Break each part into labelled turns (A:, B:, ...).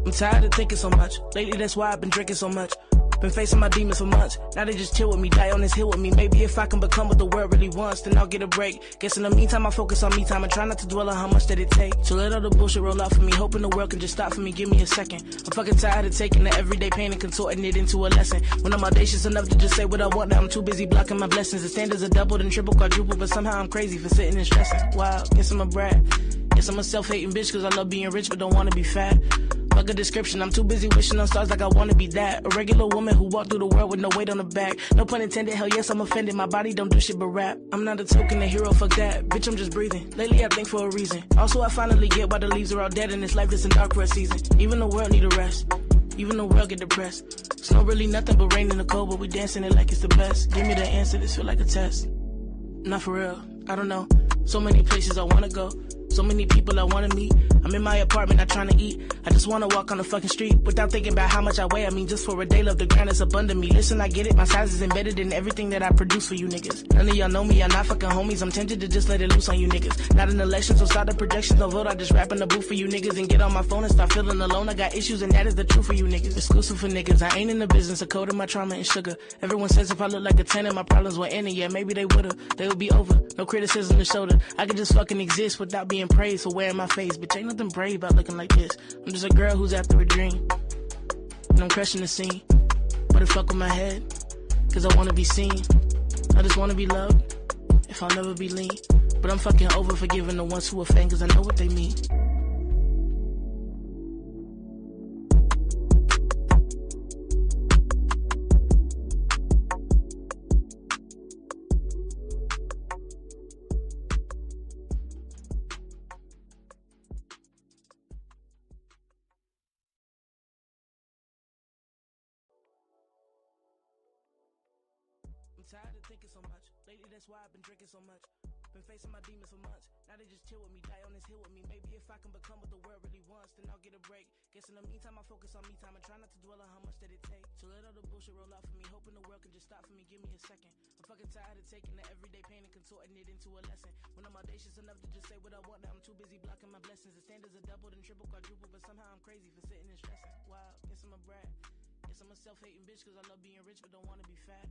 A: I'm tired of thinking so much. Lately, that's why I've been drinking so much. Been facing my demons for months. Now they just chill with me, die on this hill with me. Maybe if I can become what the world really wants, then I'll get a break. Guess in the meantime, I focus on me time and try not to dwell on how much that it takes. So let all the bullshit roll out for me, hoping the world can just stop for me. Give me a second. I'm fucking tired of taking the everyday pain and contorting it into a lesson. When I'm audacious enough to just say what I want, now I'm too busy blocking my blessings. The standards are doubled and triple, quadruple, but somehow I'm crazy for sitting and stressing. Wow, guess I'm a brat. Guess I'm a self-hating bitch cause I love being rich but don't wanna be fat. Fuck a description, I'm too busy wishing on stars like I wanna be that. A regular woman who walked through the world with no weight on her back. No pun intended, hell yes I'm offended, my body don't do shit but rap. I'm not a token, a hero, fuck that, bitch I'm just breathing. Lately I think for a reason. Also I finally get why the leaves are all dead and this life is in dark for a season. Even the world need a rest, even the world get depressed. It's not really nothing but rain in the cold, but we dancing it like it's the best. Give me the answer, this feel like a test. Not for real, I don't know. So many places I wanna go, so many people I wanna meet. I'm in my apartment, not trying to eat. I just wanna walk on the fucking street without thinking about how much I weigh. I mean, just for a day, love the ground is abundant me. Listen, I get it, my size is embedded in everything that I produce for you niggas. None of y'all know me, y'all not fucking homies. I'm tempted to just let it loose on you niggas. Not an election, so start the projections, no vote. I just rap in the booth for you niggas and get on my phone and start feeling alone. I got issues and that is the truth for you niggas. Exclusive for niggas, I ain't in the business of coding my trauma and sugar. Everyone says if I look like a 10 and my problems were ending, yeah, maybe they would've. They would be over, no criticism to shoulder. I could just fucking exist without being praised for wearing my face. Bitch, ain't nothing brave about looking like this. I'm just a girl who's after a dream, and I'm crushing the scene. But it fuck with my head, cause I wanna be seen. I just wanna be loved, if I'll never be lean. But I'm fucking over forgiving the ones who offend, cause I know what they mean. I'm tired of thinking so much. Lately that's why I've been drinking so much. Been facing my demons for months. Now they just chill with me, die on this hill with me. Maybe if I can become what the world really wants, then I'll get a break. Guess in the meantime I focus on me time and try not to dwell on how much that it takes. So let all the bullshit roll out for me, hoping the world can just stop for me. Give me a second. I'm fucking tired of taking the everyday pain and contorting it into a lesson. When I'm audacious enough to just say what I want, now I'm too busy blocking my blessings. The standards are doubled and triple, quadruple, but somehow I'm crazy for sitting and stressing. Wow, guess I'm a brat. Guess I'm a self-hating bitch cause I love being rich but don't wanna be fat.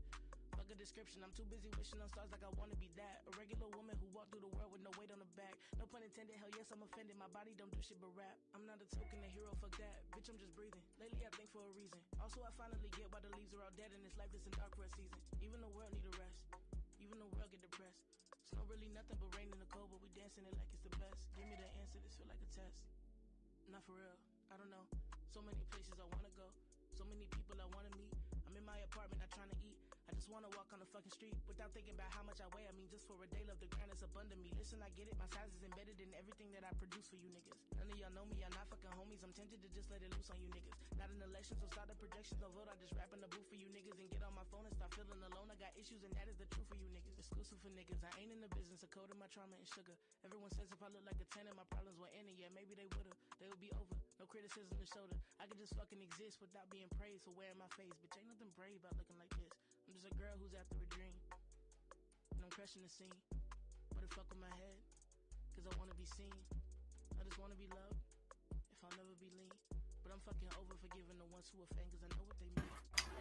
A: Fuck a description, I'm too busy wishing on stars like I wanna be that. A regular woman who walked through the world with no weight on her back. No pun intended, hell yes I'm offended, my body don't do shit but rap. I'm not a token, a hero, fuck that, bitch I'm just breathing. Lately I think for a reason. Also I finally get why the leaves are all dead and this life is in dark for a season. Even the world need a rest, even the world get depressed. It's not really nothing but rain in the cold, but we dancing it like it's the best. Give me the answer, this feel like a test. Not for real, I don't know. So many places I wanna go, so many people I wanna meet. I'm in my apartment, not trying to eat. I just wanna walk on the fucking street without thinking about how much I weigh. I mean, just for a day, love the ground is abundant me. Listen, I get it, my size is embedded in everything that I produce for you niggas. None of y'all know me, y'all not fucking homies. I'm tempted to just let it loose on you niggas. Not an election, so start the projections, no vote. I just rap in the booth for you niggas and get on my phone and start feeling alone. I got issues and that is the truth for you niggas. Exclusive for niggas, I ain't in the business of coding my trauma and sugar. Everyone says if I look like a 10 and my problems were ending, yeah, maybe they would've. They would be over, no criticism to shoulder. I could just fucking exist without being praised for wearing my face. Bitch, ain't nothing brave about looking like this. I'm just a girl who's after a dream, and I'm crushing the scene. But it fuck with my head, cause I wanna be seen. I just wanna be loved, if I'll never be lean. But I'm fucking over forgiving the ones who offend, cause I know what they mean.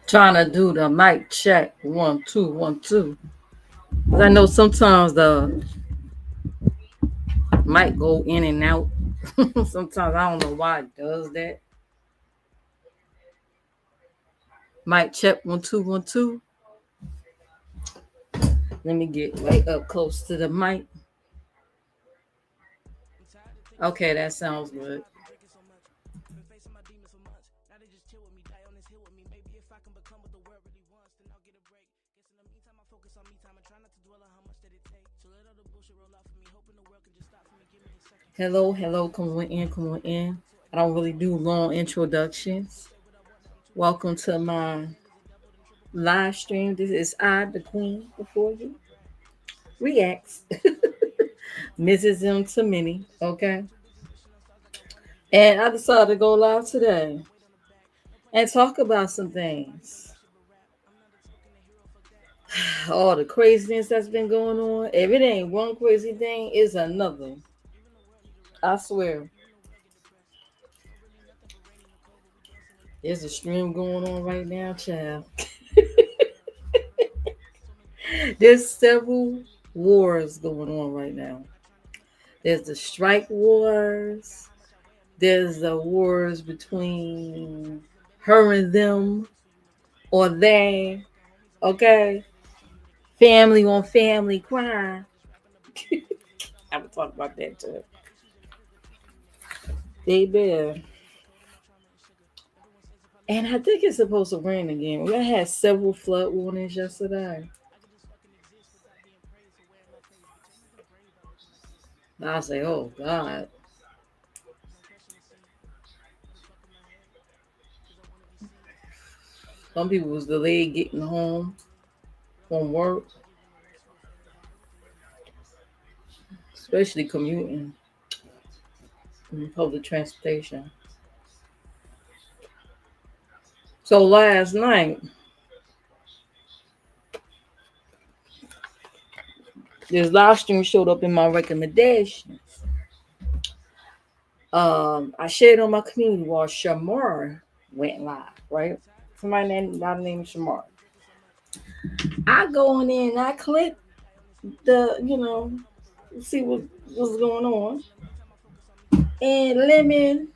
B: Trying to do the mic check 1 2 1 2. I know sometimes the mic go in and out. Sometimes I don't know why it does that. Mic check 1 2 1 2. Let me get way up close to the mic. Okay, that sounds good.
A: Been facing my demons for months. Now they just chill with me, die on this hill with me. Maybe if I can become what the world really wants, then I'll get a break. Guess in the meantime I focus on me time and try not to dwell on how much that it takes. So let all the bullshit roll out for me, hoping the world can just stop for me. Give me a second.
B: Hello, come on in, come on in. I don't really do long introductions. Welcome to my live stream. This is I, the queen, before you. Reacts. Mrs. M to Minnie, okay? And I decided to go live today and talk about some things. All the craziness that's been going on. If it ain't one crazy thing, it's another. I swear. There's a stream going on right now, child. There's several wars going on right now. There's the strike wars. There's the wars between her and them or they. Okay, family on family crime. I would talk about that too. Baby. And I think it's supposed to rain again. We had several flood warnings yesterday. I say, oh God. Some people was delayed getting home from work, especially commuting in public transportation. So last night, this live stream showed up in my recommendations. I shared on my community while Shamar went live, right? Somebody named by the name of Shamar. I go in there and I click the, see what's going on. And Lemon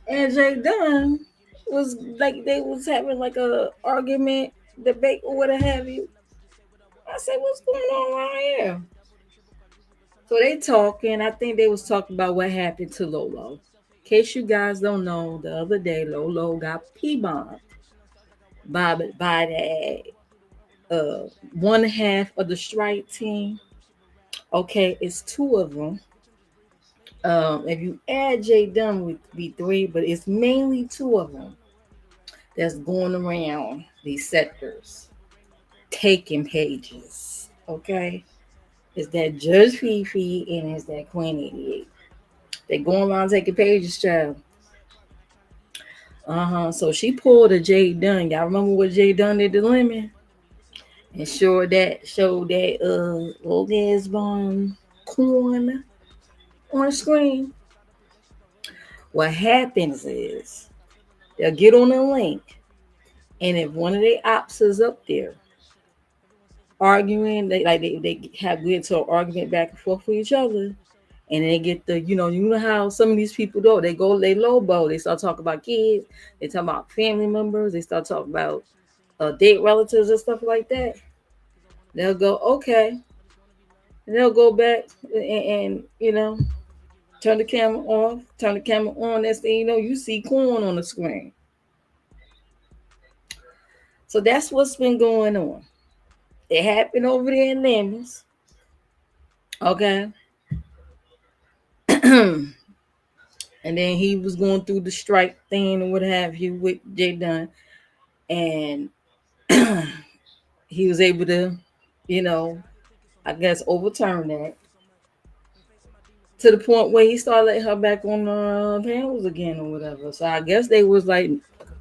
B: and Jay Dunn was like they was having like a argument, debate, or what have you. I said, what's going on around here? So they talking. I think they was talking about what happened to Lolo. In case you guys don't know, the other day Lolo got P-bombed by that one half of the strike team. Okay, it's two of them. If you add Jay Dunn would be three, but it's mainly two of them that's going around these sectors taking pages. Okay, it's that Judge Fifi and it's that Queen 88. They going around taking pages, child. So she pulled a Jay Dunn. Y'all remember what Jay Dunn did to Lemon? And showed that little lesbian corn on the screen. What happens is they'll get on a link, and if one of the ops is up there arguing, they have get into an argument back and forth with each other, and they get the you know how some of these people do. They lowball. They start talking about kids. They talk about family members. They start talking about date relatives and stuff like that. They'll go okay, and they'll go back and turn the camera off, turn the camera on. Next thing you know, you see corn on the screen. So that's what's been going on. It happened over there in Lemons. Okay. And then he was going through the strike thing or what have you with Jay Dunn. And he was able to, I guess overturn that to the point where he started letting her back on the panels again or whatever. So I guess they was like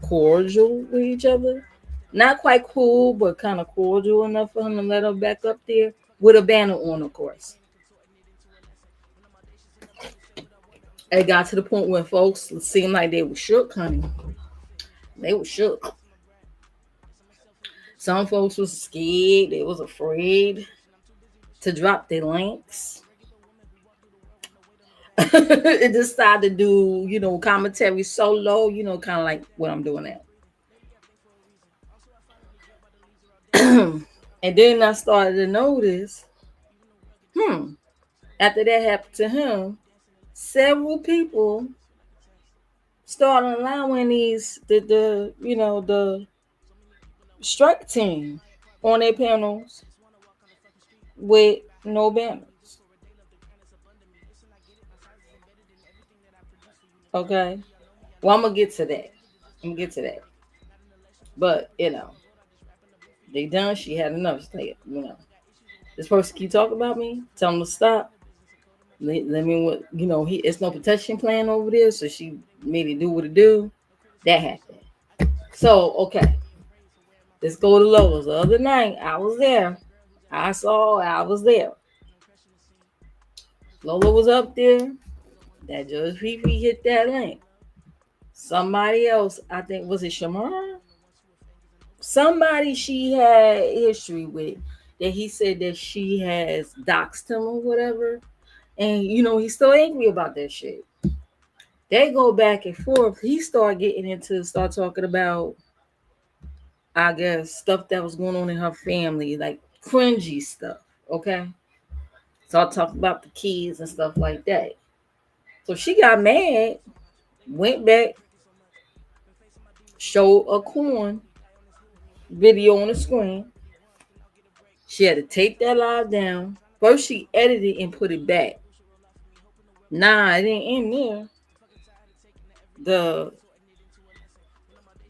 B: cordial with each other. Not quite cool, but kind of cordial enough for him to let her back up there with a banner on, of course. It got to the point where folks seemed like they were shook, honey. They were shook. Some folks was scared. They was afraid to drop their links. It decided to do, commentary solo, kind of like what I'm doing now. And then I started to notice, after that happened to him, several people started allowing the strike team on their panels with no banners. Okay. Well, I'm gonna get to that. But they done. She had enough. She this person keep talking about me. Tell them to stop. Let me what it's no protection plan over there, so she made it do what it do. That happened. So okay, let's go to Lolo's. The other night I was there. I was there. Lola was up there. That Judge Fifi hit that link. Somebody else, I think, was it Shamar? Somebody she had history with that he said that she has doxed him or whatever. And he's still angry about that shit. They go back and forth. He start talking about, I guess, stuff that was going on in her family, like cringy stuff. Okay. So I talked about the kids and stuff like that. So she got mad, went back, showed a corn video on the screen. She had to take that live down. First, she edited and put it back. Nah, it ain't in there. The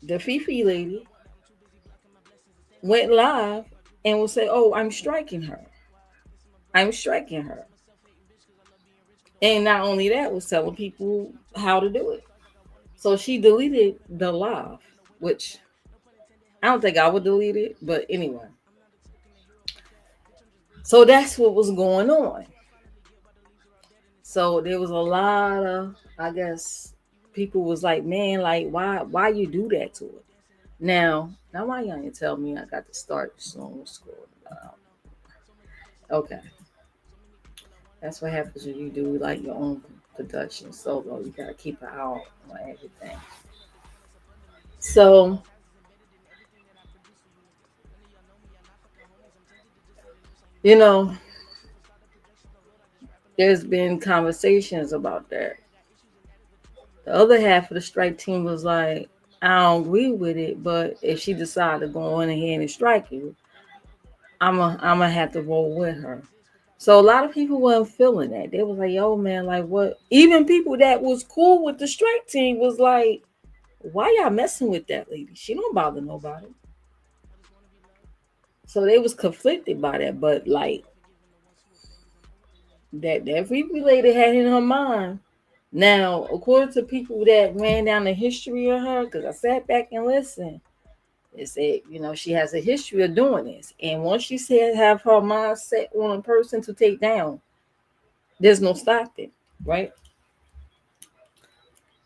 B: the Fifi lady went live and will say, "Oh, I'm striking her. I'm striking her." And not only that, was telling people how to do it. So she deleted the live, which I don't think I would delete it, but anyway. So that's what was going on. So there was a lot of, I guess, people was like, man, like why you do that to it? Now why y'all didn't tell me I got to start soon school? Okay. That's what happens when you do like your own production solo. You gotta keep an eye on everything. So you know, there's been conversations about that. The other half of the strike team was like, I don't agree with it, but if she decided to go on ahead and strike you, I'm gonna have to roll with her. So a lot of people weren't feeling that. They was like, yo man, like what? Even people that was cool with the strike team was like, why y'all messing with that lady? She don't bother nobody. So they was conflicted by that, but like that Fifi lady had in her mind. Now, according to people that ran down the history of her, because I sat back and listened, they said, she has a history of doing this. And once she said have her mind set on a person to take down, there's no stopping, right?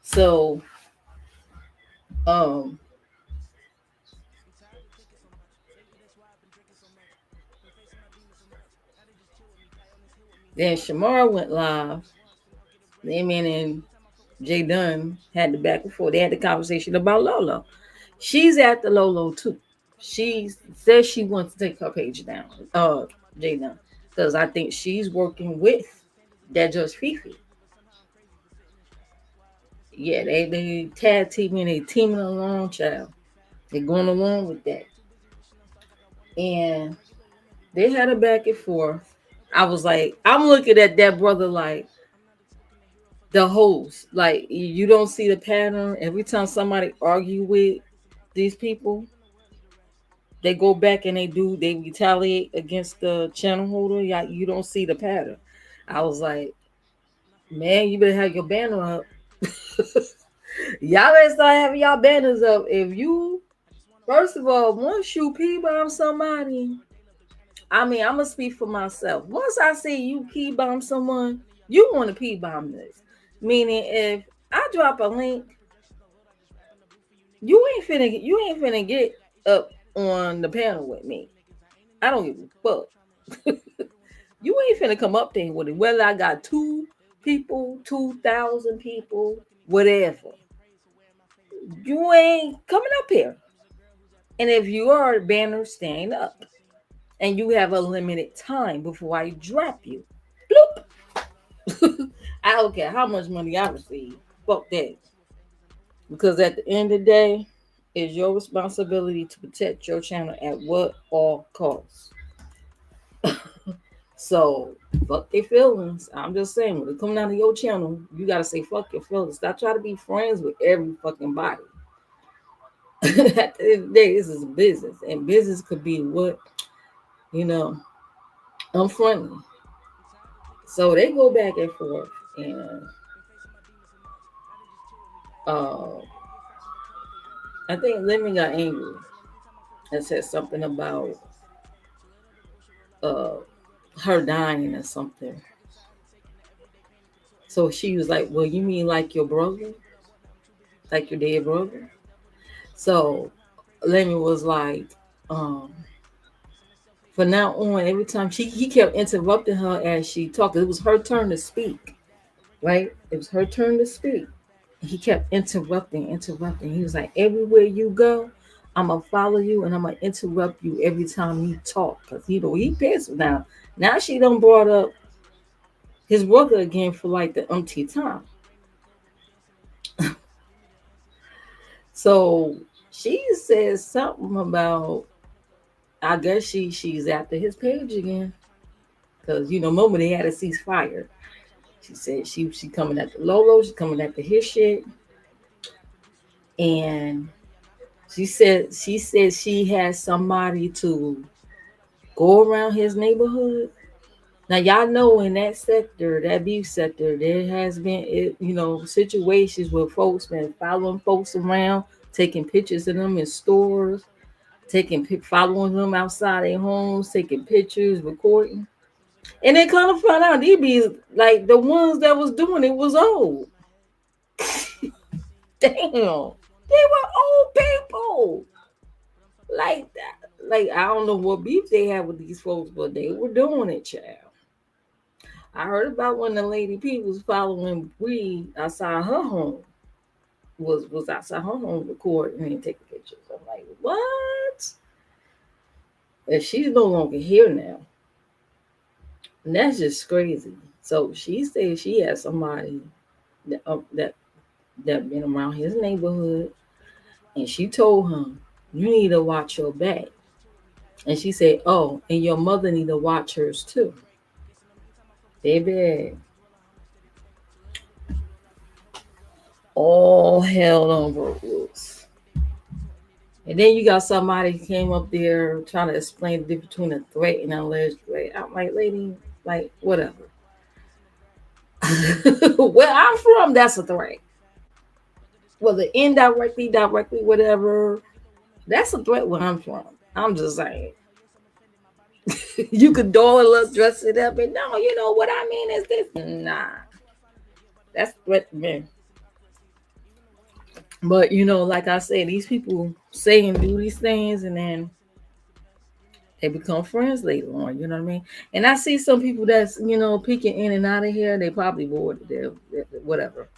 B: So, um, then Shamar went live. Them and Jay Dunn had the back and forth. They had the conversation about Lolo. She's after Lolo too. She says she wants to take her page down. Jay Dunn, because I think she's working with that Judge Fifi. Yeah, they tag teaming, they teaming along, child. They're going along with that. And they had a back and forth. I was like, I'm looking at that brother like the host. Like you don't see the pattern. Every time somebody argue with these people, they go back and they retaliate against the channel holder. Yeah, you don't see the pattern. I was like, man, you better have your banner up. Y'all better start having y'all banners up. If you, first of all, once you P-B0mer somebody, I mean, I'm gonna speak for myself. Once I see you P-B0mer someone, you want to P-B0mer this. Meaning, if I drop a link, you ain't finna get up on the panel with me. I don't give a fuck. You ain't finna come up there with it. Whether I got 2 people, 2,000 people, whatever. You ain't coming up here. And if you are, banner stand up. And you have a limited time before I drop you. Bloop. I don't care how much money I receive. Fuck that. Because at the end of the day, it's your responsibility to protect your channel at what all costs. So fuck their feelings. I'm just saying, when it comes down to your channel, you gotta say fuck your feelings. Stop trying to be friends with every fucking body. At the end of the day, this is business, and business could be what I'm friendly. So they go back and forth, and uh, I think Lemon got angry and said something about uh, her dying or something. So she was like, "Well, you mean like your brother?" like your dead brother. So Lemmy was like, um, from now on, every time he kept interrupting her as she talked. It was her turn to speak, right? It was her turn to speak. He kept interrupting. He was like, everywhere you go, I'm gonna follow you and I'm gonna interrupt you every time you talk. Cause he pissed now. Now she done brought up his brother again for like the umpteenth time. So she says something about, I guess she's after his page again. Cause remember they had a ceasefire. She said she coming at the Lolo, she coming at the his shit, and she said she has somebody to go around his neighborhood. Now y'all know in that sector, that beef sector, there has been situations where folks been following folks around, taking pictures of them in stores, following them outside their homes, taking pictures, recording. And they kind of found out they be like the ones that was doing it was old. Damn, they were old people like that. Like I don't know what beef they had with these folks, but they were doing it, child. I heard about when the lady P was following Bree outside her home. Was outside her home recording and taking pictures. I'm like, what? And she's no longer here now. And that's just crazy. So she said she had somebody that been around his neighborhood, and she told him, "You need to watch your back." And she said, "Oh, and your mother need to watch hers too, baby." All hell on broke loose. And then you got somebody came up there trying to explain the difference between a threat and an alleged threat. I'm like, lady, like whatever. Where I'm from, that's a threat. Whether indirectly, directly, whatever, that's a threat where I'm from. I'm just saying. You could doll it up, dress it up, and no, you know what I mean is this. Nah, that's a threat to me. But like I said, these people say and do these things, and then they become friends later on. You know what I mean? And I see some people that's peeking in and out of here. They probably bored. They're whatever.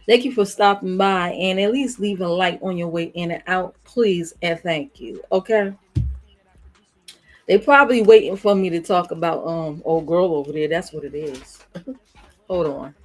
B: Thank you for stopping by and at least leave a like on your way in and out, please and thank you. Okay. They probably waiting for me to talk about old girl over there. That's what it is. Hold on.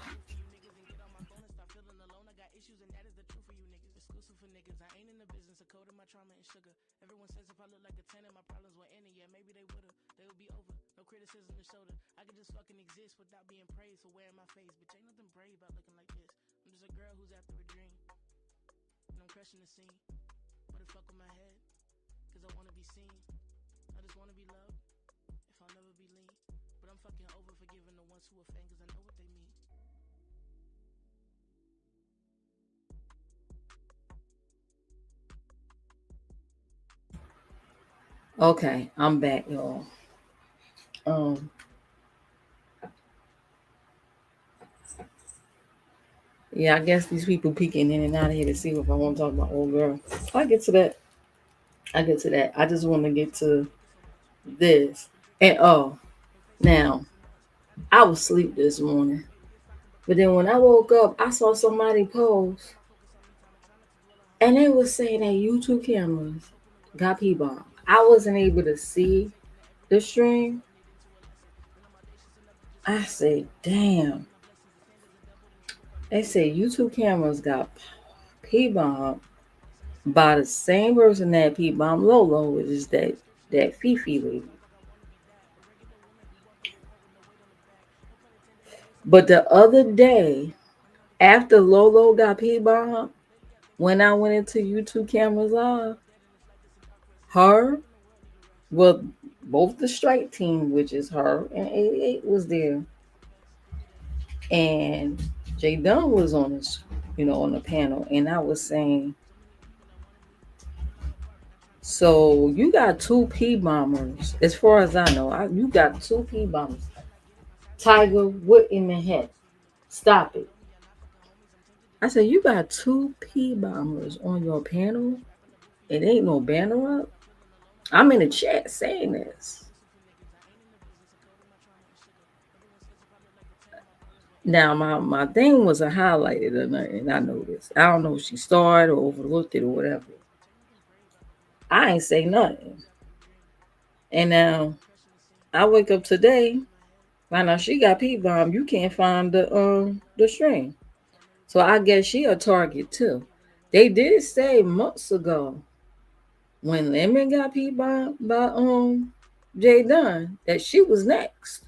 B: Okay, I'm back, y'all. Um, yeah, I guess these people peeking in and out of here to see if I want to talk about old girl. I get to that. I get to that. I just want to get to this. And now I was asleep this morning, but then when I woke up, I saw somebody post, and they was saying that YouTube cameras got P-B0mer. I wasn't able to see the stream. I said, damn. They say YouTube cameras got P-B0mer by the same person that P-B0mer Lolo, which is that Fifi lady. But the other day, after Lolo got P-B0mer, when I went into YouTube cameras live, her, well, both the strike team, which is her and 88, was there, and Jay Dunn was on this, on the panel, and I was saying, so you got two P-B0mers, as far as I know. You got two P-B0mers. Tiger, what in the heck? Stop it. I said, you got two P-bombers on your panel? It ain't no banner up? I'm in the chat saying this. Now, my thing wasn't highlighted or nothing. I noticed. I don't know if she started or overlooked it or whatever. I ain't say nothing. And now I wake up today, find out she got P-bomb. You can't find the string. So I guess she a target too. They did say months ago when Lemon got P-bomb by Jay Dunn that she was next.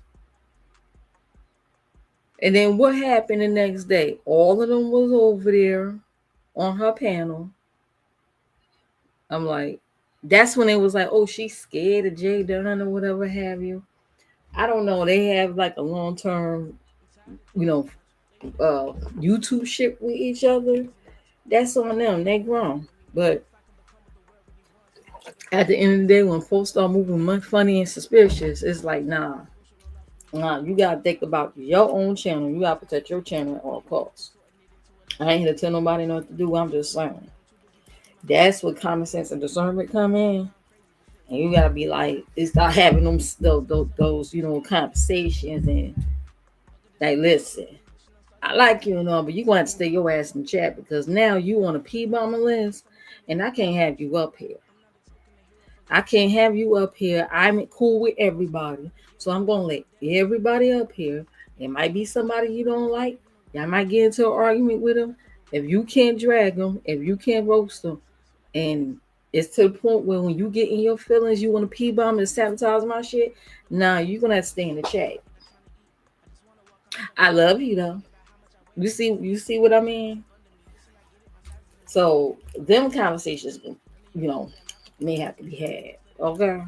B: And then what happened the next day? All of them was over there on her panel. I'm like, that's when it was like, oh, she's scared of Jay Dunn or whatever have you. I don't know. They have like a long term, you know, YouTube shit with each other. That's on them. They grown. But at the end of the day, when folks start moving funny and suspicious, it's like, nah, you gotta think about your own channel. You gotta protect your channel at all costs. I ain't here to tell nobody what to do. I'm just saying. That's what common sense and discernment come in. And you gotta be like, start having those conversations and like, listen, I like you and all, but you gonna have to stay your ass in the chat because now you on a P-bomber list, and I can't have you up here. I can't have you up here. I'm cool with everybody, so I'm gonna let everybody up here. It might be somebody you don't like. Y'all might get into an argument with them. If you can't drag them, if you can't roast them, and it's to the point where when you get in your feelings, you want to P-bomb and sabotage my shit. Nah, you're gonna have to stay in the chat. I love you though. You see what I mean? So them conversations, may have to be had. Okay.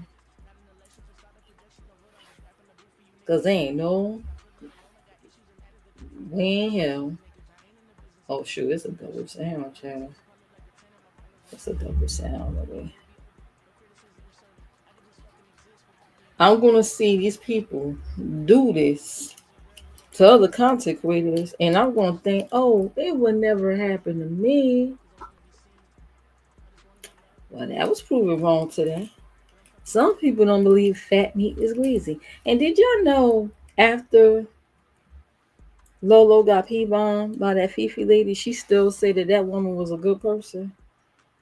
B: Cause they ain't no way in hell. Oh shoot, it's a double sound, child. It's a double sound of it. I'm gonna see these people do this to other content creators, and I'm gonna think, oh, it would never happen to me. Well, that was proven wrong today. Some people don't believe fat meat is greasy. And did y'all know after Lolo got P-bombed by that Fifi lady, she still said that woman was a good person?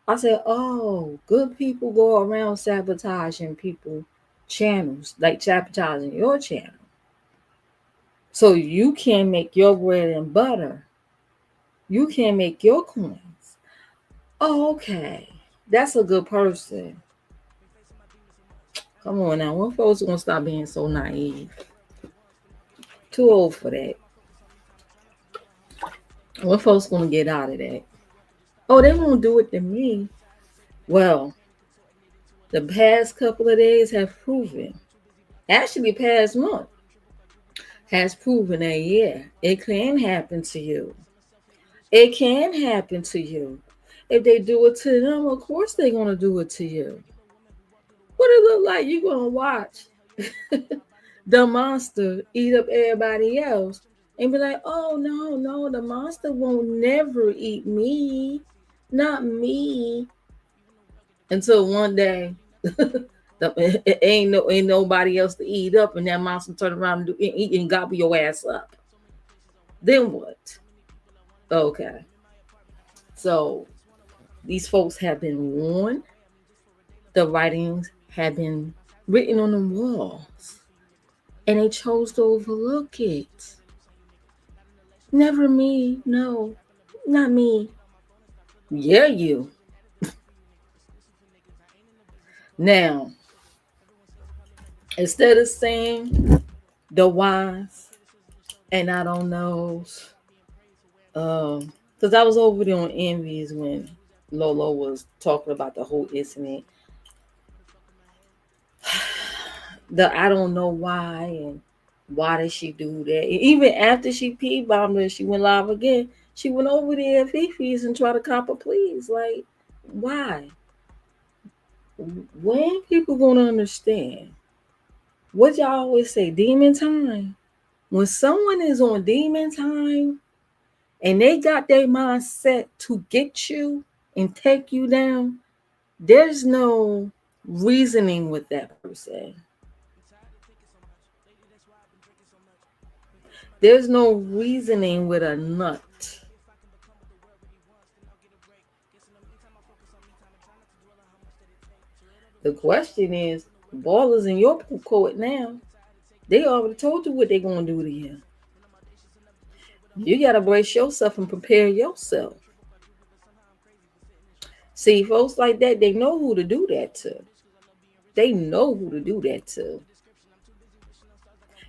B: I said, oh, good people go around sabotaging people channels, like sabotaging your channel. So you can't make your bread and butter. You can't make your coins. Oh, okay. That's a good person. Come on now. When folks gonna stop being so naive? Too old for that. When folks gonna get out of that? Oh, they won't do it to me. Well, the past couple of days have proven, actually past month, has proven that yeah, it can happen to you. It can happen to you. If they do it to them, of course they're gonna do it to you. What it look like? You gonna watch the monster eat up everybody else and be like, oh no, the monster won't never eat me. Not me. Until one day it ain't nobody else to eat up, and that monster turn around and eat and gobble your ass up. Then what? Okay. So these folks have been warned. The writings have been written on the walls, and they chose to overlook it. Never me. No, not me. Yeah, you. Now, instead of saying the whys and I don't knows, because I was over there on Envy's when Lolo was talking about the whole incident. I don't know why and why did she do that. Even after she P-bombed her, she went live again. She went over there at Fifi's and tried to cop a please. Like, why? When people gonna understand? What y'all always say, demon time. When someone is on demon time, and they got their mindset to get you and take you down, there's no reasoning with that person. There's no reasoning with a nut. The question is, the ball is in your court now. They already told you what they're going to do to you. You got to brace yourself and prepare yourself. See, folks like that, they know who to do that to. They know who to do that to.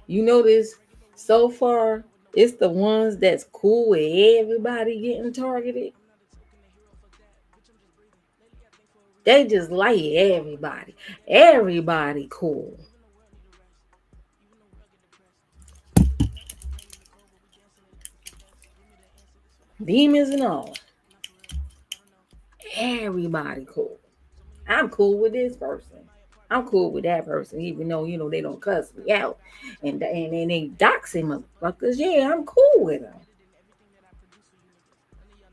B: You notice so far, it's the ones that's cool with everybody getting targeted. They just like everybody. Everybody cool. Demons and all. Everybody cool. I'm cool with this person. I'm cool with that person, even though they don't cuss me out and they doxing motherfuckers. Yeah, I'm cool with them.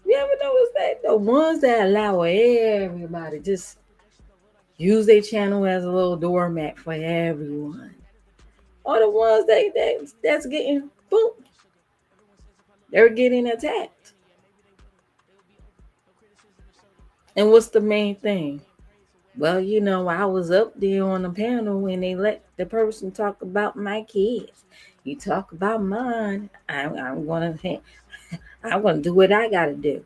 B: You ever notice that the ones that allow everybody just use their channel as a little doormat for everyone are the ones that's getting boom. They're getting attacked. And what's the main thing? Well, I was up there on the panel when they let the person talk about my kids. You talk about mine, I'm gonna do what I gotta do.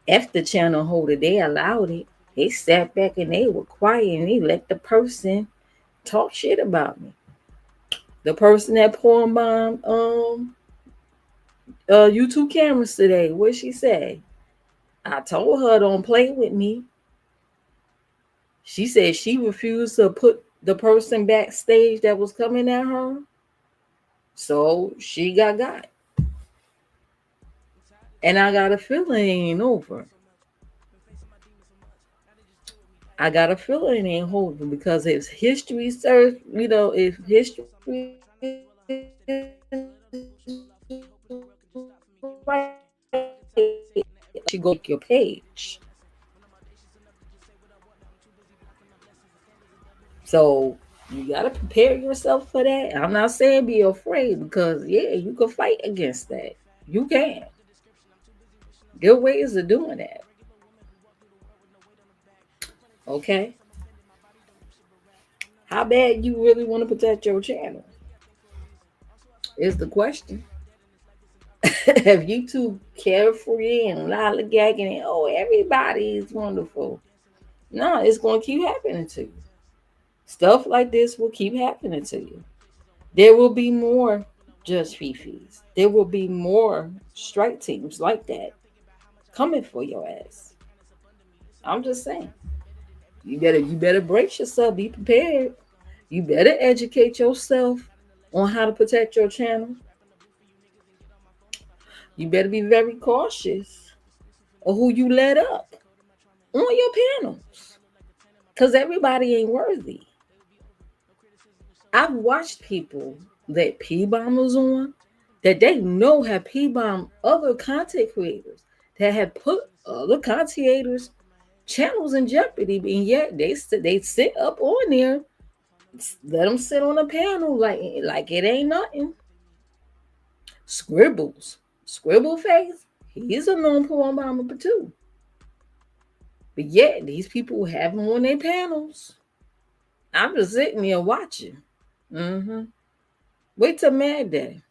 B: If the channel holder they allowed it, they sat back and they were quiet and they let the person talk shit about me. The person that porn bombed YouTube cameras today, what she say? I told her don't play with me. She said she refused to put the person backstage that was coming at her. So she got. And I got a feeling it ain't over. I got a feeling it ain't over because if history serves, if history right, she go take your page. So you gotta prepare yourself for that. I'm not saying be afraid because you can fight against that. You can. Good ways of doing that. Okay. How bad you really want to protect your channel is the question. If you too carefree and lollygagging and everybody is wonderful, no, it's gonna keep happening to you. Stuff like this will keep happening to you. There will be more just fifis. There will be more strike teams like that coming for your ass. I'm just saying. You better brace yourself, be prepared. You better educate yourself on how to protect your channel. You better be very cautious of who you let up on your panels. Because everybody ain't worthy. I've watched people that P-B0mers on that they know have P-B0m other content creators that have put other content creators channels in jeopardy, and yet they sit up on there, let them sit on a panel like it ain't nothing. Scribble face, he's a known porn bomber too. But yet these people have him on their panels. I'm just sitting there watching. Wait till Mad Day.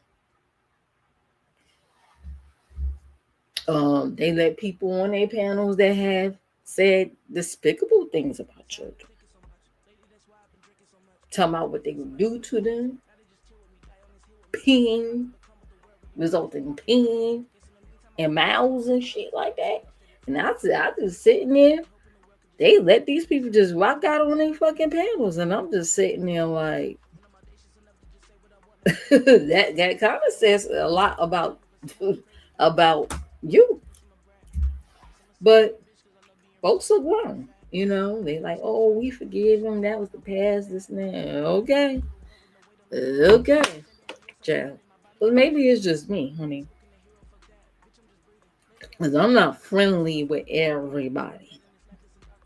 B: They let people on their panels that have said despicable things about children. Talking about what they would do to them. Peeing, resulting in peeing and mouths and shit like that. And I just sitting there. They let these people just rock out on their fucking panels, and I'm just sitting there like that kind of says a lot about you. But folks are grown, They like, oh, we forgive him. That was the past. This and that. Okay, child. But maybe it's just me, honey. Because I'm not friendly with everybody.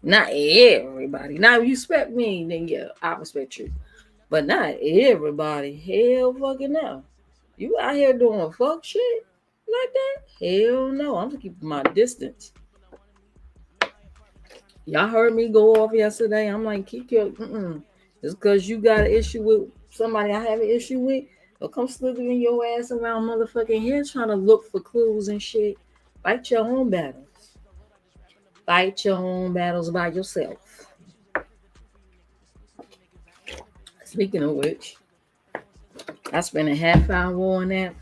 B: Not everybody. Now, if you respect me, then yeah, I respect you. But not everybody. Hell fucking no. You out here doing fuck shit like that? Hell no. I'm gonna keep my distance. Y'all heard me go off yesterday. I'm like, keep your Just because you got an issue with somebody I have an issue with, or come slithering your ass around motherfucking here trying to look for clues and shit. Fight your own battles. Fight your own battles by yourself. Speaking of which, I spent a half hour on that.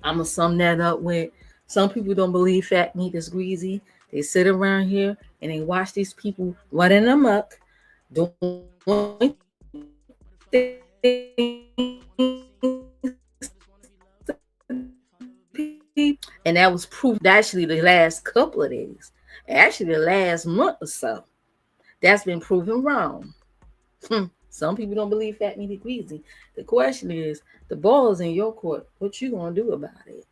B: I'm gonna sum that up with some people don't believe fat meat is greasy. They sit around here and they watch these people running amok, doing things and that was proved actually the last couple of days, actually the last month or so. That's been proven wrong. Some people don't believe fat meat is greasy. The question is, the ball is in your court. What you gonna do about it?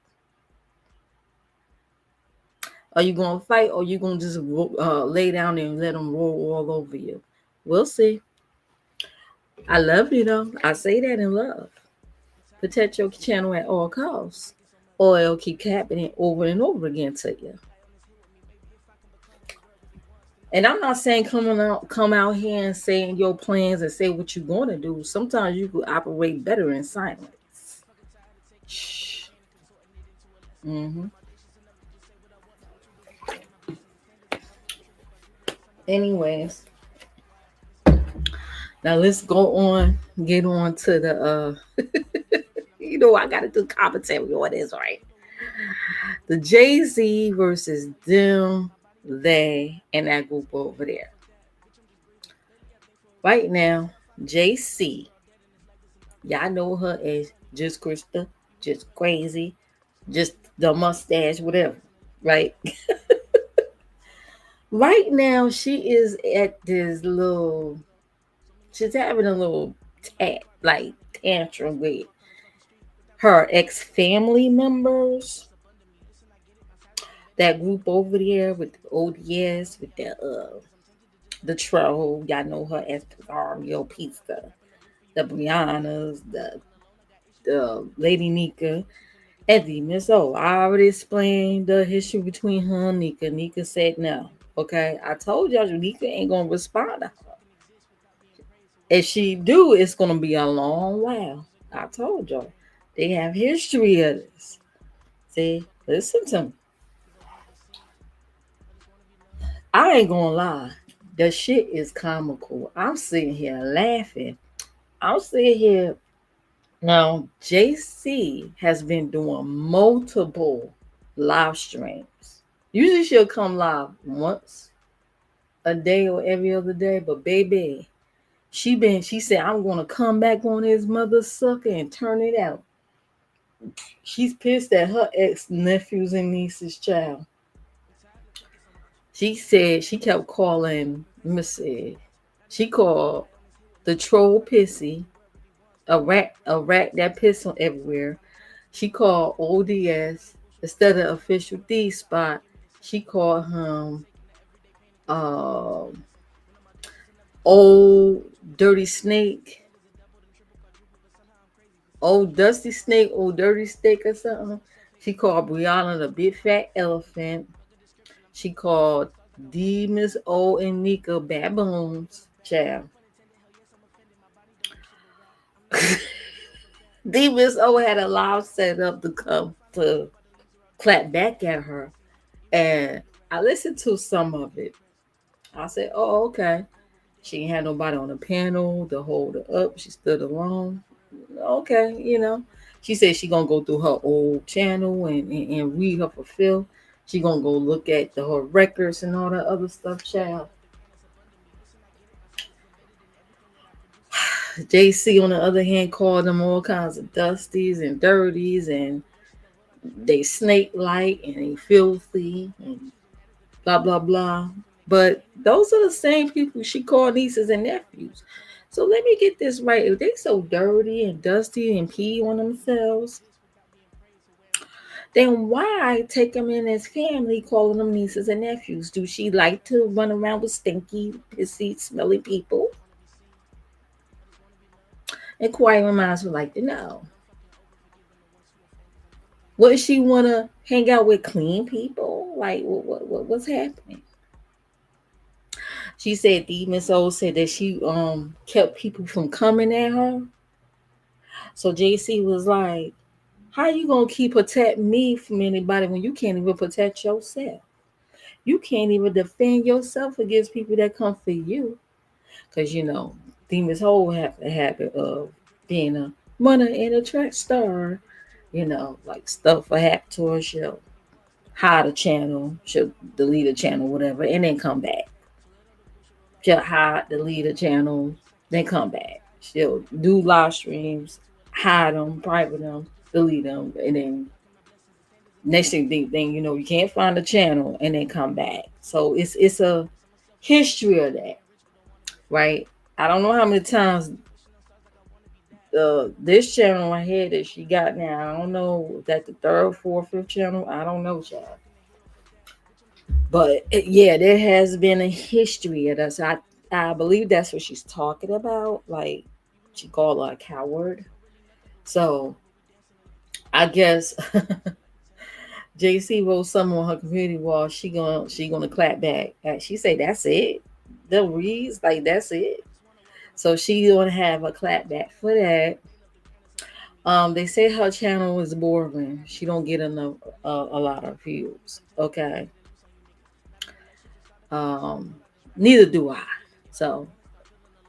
B: Are you gonna fight, or you gonna just lay down and let them roll all over you? We'll see. I love you though. I say that in love. Protect your channel at all costs, or it'll keep happening over and over again to you. And I'm not saying come out here and saying your plans and say what you're going to do. Sometimes you could operate better in silence. Shh. Mm-hmm. Anyways, now let's go on, get on to the I gotta do commentary on this, right? The Jay-Z versus them, they, and that group over there. Right now, JC, y'all know her as just Krista, just crazy, just the mustache, whatever, right? Right now, she is at this little, she's having a little tantrum with her ex family members. That group over there with the ODS, with the troll, y'all know her as Pizarro Pizza, the Briannas, the Lady Nika, Eddie Miss O. I already explained the history between her and Nika. Nika said no. Okay, I told y'all Nika ain't gonna respond to her. If she do, it's gonna be a long while. I told y'all. They have history of this. See, listen to me. I ain't gonna lie. The shit is comical. I'm sitting here laughing. I'm sitting here now. JC has been doing multiple live streams. Usually she'll come live once a day or every other day, but baby, she said I'm gonna come back on his mother sucker and turn it out. She's pissed at her ex nephews and nieces child. She said she kept calling, let me see. She called the troll pissy, a rat that piss on everywhere. She called ODS instead of official D spot. She called him um old dirty snake, old dusty snake, old dirty snake or something. She called Brianna the big fat elephant. She called D Miss O and Nika baboons. Child. D Miss O had a live set up to come to clap back at her. And I listened to some of it. I said, oh, okay. She ain't had nobody on the panel to hold her up. She stood alone. Okay. She said she gonna go through her old channel and read her for Phil. She gonna go look at her records and all that other stuff, child. JC on the other hand called them all kinds of dusties and dirties and they snake like and they filthy and blah blah blah. But those are the same people she called nieces and nephews. So let me get this right. If they so dirty and dusty and pee on themselves, then why take them in as family, calling them nieces and nephews? Do she like to run around with stinky, pissy, smelly people? Inquiring minds would like to know. Would she want to hang out with clean people? Like, what's happening? She said the Miss O said that she kept people from coming at her. So JC was like, how you gonna keep protect me from anybody when you can't even protect yourself? You can't even defend yourself against people that come for you. Because Demon's whole have the habit of being a runner and a track star. Like stuff will happen to her, she'll hide a channel, she'll delete a channel, whatever, and then come back. She'll hide, delete a channel, then come back. She'll do live streams, hide them, private them, delete them, and then next thing you can't find the channel and then come back. So it's a history of that, right? I don't know how many times this channel I had that she got now. I don't know if that's the third, fourth, fifth channel. I don't know, child. But yeah, there has been a history of that. I believe that's what she's talking about. Like she called her a coward. So I guess JC wrote something on her community wall. She gonna clap back. She say that's it. The reads like that's it. So she gonna have a clap back for that. They say her channel is boring. She don't get enough a lot of views. Okay. Um, Neither do I. So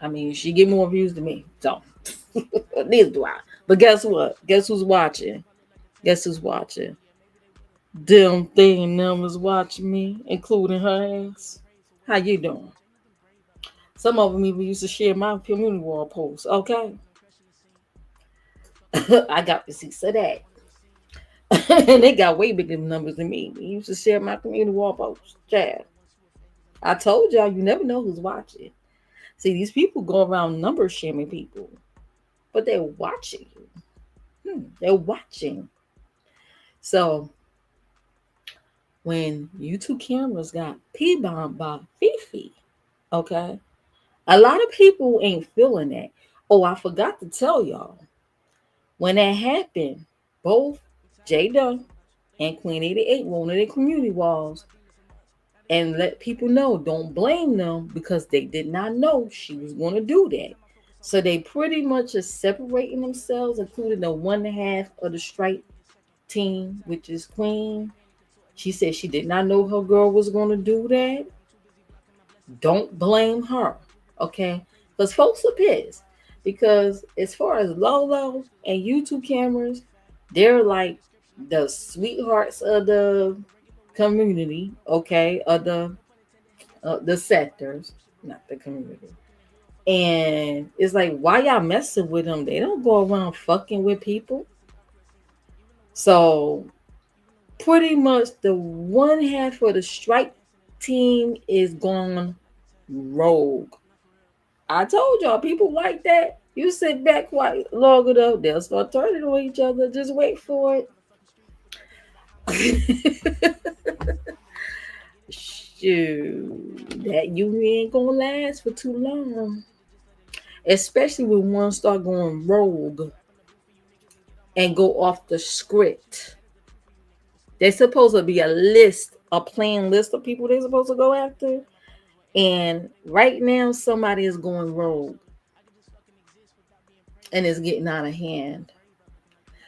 B: I mean, she get more views than me. So neither do I. But guess what? Guess who's watching? Guess who's watching? Them thing numbers watching me, including her ass. How you doing? Some of them even used to share my community wall posts. Okay. I got receipts of that. And they got way bigger numbers than me. They used to share my community wall posts. Chad. I told y'all you never know who's watching. See, these people go around number sharing people, but they're watching you. They're watching. So when YouTube cameras got P-bombed by Fifi, okay, a lot of people ain't feeling that. Oh, I forgot to tell y'all. When that happened, both J Dunn and Queen 88 wanted their community walls and let people know, don't blame them because they did not know she was going to do that. So they pretty much are separating themselves, including the 1.5 of the strike team, which is Queen. She said she did not know her girl was going to do that. Don't blame her, okay? Because folks are pissed. Because as far as Lolo and YouTube cameras, they're like the sweethearts of the community, okay, of the sectors, not the community. And it's like, why y'all messing with them? They don't go around fucking with people. So pretty much the 1/2 of the strike team is gone rogue. I told y'all, people like that. You sit back quite long enough, they'll start turning on each other. Just wait for it. Shoot, that union ain't gonna last for too long. Especially when one start going rogue and go off the script. There's supposed to be a plain list of people they're supposed to go after. And right now, somebody is going rogue. And it's getting out of hand.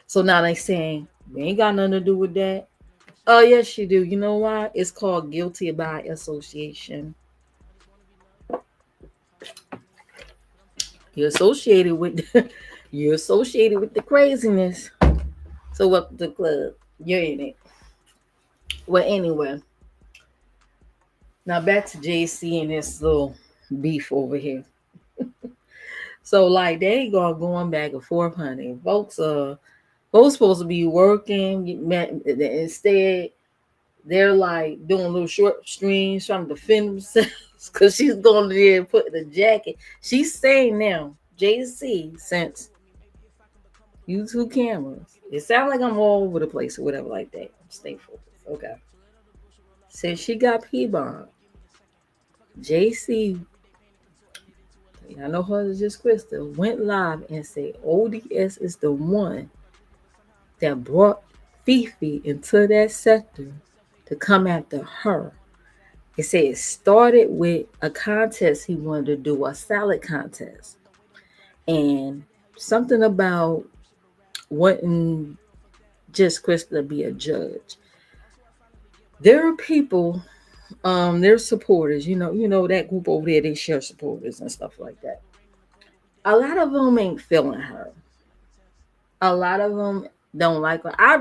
B: So now they saying, we ain't got nothing to do with that. Oh, yes, you do. You know why? It's called guilty by association. You're associated with the craziness. So welcome to the club. You're in it. Well, anyway. Now back to JC and this little beef over here. So like they going back and forth, honey. Folks supposed to be working. Instead, they're like doing little short streams trying to defend themselves because she's going there and putting the jacket. She's saying now, JC, since YouTube cameras. It sounds like I'm all over the place or whatever like that. Stay focused. Okay. Since she got P-B0mer, JC, I know her is just Krista, went live and said ODS is the one that brought Fifi into that sector to come after her. It said it started with a contest he wanted to do, a salad contest. And something about wanting just Krista to be a judge. There are people, there's supporters, that group over there, they share supporters and stuff like that. A lot of them ain't feeling her. A lot of them don't like her. I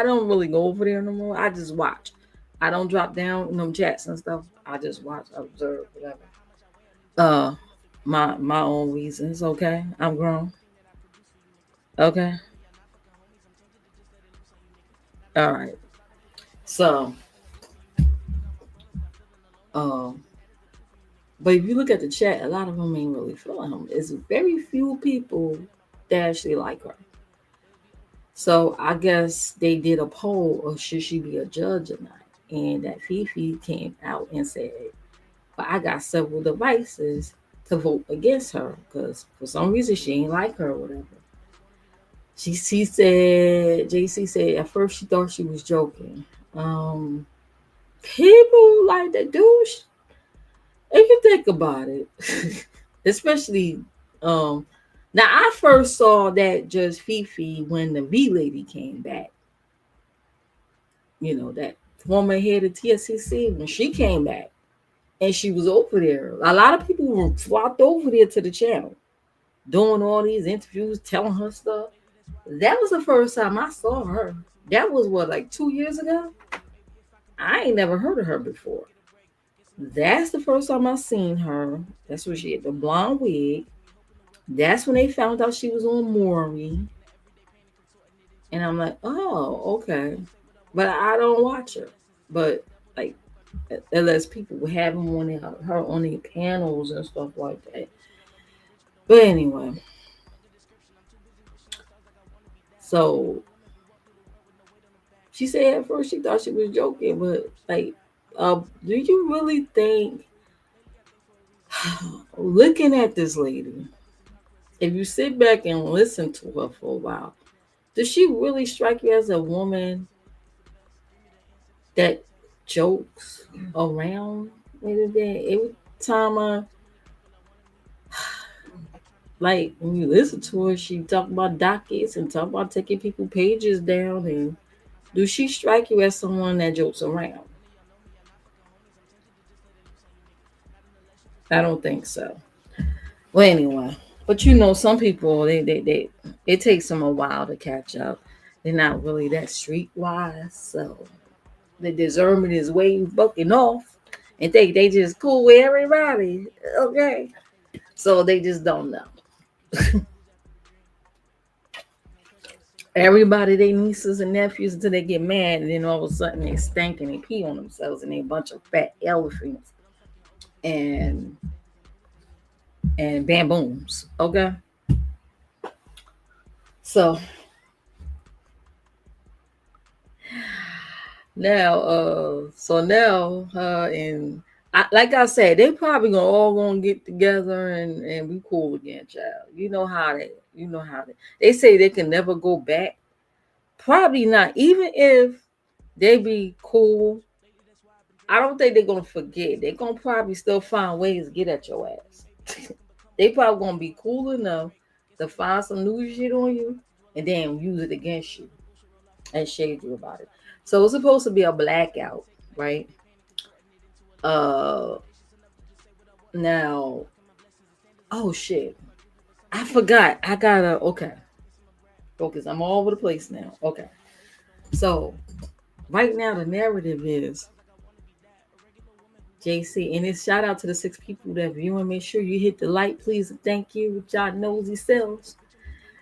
B: don't really go over there no more. I just watch. I don't drop down in them chats and stuff. I just watch, observe, whatever. Uh, my own reasons. Okay, I'm grown. Okay, all right. So, um, but if you look at the chat, a lot of them ain't really feeling him. It's very few people that actually like her. So I guess they did a poll of should she be a judge or not. And that Fifi came out and said, but I got several devices to vote against her because for some reason she ain't like her or whatever. She said, JC said at first she thought she was joking. People like that douche, if you think about it, especially now I first saw that just Fifi when the V lady came back. That former head of TSCC when she came back and she was over there. A lot of people were flocked over there to the channel, doing all these interviews, telling her stuff. That was the first time I saw her. That was what, like 2 years ago? I ain't never heard of her before. That's the first time I seen her. That's when she had the blonde wig. That's when they found out she was on Maury. And I'm like, oh, okay. But I don't watch her. But like, unless people have them on her on the panels and stuff like that. But anyway, so she said at first she thought she was joking, but like, do you really think, looking at this lady, if you sit back and listen to her for a while, does she really strike you as a woman that jokes around? Every time like when you listen to her, she talk about dockets and talk about taking people pages down. And do she strike you as someone that jokes around? I don't think so. Well, anyway, but some people they it takes them a while to catch up. They're not really that streetwise, so the discernment is way fucking off, and they just cool with everybody. Okay, so they just don't know. Everybody, they nieces and nephews, until they get mad, and then all of a sudden they stink and they pee on themselves, and they a bunch of fat elephants and bambooms. Okay, so now, and like I said, they probably gonna get together and be cool again, child. You know how they say they can never go back. Probably not. Even if they be cool, I don't think they're gonna forget. They're gonna probably still find ways to get at your ass. They probably gonna be cool enough to find some new shit on you and then use it against you and shade you about it. So it's supposed to be a blackout, right? Uh Now, oh shit. I forgot. I gotta, okay. Focus. I'm all over the place now. Okay. So right now the narrative is JC, and it's shout out to the 6 people that viewing. Make sure you hit the like, please, and thank you with y'all nosy selves.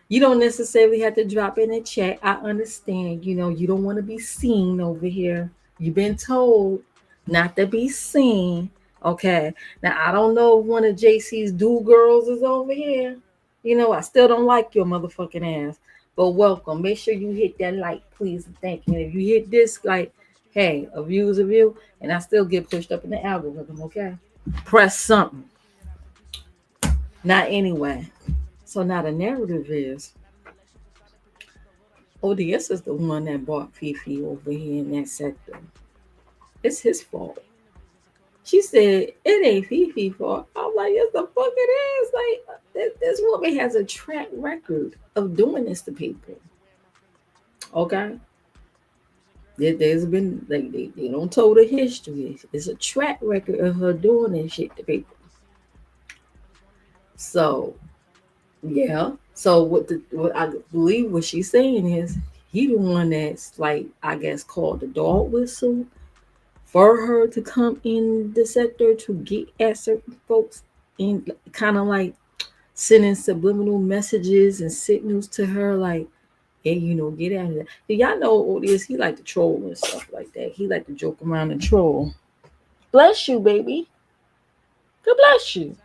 B: You don't necessarily have to drop in the chat. I understand. You don't want to be seen over here. You've been told not to be seen. Okay. Now I don't know if one of JC's do girls is over here. I still don't like your motherfucking ass. But welcome. Make sure you hit that like, please, and thank you. And if you hit this like, hey, a view is a view, and I still get pushed up in the algorithm, okay? Press something. Not anyway. So now the narrative is ODS is the one that bought Fifi over here in that sector. It's his fault. She said, it ain't Fifi's fault. I'm like, yes, the fuck it is. Like, this woman has a track record of doing this to people. Okay? There's been, like, they don't tell the history. It's a track record of her doing this shit to people. So, yeah. So, what I believe what she's saying is, he the one that's, like, I guess, called the dog whistle for her to come in the sector to get at certain folks and kind of like sending subliminal messages and signals to her like, hey, get out of there. Do y'all know all this? He like to troll and stuff like that. He like to joke around and troll. Bless you, baby. God bless you.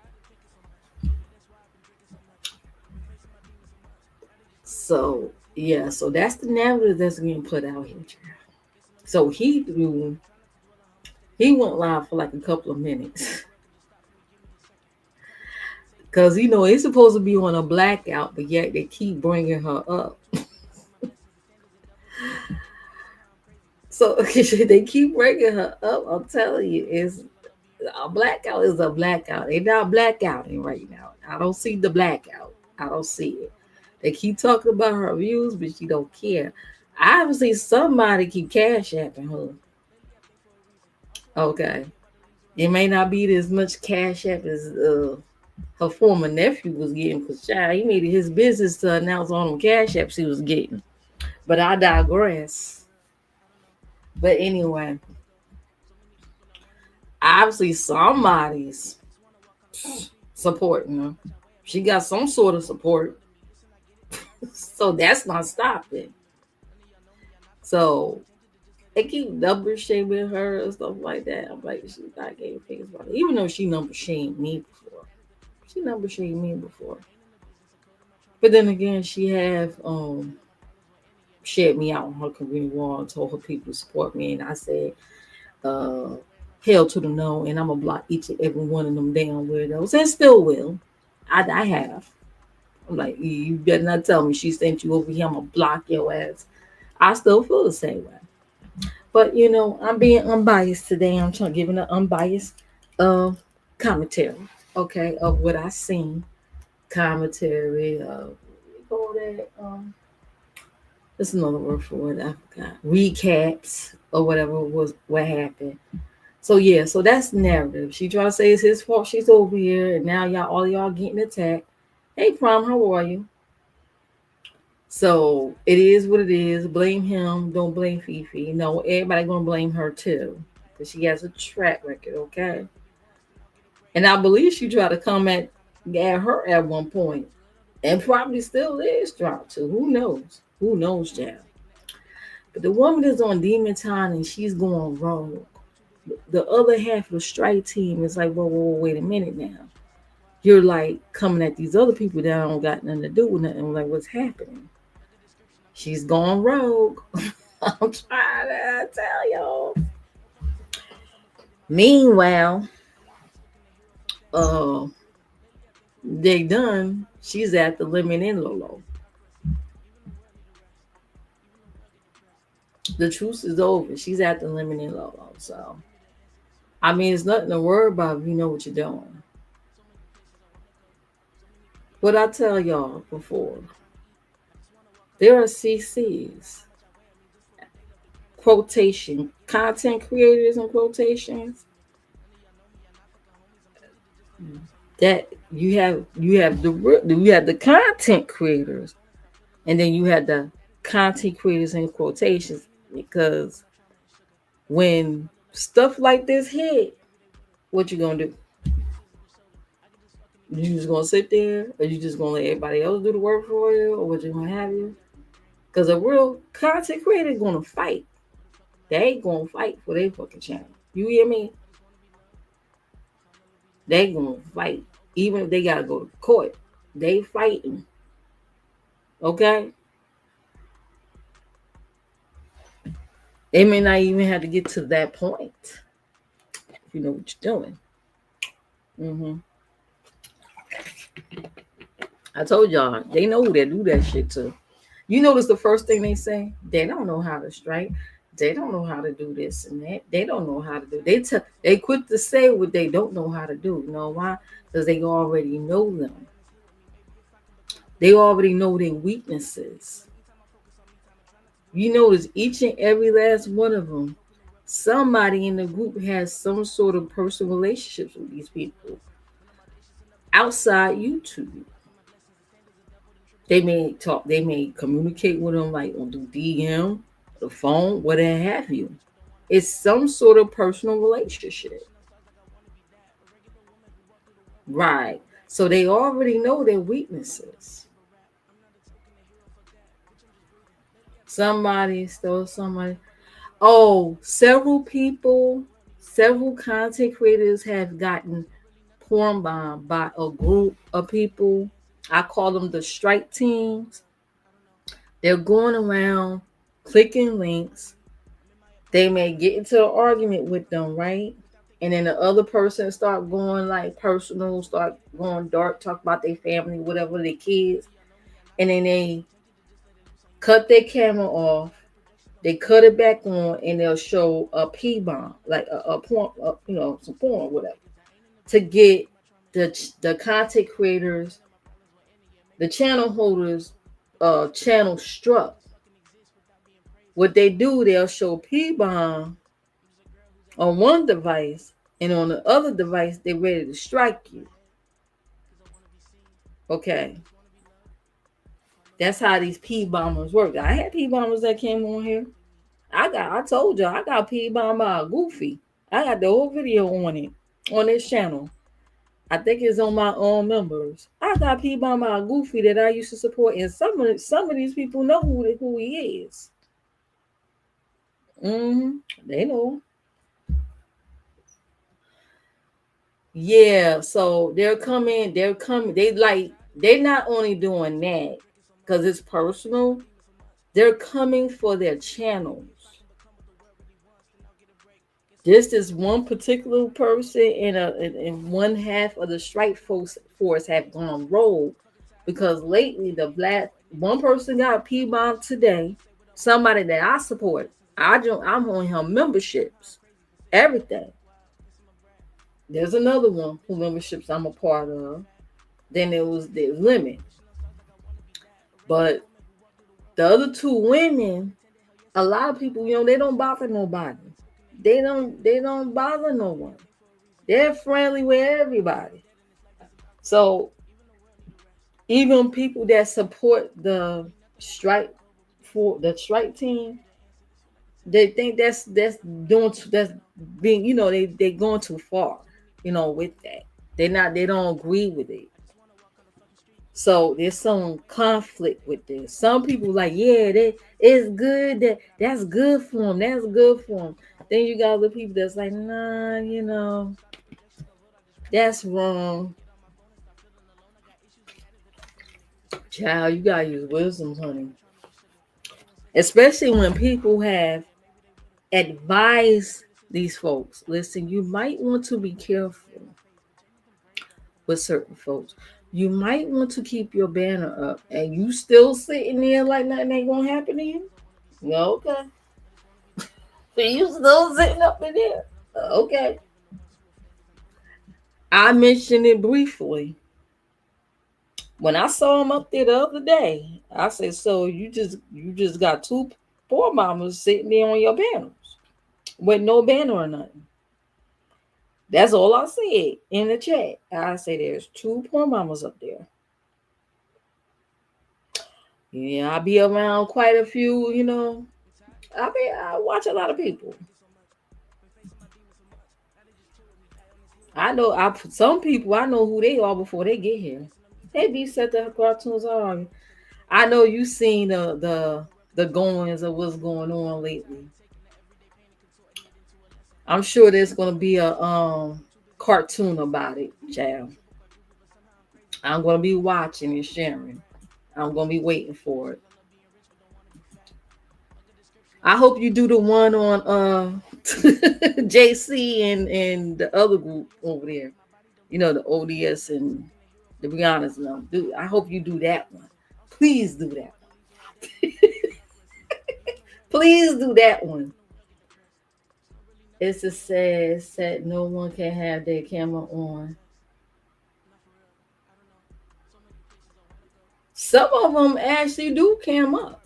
B: So yeah, so that's the narrative that's getting put out here. So he went live for like a couple of minutes. Because, it's supposed to be on a blackout, but yet they keep bringing her up. So they keep bringing her up. I'm telling you, it's a blackout is a blackout. They're not blackouting right now. I don't see the blackout. I don't see it. They keep talking about her views, but she don't care. I haven't seen somebody keep cash apping her. Okay. It may not be as much cash app as her former nephew was getting, because child, he made it his business to announce on them cash apps he was getting. But I digress. But anyway, obviously somebody's supporting her. She got some sort of support. So that's not stopping. So they keep number shaming her and stuff like that. I'm like, she's not getting things about it. Even though she number shamed me before. She number shamed me before. But then again, she have shared me out on her community wall and told her people to support me. And I said, uh, hell to the no, and I'm gonna block each and every one of them damn weirdos, and still will. I have. I'm like, you better not tell me she sent you over here. I'm gonna block your ass. I still feel the same way. But I'm being unbiased today. I'm trying giving an unbiased uh commentary, okay, of what I seen. Commentary, all that there's another word for it, I forgot. Recaps or whatever was what happened. So yeah, so that's the narrative. She try to say it's his fault she's over here, and now all y'all getting attacked. Hey Prom, how are you? So it is what it is. Blame him. Don't blame Fifi. No, everybody gonna blame her too, because she has a track record. Okay, and I believe she tried to come at her at one point, and probably still is trying to. Who knows? Who knows, Jam? But the woman is on Demon Time and she's going rogue. The other half of the strike team is like, whoa, wait a minute now. You're like coming at these other people that don't got nothing to do with nothing. I'm like, what's happening? She's gone rogue. I'm trying to tell y'all. Meanwhile, uh, they done. She's at the limit in Lolo. The truce is over. She's at the limit in Lolo. So, I mean, it's nothing to worry about if you know what you're doing. What I tell y'all before, there are CCs, quotation, content creators in quotations, that you have the content creators, and then you have the content creators in quotations, because when stuff like this hit, what you gonna do? You just gonna sit there, or you just gonna let everybody else do the work for you, or what you gonna have you? Because a real content creator is gonna fight. They ain't gonna fight for their fucking channel. You hear me? They gonna fight, even if they gotta go to court. They fighting. Okay. They may not even have to get to that point if you know what you're doing. hmm I told y'all, they know who they do that shit to. You notice the first thing they say? They don't know how to strike. They don't know how to do this and that. They don't know how to do. They quit to say what they don't know how to do. You know why? Because they already know them. They already know their weaknesses. You notice each and every last one of them. Somebody in the group has some sort of personal relationships with these people outside YouTube. They may talk, they may communicate with them like on the DM, the phone, whatever have you. It's some sort of personal relationship. Right. So they already know their weaknesses. Somebody stole somebody. Oh, several people, several content creators have gotten porn bombed by a group of people. I call them the strike teams. They're going around clicking links. They may get into an argument with them, right? And then the other person start going like personal, start going dark, talk about their family, whatever, their kids. And then they cut their camera off. They cut it back on, and they'll show a P-bomb, like a porn, some porn, whatever, to get the content creators, the channel holders, channel struck. What they do, they'll show P-bomb on one device, and on the other device, they're ready to strike you. Okay, that's how these P-bombers work. I had P-bombers that came on here. I told y'all, I got P-bomb by a Goofy. I got the whole video on it, on this channel. I think it's on my own members. I got P-bomb by a Goofy that I used to support, and some of these people know who he is. They know. Yeah, so they're coming. They're not only doing that because it's personal. They're coming for their channels. This is one particular person in one half of the strike force have gone rogue because lately one person got P-bomb today. Somebody that I support. I'm on him memberships, everything. There's another one who memberships I'm a part of. Then there was the limit, but the other two women, a lot of people, they don't bother nobody. They don't bother no one. They're friendly with everybody. So even people that support the strike for the strike team, they think that's being, they going too far, with that. They don't agree with it. So there's some conflict with this. Some people like, yeah, it's good, that's good for them. That's good for them. Then you got other people that's like, nah, that's wrong. Child, you gotta use wisdom, honey. Especially when people have advised these folks. Listen, you might want to be careful with certain folks. You might want to keep your banner up, and you still sitting there like nothing ain't gonna happen to you. Okay. So you still sitting up in there. Okay. I mentioned it briefly. When I saw him up there the other day, I said, so you just got two poor mamas sitting there on your banners with no banner or nothing. That's all I said in the chat. I say there's two poor mamas up there. Yeah, I be around quite a few, I watch a lot of people. I know some people I know who they are before they get here. They be set the cartoons on. I know you seen the goings of what's going on lately. I'm sure there's gonna be a cartoon about it, child. I'm gonna be watching and sharing. I'm gonna be waiting for it. I hope you do the one on JC and the other group over there. You know, the ODS and the Brianna's and them. I hope you do that one. Please do that one. Please do that one. It's a sad set. No one can have their camera on. Some of them actually do cam up.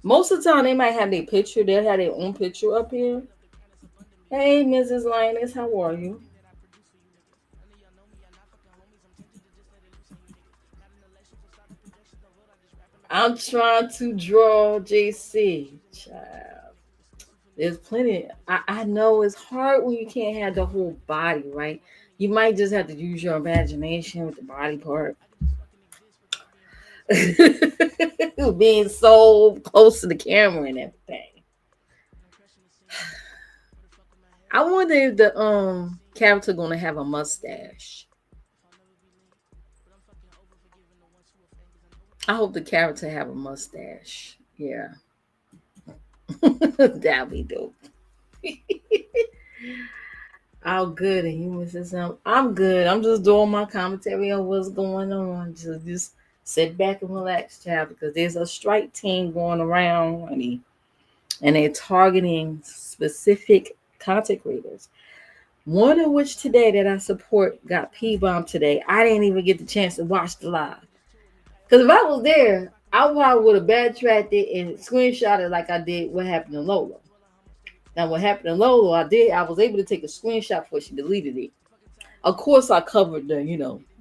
B: Most of the time, they might have their picture. They'll have their own picture up here. Hey, Mrs. Linus, how are you? I'm trying to draw JC. Child. There's plenty. I know it's hard when you can't have the whole body, right? You might just have to use your imagination with the body part. Being so close to the camera and everything. I wonder if the character gonna have a mustache. I hope the character have a mustache. Yeah. That'd be dope. I'm good and you missing something. I'm good. I'm just doing my commentary on what's going on. Just sit back and relax, child, because there's a strike team going around, honey, and they're targeting specific content creators. One of which today that I support got P-B0mer today. I didn't even get the chance to watch the live. Because if I was there, I probably would have backtracked it and screenshot it like I did what happened to Lolo. Now, what happened to Lolo, I was able to take a screenshot before she deleted it. Of course, I covered the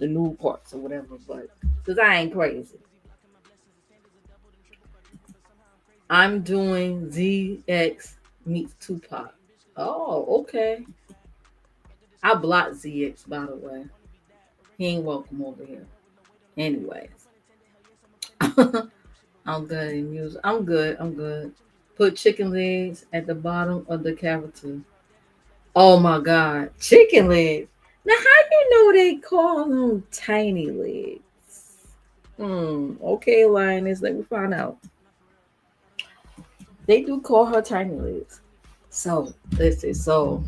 B: new parts or whatever, but because I ain't crazy. I'm doing ZX meets Tupac. Oh, okay. I blocked ZX, by the way. He ain't welcome over here. Anyways. I'm good in music. I'm good. I'm good. Put chicken legs at the bottom of the character. Oh my God. Chicken legs. Now, how you know they call them tiny legs? Okay, Lioness. Let me find out. They do call her tiny legs. So, let's see. So,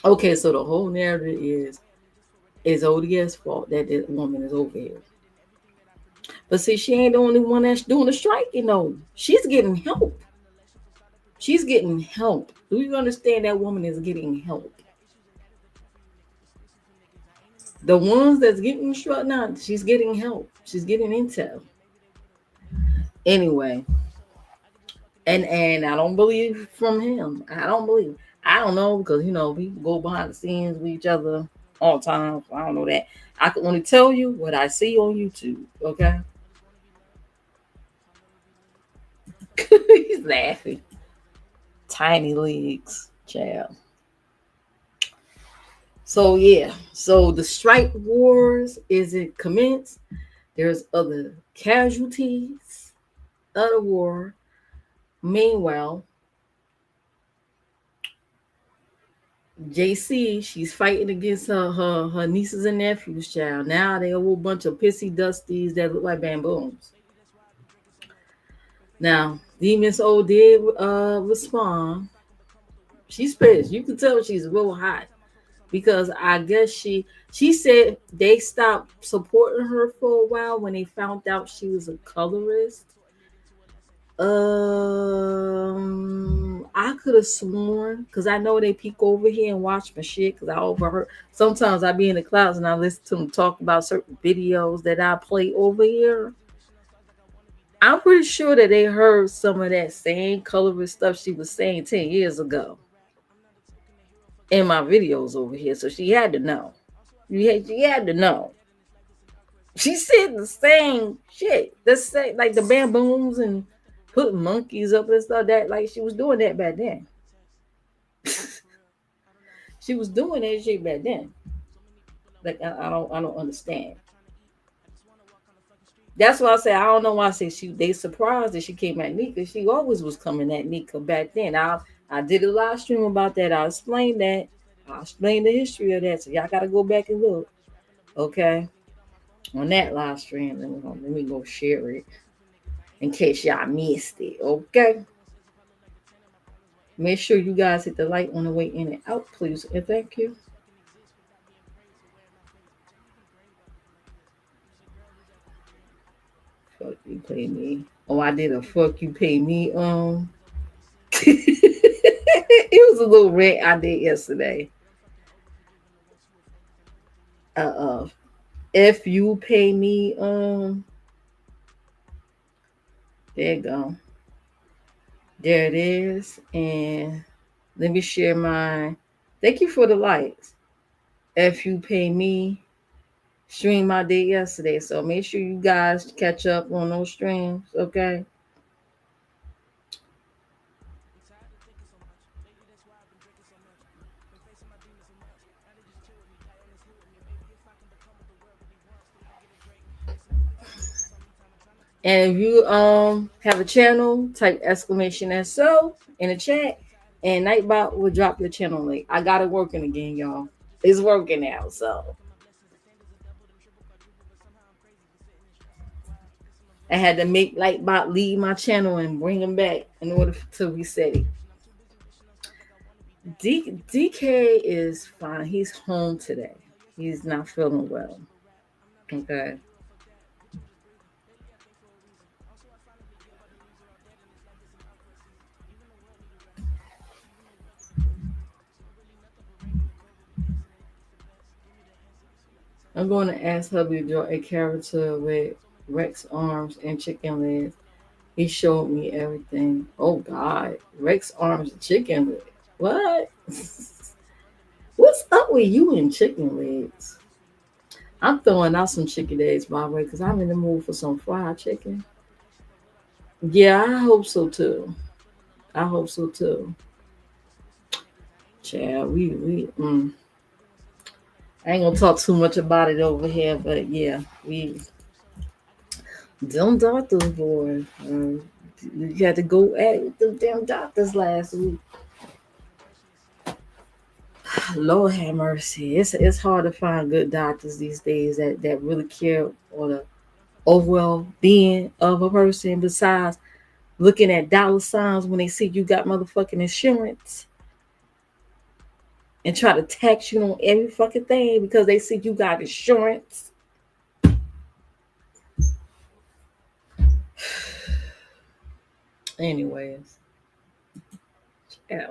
B: okay, so the whole narrative is ODS fault that this woman is over here. But see, she ain't the only one that's doing the strike, She's getting help. She's getting help. Do you understand that woman is getting help? The ones that's getting struck now, she's getting help. She's getting intel. Anyway, and I don't believe from him. I don't believe. I don't know because we go behind the scenes with each other all the time. So I don't know that. I can only tell you what I see on YouTube. Okay. He's laughing. Tiny legs, child. So yeah, so the strike wars is it commenced. There's other casualties of the war. Meanwhile, JC, she's fighting against her nieces and nephews, child. Now they a whole bunch of pissy dusties that look like bamboos. Now, Demon Soul did respond. She's pissed. You can tell she's real hot because I guess she said they stopped supporting her for a while when they found out she was a colorist. I could have sworn because I know they peek over here and watch my shit because I overheard. Sometimes I be in the clouds and I listen to them talk about certain videos that I play over here. I'm pretty sure that they heard some of that same colorist stuff she was saying 10 years ago in my videos over here. So she had to know. She had to know. She said the same shit. The same, like the bamboos and putting monkeys up and stuff. That like she was doing that back then. She was doing that shit back then. Like I don't understand. That's why I say I don't know why I say they surprised that she came at Nika. She always was coming at Nika back then. I did a live stream about that. I explained that. I explained the history of that. So y'all gotta go back and look. Okay. On that live stream. Let me go share it. in case y'all missed it. Okay. Make sure you guys hit the like on the way in and out, please. And thank you. Fuck you pay me. Oh, I did a fuck you pay me. It was a little rant I did yesterday. Uh if you pay me, there you go. There it is. And let me share my thank you for the likes. If you pay me, stream my day yesterday. So make sure you guys catch up on those streams, okay? And if you have a channel, type exclamation SO in the chat, and Nightbot will drop your channel link. I got it working again, y'all. It's working now, so I had to make Lightbot leave my channel and bring him back in order to reset it. DK is fine. He's home today. He's not feeling well. Okay. I'm going to ask hubby to draw a character with Rex arms and chicken legs. He showed me everything. Oh God, Rex arms and chicken legs. What? What's up with you and chicken legs? I'm throwing out some chicken legs, by the way, because I'm in the mood for some fried chicken. Yeah, I hope so too. I hope so too. Chad, I ain't gonna talk too much about it over here, but yeah, we them doctors, boy. You had to go at it with them damn doctors last week. Lord have mercy. It's hard to find good doctors these days that really care for the overall being of a person besides looking at dollar signs when they see you got motherfucking insurance and try to tax you on every fucking thing because they see you got insurance. Anyways, yeah.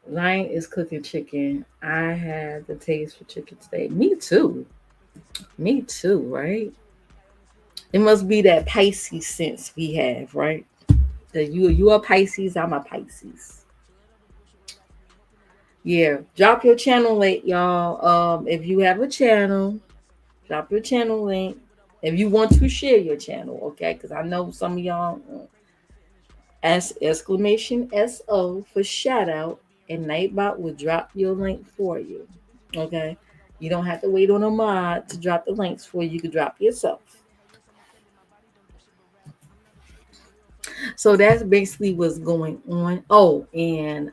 B: Lion is cooking chicken. I had the taste for chicken today. Me too. Me too, right? It must be that Pisces sense we have, right? That you are Pisces, I'm a Pisces. Yeah, drop your channel link, y'all. If you have a channel, drop your channel link. If you want to share your channel, okay? Because I know some of y'all exclamation SO for shout out, and Nightbot will drop your link for you. Okay. You don't have to wait on a mod to drop the links for you. You can drop yourself. So that's basically what's going on. Oh, and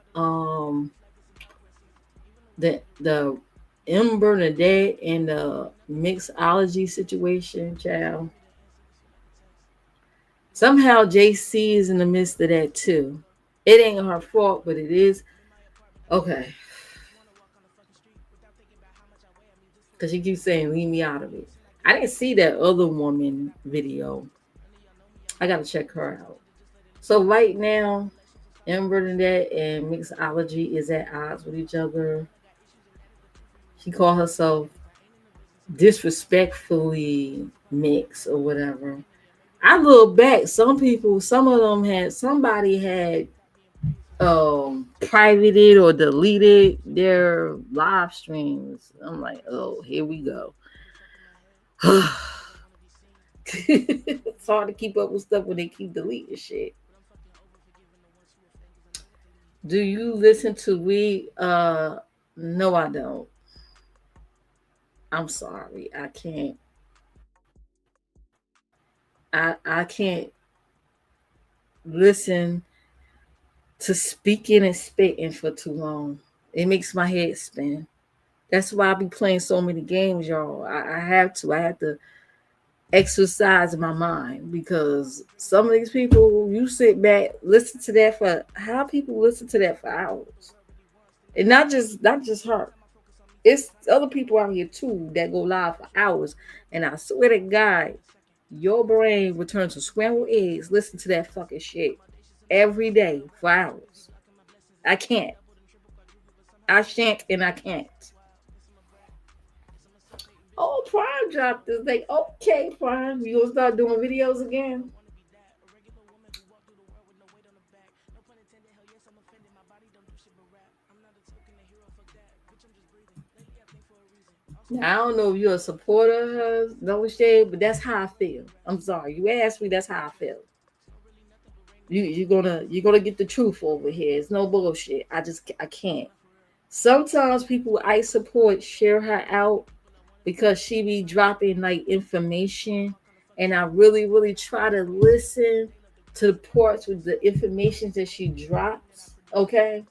B: the M Bernadette and the mixology situation, child. Somehow JC is in the midst of that too. It ain't her fault, but it is. Okay. Because she keeps saying, leave me out of it. I didn't see that other woman video. I got to check her out. So right now, M Bernadette and mixology is at odds with each other. She called herself disrespectfully mix or whatever. I look back, some of them somebody had privated or deleted their live streams. I'm like, oh, here we go. It's hard to keep up with stuff when they keep deleting shit. Do you listen to we? No, I don't. I'm sorry, I can't. I can't listen to speaking and spitting for too long. It makes my head spin. That's why I be playing so many games, y'all. I have to. I have to exercise my mind, because some of these people, you sit back, listen to that for how people listen to that for hours. And not just her. It's other people out here too that go live for hours. And I swear to God, your brain will turn to scrambled eggs. Listen to that fucking shit every day for hours. I can't. I shan't and I can't. Oh, Prime dropped this thing. Okay, Prime, you gonna start doing videos again? Now, I don't know if you're a supporter of hers, no shade, but that's how I feel. I'm sorry, you asked me. That's how I feel. You're gonna get the truth over here. It's no bullshit. I can't. Sometimes people I support share her out because she be dropping like information, and I really try to listen to the parts with the information that she drops. Okay,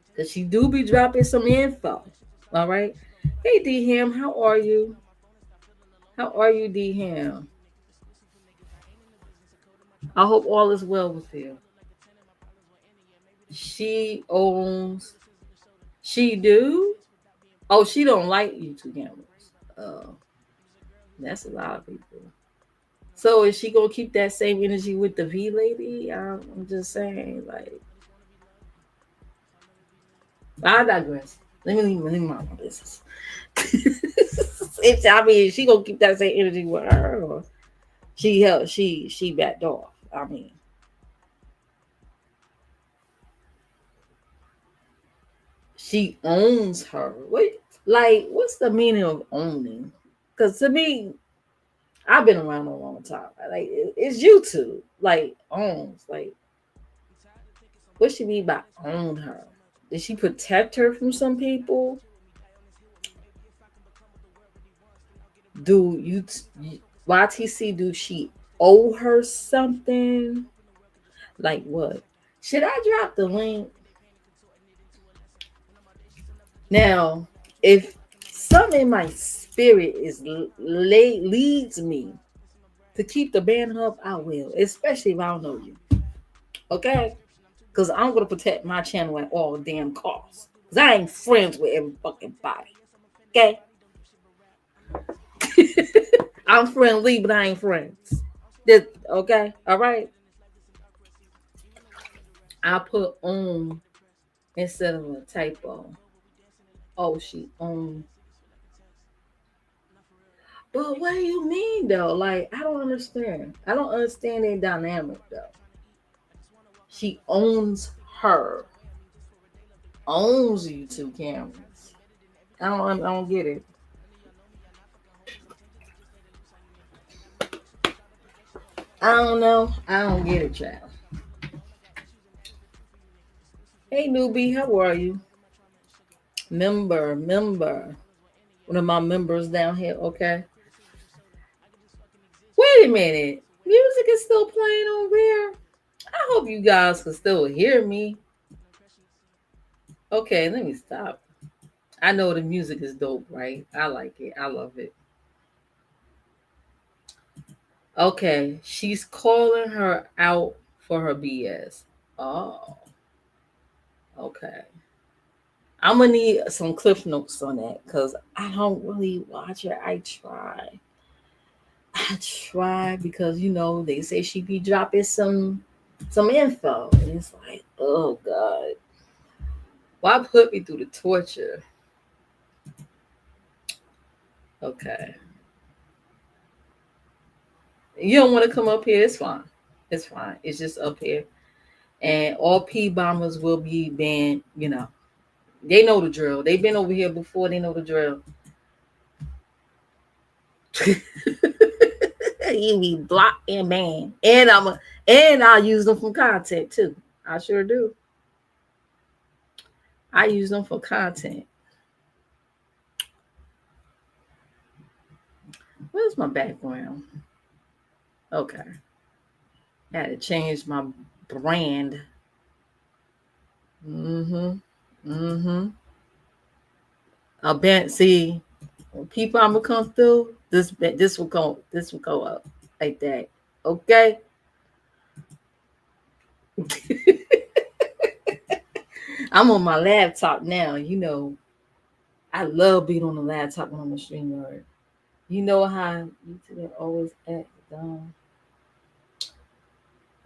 B: because she do be dropping some info. All right. Hey D Ham, how are you? How are you, D Ham? I hope all is well with you. She owns. She do. Oh, she don't like YouTube cameras. Oh, that's a lot of people. So is she gonna keep that same energy with the V lady? I'm just saying, like, I digress. Let me mind my business. I mean, she gonna keep that same energy with her, or she backed off. I mean, she owns her. What, like, what's the meaning of owning? Because to me, I've been around a long time. Like, it's YouTube. Like, owns. Like, what she mean by own her? Did she protect her from some people? Do YTC, do she owe her something? Like what? Should I drop the link? Now, if something in my spirit leads me to keep the band up, I will, especially if I don't know you. Okay? Because I'm going to protect my channel at all damn costs. Because I ain't friends with every fucking body. Okay? I'm friendly, but I ain't friends. Okay? All right? I put on instead of a typo. Oh, she on. But what do you mean though? Like, I don't understand. I don't understand their dynamic though. She owns her. Owns YouTube cameras. I don't get it. I don't know. I don't get it, child. Hey newbie, how are you? Member. One of my members down here, okay. Wait a minute. Music is still playing over here. I hope you guys can still hear me. Okay, let me stop. I know the music is dope, right? I like it. I love it. Okay, she's calling her out for her BS. Oh, okay. I'm gonna need some cliff notes on that because I don't really watch her. I try because they say she be dropping some info, and it's like, oh god, why put me through the torture? Okay, you don't want to come up here. It's fine. It's fine. It's just up here, and all P-B0mers will be banned. They know the drill. They've been over here before. They know the drill. You be blocked and banned, and I use them for content too. I sure do. I use them for content. Where's my background? Okay, I had to change my brand. Mm-hmm. Mm-hmm. I bet. See, when people I'm gonna come through, This will go up like that. Okay. I'm on my laptop now. I love being on the laptop when I'm a streamer. You know how YouTube always act dumb.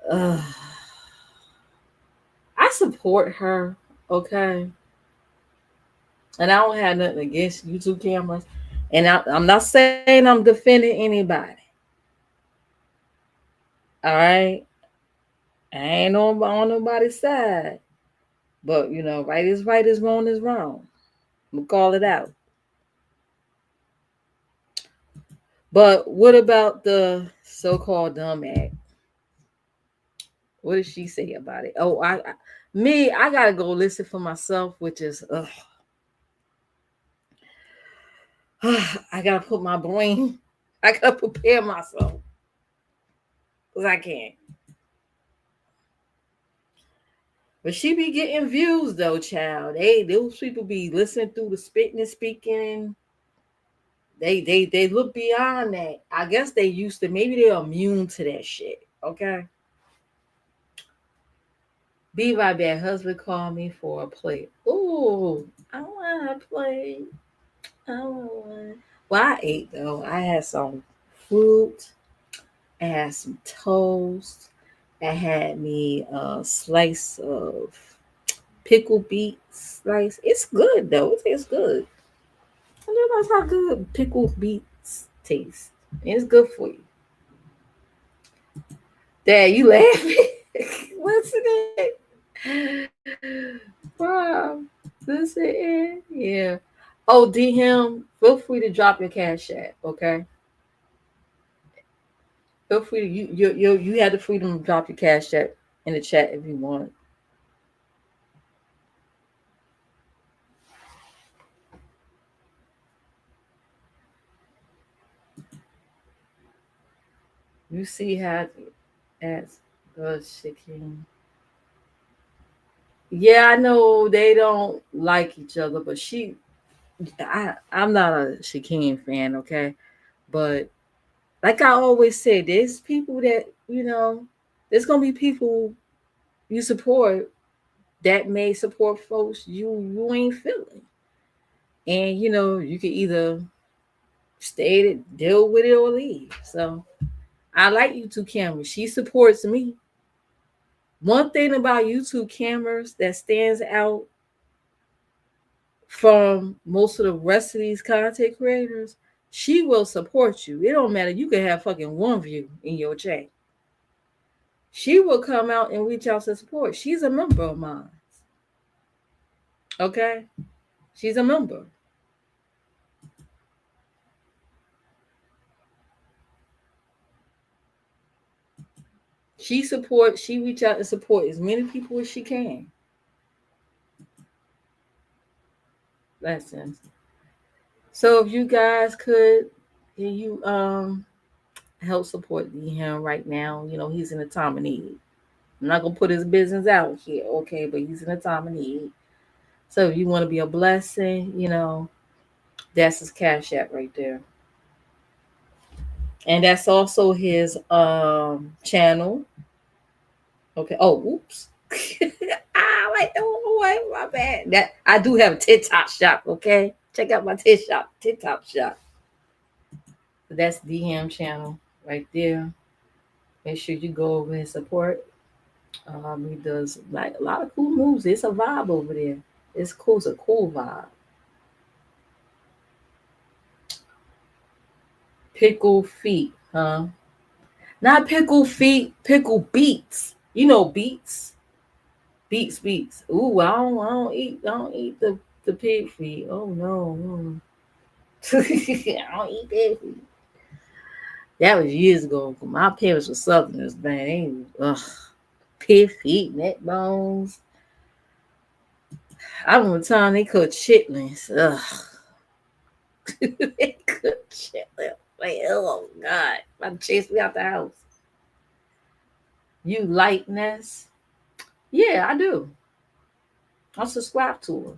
B: Ugh. I support her, okay, and I don't have nothing against YouTube cameras. And I'm not saying I'm defending anybody. All right, I ain't on nobody's side. But right is wrong is wrong. We'll call it out. But what about the so-called dumb act? What did she say about it? Oh, I gotta go listen for myself, which is I gotta put my brain. I gotta prepare myself because I can't. But she be getting views though, child. Those people be listening through the spitting and speaking. They look beyond that. I guess they used to. Maybe they're immune to that shit. Okay. Be right back. Husband called me for a plate. Ooh, I want to play. I want one. Well, I ate though. I had some fruit. I had some toast. I had me a slice of pickle beet slice. It's good though. It tastes good. I realize how good pickled beets taste. It's good for you. Dad, you laughing? What's in it? Wow. This it? Yeah. Oh, DM, feel free to drop your cash app, okay? Feel free to you have the freedom to drop your cash app in the chat if you want. You see how as good chicken. Yeah, I know they don't like each other, but I'm not a Shakeen fan, okay? But like I always say, there's people that, there's gonna be people you support that may support folks you ain't feeling. And you can either stay to deal with it or leave. So I like YouTube cameras. She supports me. One thing about YouTube cameras that stands out from most of the rest of these content creators, she will support you. It don't matter. You can have fucking one view in your chat. She will come out and reach out to support. She's a member of mine. Okay? She's a member. She reach out and support as many people as she can. Lessons. So if you guys can you help support him right now? He's in a time of need. I'm not gonna put his business out here, okay, but he's in a time of need. So if you want to be a blessing, that's his cash app right there. And that's also his channel. Okay. Oh, oops. Wait, oh, wait, my bad. That I do have a TikTok shop, okay? Check out my TikTok shop. That's DM channel right there. Make sure you go over and support. He does like a lot of cool moves. It's a vibe over there. It's cool. It's a cool vibe. Pickle feet, huh? Not pickle feet, pickle beets. Beets, beets. Ooh, I don't eat the pig feet. Oh no, no. I don't eat pig feet. That was years ago. My parents were Southerners, man. Pig feet, neck bones. I remember the time they cooked chitlins. Ugh. They cooked chitlins. Like, oh God, about to chase me out the house. You lightness? Yeah, I do. I subscribe to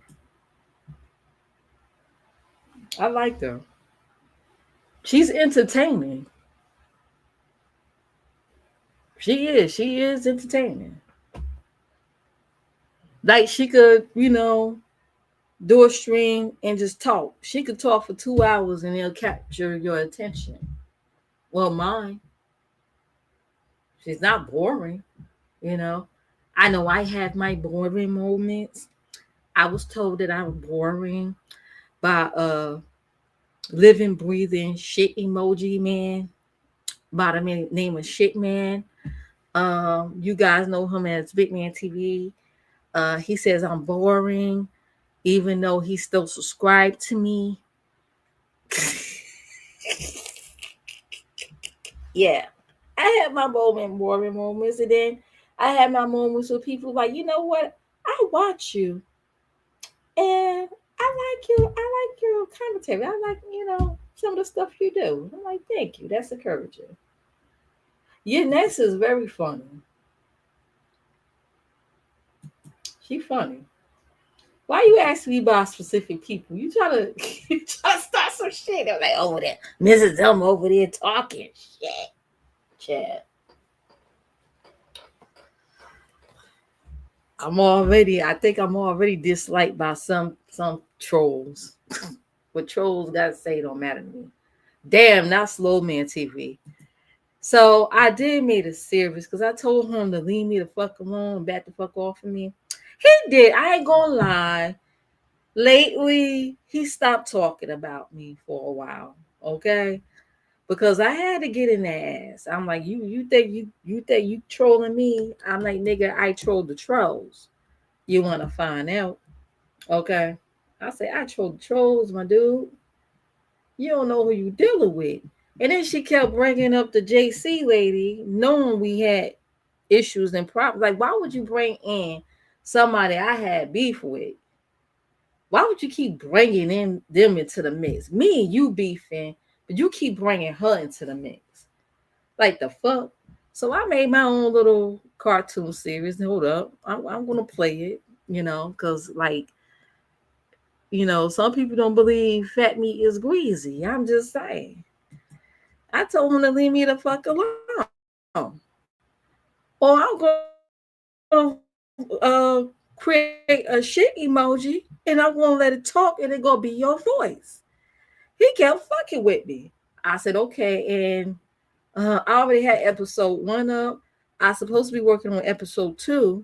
B: her. I like her. She's entertaining. She is entertaining. Like she could, do a stream and just talk. She could talk for 2 hours and it'll capture your attention. Well, mine, she's not boring, you know. I know I had my boring moments. I was told that I was boring by living, breathing shit emoji man by the name of Shit Man. You guys know him as Big Man TV. He says I'm boring, even though he still subscribed to me. Yeah, I had my boring moments, and then I had my moments with people like, you know what? I watch you, and I like you. I like your commentary. I like, some of the stuff you do. I'm like, thank you. That's encouraging. Your next is very funny. She funny. Why you ask me about specific people? You try to you try to start some shit. I'm like, over there, Mrs. Elm over there talking shit. Chad. I think I'm already disliked by some trolls. What trolls gotta say don't matter to me. Damn, not Slow Man TV. So I did made it serious because I told him to leave me the fuck alone and back the fuck off of me. He did. I ain't gonna lie. Lately, he stopped talking about me for a while. Okay. Because I had to get in the ass. I'm like, you think you trolling me? I'm like, nigga, I trolled the trolls. You wanna find out? Okay. I say, I trolled the trolls, my dude. You don't know who you dealing with. And then she kept bringing up the JC lady, knowing we had issues and problems. Like, why would you bring in somebody I had beef with? Why would you keep bringing in them into the mix? Me and you beefing, but you keep bringing her into the mix. Like the fuck? So I made my own little cartoon series. Hold up, I'm gonna play it. Because like some people don't believe fat meat is greasy. I'm just saying. I told him to leave me the fuck alone, or I'm gonna create a shit emoji and I'm gonna let it talk and it gonna be your voice. He kept fucking with me. I said okay, and I already had episode one up. I supposed to be working on episode two,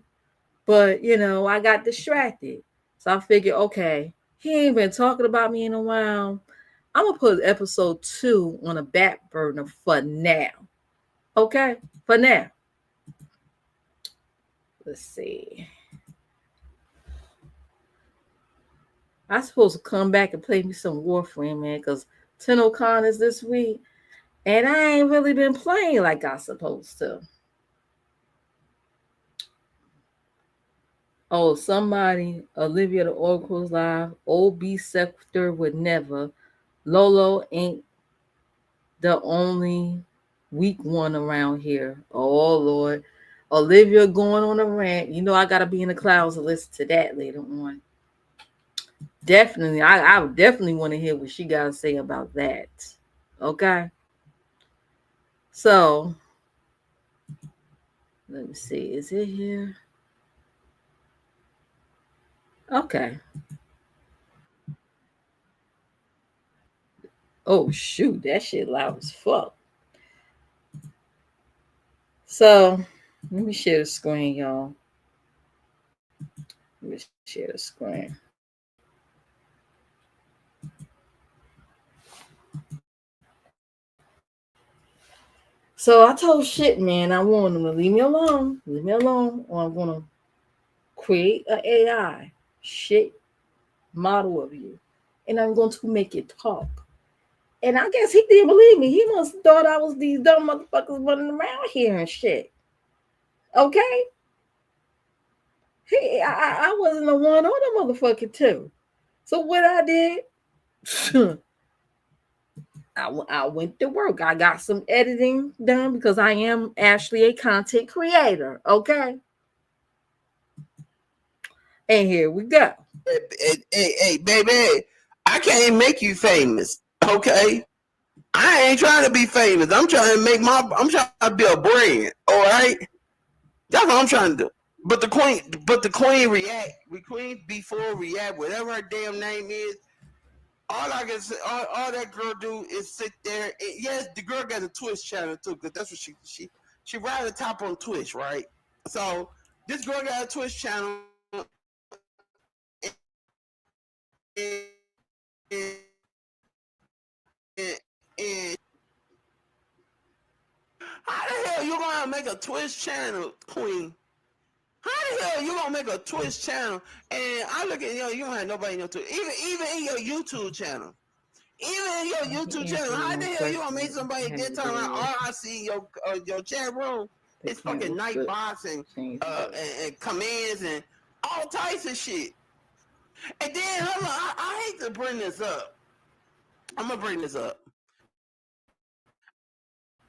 B: but I got distracted. So I figured, okay, he ain't been talking about me in a while. I'm gonna put episode two on a back burner for now. Okay, for now. Let's see. I supposed to come back and play me some Warframe, man, because TennoCon is this week, and I ain't really been playing like I supposed to. Oh, somebody, Olivia the Oracle's live. OB Sector would never. Lolo ain't the only weak one around here. Oh Lord. Olivia going on a rant. I gotta be in the clouds to listen to that later on. Definitely. I would definitely want to hear what she gotta say about that. Okay. So let me see. Is it here? Okay. Oh shoot, that shit loud as fuck. So let me share the screen, y'all. Let me share the screen. So I told shit, man, I want him to leave me alone, or I'm gonna create an AI shit model of you, and I'm going to make it talk. And I guess he didn't believe me. He must have thought I was these dumb motherfuckers running around here and shit. Okay, I wasn't the one or the motherfucker too. So what I did, I went to work. I got some editing done because I am actually a content creator. Okay, and here we go.
C: Hey, baby, I can't make you famous, okay? I ain't trying to be famous. I'm trying to make my. I'm trying to build a brand. All right, that's what I'm trying to do. But the queen react. We queen before react. Whatever her damn name is. All I can say, all that girl do is sit there. And yes, the girl got a Twitch channel too, because that's what she ride the top on Twitch, right? So this girl got a Twitch channel, and how the hell you gonna make a Twitch channel, Queen? How the hell you gonna make a Twitch channel? And I look at you don't have nobody in your Twitch, even in your YouTube channel. Even in your YouTube channel, how the hell you gonna make somebody get time around? All I see in your chat room is fucking night bots and commands and all types of shit. And then hold on, I hate to bring this up. I'm gonna bring this up.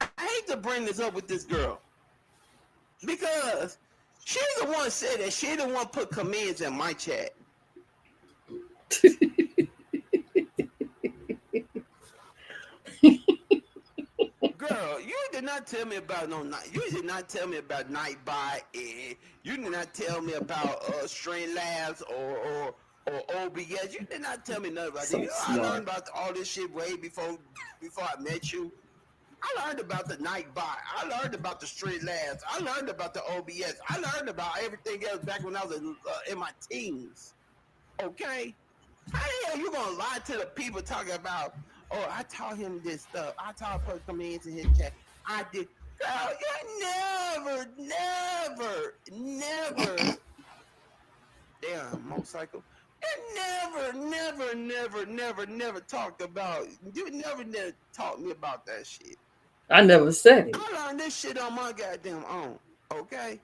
C: I hate to bring this up with this girl because she the one said that she the one put commands in my chat. Girl, you did not tell me about no night. You did not tell me about Nightbot, and you did not tell me about Strain Labs or OBS. You did not tell me nothing about
B: So
C: that. I learned about all this shit way before I met you. I learned about the Nightbot. I learned about the Strain Labs. I learned about the OBS. I learned about everything else back when I was in my teens. Okay. How the hell you gonna lie to the people talking about? Oh, I taught him this stuff. I taught him commands in his chat. I did. Girl, you never. Damn, motorcycle. You never talked about. You never taught me about that shit.
B: I never said it.
C: I learned this shit on my goddamn own. Okay.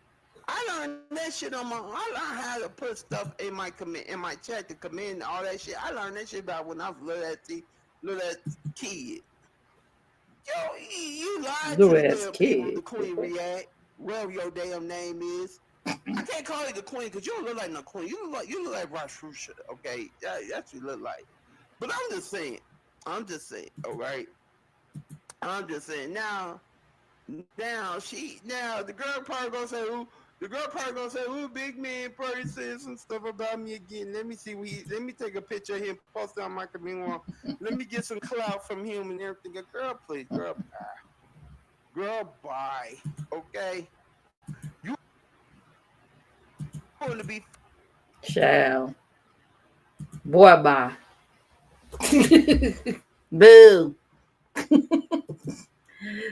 C: I learned that shit on my own. I learned how to put stuff in my chat to command all that shit. I learned that shit about when I was little kid. Yo, you lied to
B: Little
C: the
B: ass
C: damn people.
B: kid.
C: The queen react. Whatever your damn name is. I can't call you the queen because you don't look like no queen. You look like Rashusha. Okay, that's what you look like. But I'm just saying. All right. I'm just saying. Now the girl probably gonna say Big Man probably said some stuff about me again. Let me see let me take a picture of him, post it on my community wall. Let me get some clout from him and everything. Girl, please, girl, bye. Girl, bye. Okay. You want to be
B: Child. Boy, bye. Boo.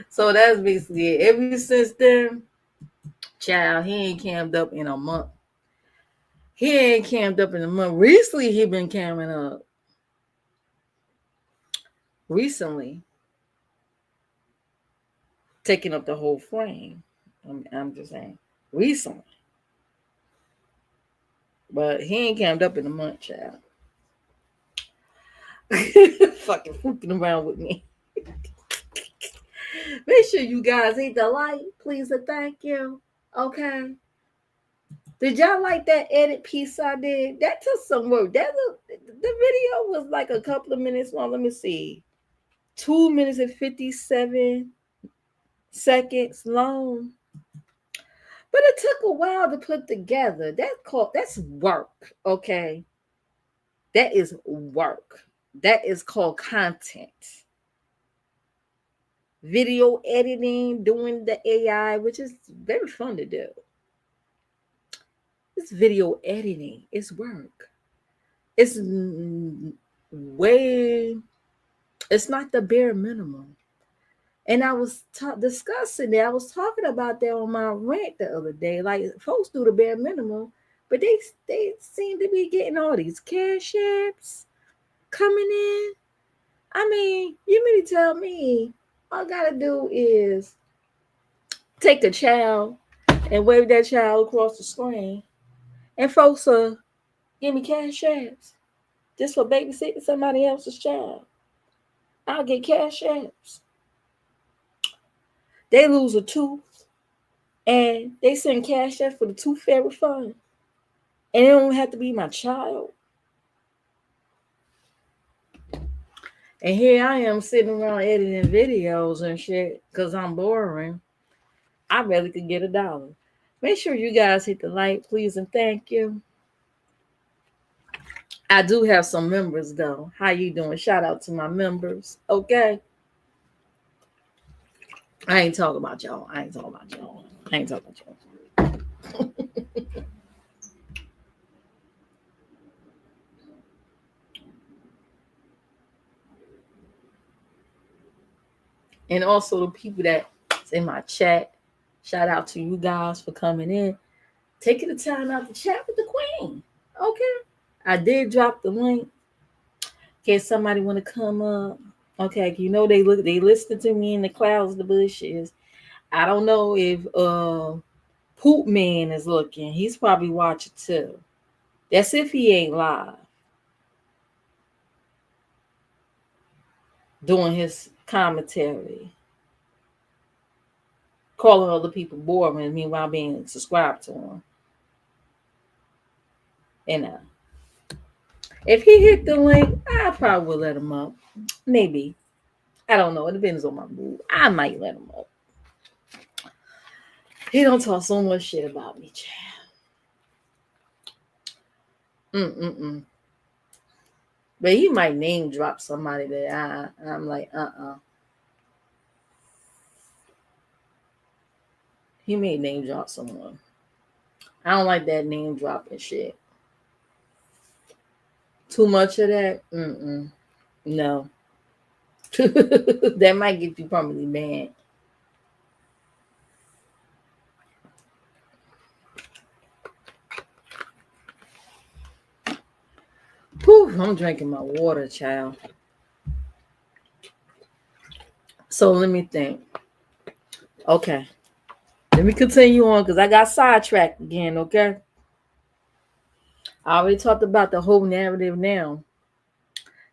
B: So that's basically it. Ever since then, child, he ain't camped up in a month. He ain't camped up in a month. Recently, he been camming up. Recently, taking up the whole frame. I'm just saying. Recently. But he ain't camped up in a month, child. Fucking fooling around with me. Make sure you guys hit the like, please, and thank you. Okay. Did y'all like that edit piece I did? That took some work. The video was like a couple of minutes long. Let me see. 2 minutes and 57 seconds long. But it took a while to put together. That's work. Okay. That is work. That is called content. Video editing, doing the AI, which is very fun to do. It's video editing. It's work. It's way. It's not the bare minimum. And I was discussing that. I was talking about that on my rant the other day. Like folks do the bare minimum, but they seem to be getting all these cash apps coming in. I mean, you mean to tell me all I gotta do is take a child and wave that child across the screen, and folks give me cash apps just for babysitting somebody else's child. I'll get cash apps. They lose a tooth and they send cash apps for the tooth fairy fund. And it don't have to be my child. And here I am sitting around editing videos and shit because I'm boring. I really could get $1. Make sure you guys hit the like, please, and thank you. I do have some members though. How you doing? Shout out to my members. Okay. I ain't talking about y'all. I ain't talking about y'all. I ain't talking about y'all. And also the people that's in my chat. Shout out to you guys for coming in. Taking the time out to chat with the queen. Okay. I did drop the link. In case somebody want to come up. Okay, you know they listening to me in the clouds, the bushes. I don't know if P-B0mer is looking. He's probably watching too. That's if he ain't live doing his commentary, calling other people boring, meanwhile being subscribed to him. And if he hit the link, I probably will let him up. Maybe. I don't know. It depends on my mood. I might let him up. He don't talk so much shit about me, child. But he might name drop somebody that I'm like, He may name drop someone. I don't like that name dropping shit. Too much of that? No. That might get you permanently banned. Whew, I'm drinking my water, child. So let me think. Okay. Let me continue on because I got sidetracked again, okay? I already talked about the whole narrative now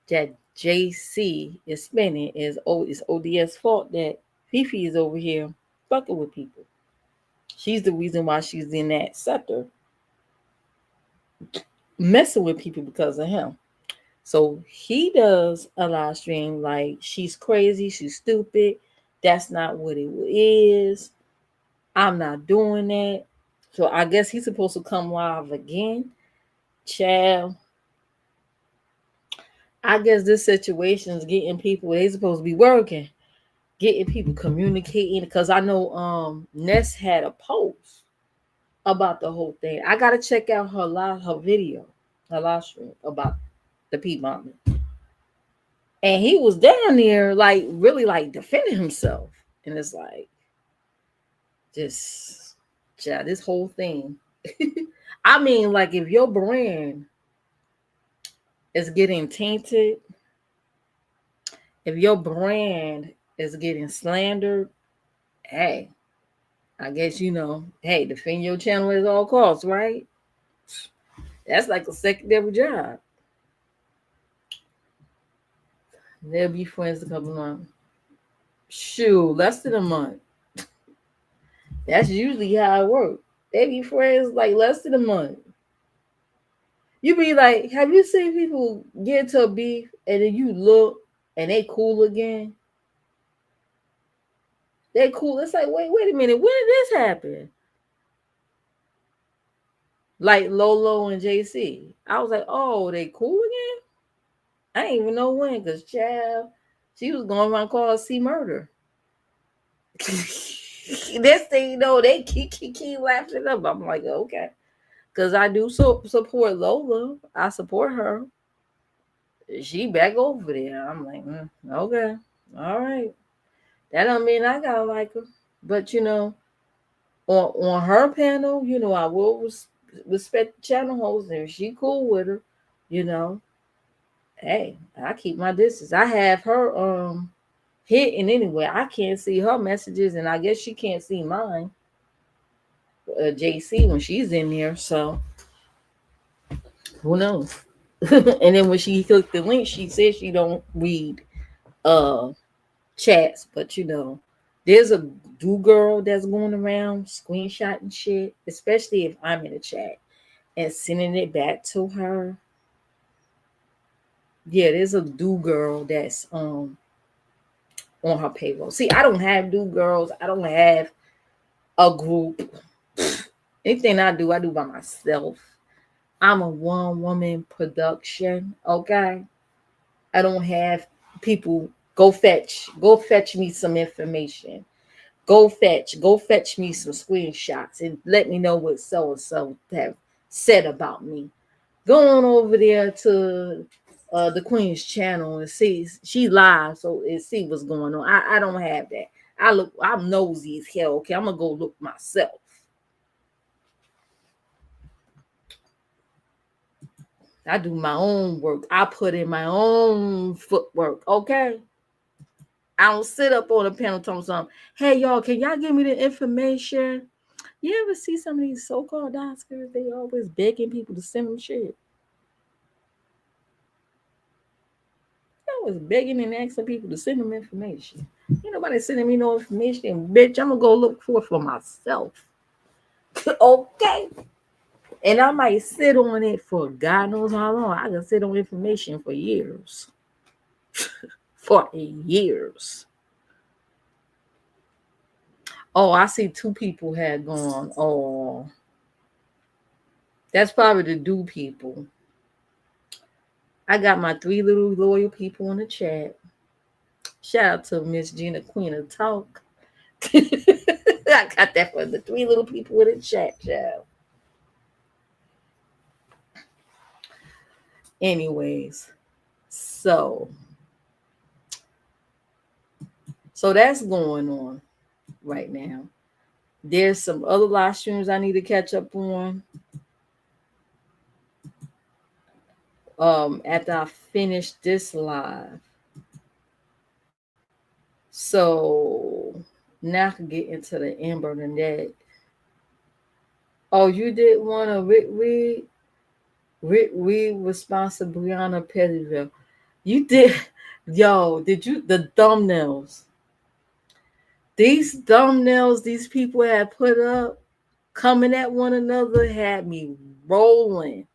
B: that JC is spinning. It's ODS' fault that Fifi is over here fucking with people. She's the reason why she's in that sector, messing with people because of him. So he does a live stream like she's crazy, she's stupid. That's not what it is. I'm not doing that. So I guess he's supposed to come live again. Child. I guess this situation is getting people, they supposed to be working, getting people communicating. Because I know Ness had a post about the whole thing. I gotta check out her video, her live stream about the P-B0mer. And he was down there like really like defending himself. And it's like just this whole thing. I mean, like if your brand is getting tainted, if your brand is getting slandered, hey, I guess hey, defend your channel at all costs, right? That's like a secondary job. They'll be friends a couple months. Shoot, less than a month. That's usually how it works. They be friends like less than a month. You be like, have you seen people get into a beef and then you look and they cool again? They cool. It's like, wait a minute. When did this happen? Like Lolo and JC. I was like, oh, they cool again? I didn't even know when, because child, she was going around calling C-Murder. This thing, they keep laughing up. I'm like, okay. Because I do support Lola. I support her. She back over there. I'm like, okay. All right. That don't mean I gotta like her. But on her panel, I will respect the channel host. And if she cool with her, hey, I keep my distance. I have her hidden anyway. I can't see her messages, and I guess she can't see mine. JC when she's in there, so who knows? And then when she clicked the link, she said she don't read chats, but there's a do girl that's going around screenshotting shit, especially if I'm in a chat and sending it back to her. Yeah, there's a do girl that's on her payroll. See, I don't have do girls. I don't have a group. Anything I do by myself. I'm a one woman production. Okay. I don't have people go fetch me some information. Go fetch me some screenshots and let me know what so and so have said about me. Go on over there to the Queen's channel and see she live so and see what's going on. I don't have that. I'm nosy as hell. Okay, I'm gonna go look myself. I do my own work. I put in my own footwork. Okay. I don't sit up on a panel talking something. Hey y'all, can y'all give me the information? You ever see some of these so-called Oscars? They always begging people to send them shit. They always begging and asking people to send them information. Ain't nobody sending me no information, bitch. I'm gonna go look for myself. Okay. And I might sit on it for God knows how long. I can sit on information for years. For years. Oh, I see two people had gone. Oh, that's probably the do people. I got my three little loyal people in the chat. Shout out to Miss Gina Queen of Talk. I got that for the three little people in the chat, child. Anyways, so that's going on right now. There's some other live streams I need to catch up on. After I finish this live. So now I can get into the Amber and that. Oh, you did want to Rick Reed responsible Brianna Pettyville. You did, yo, did you, the thumbnails? These thumbnails these people had put up coming at one another had me rolling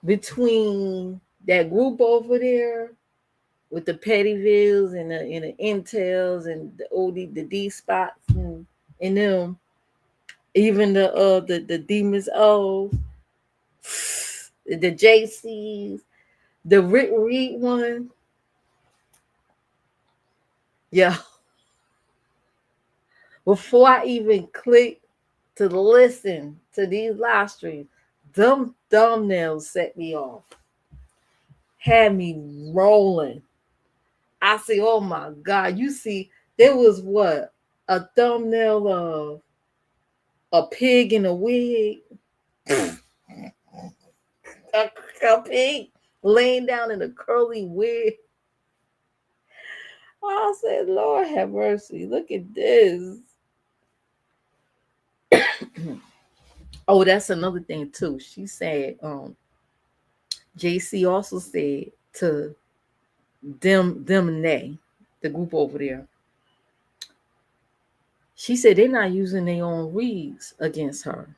B: between that group over there with the Pettyvilles and the Intels and the OD, the D spots and them, even the Demons O, the JCs, the Rick Reed one. Yeah. Before I even click to listen to these live streams, them thumbnails set me off. Had me rolling. I say, oh my God, you see, there was what? A thumbnail of a pig in a wig. a pig laying down in a curly wig. I said, Lord have mercy. Look at this. Oh, that's another thing too. She said, JC also said to them and they, the group over there. She said they're not using their own reads against her.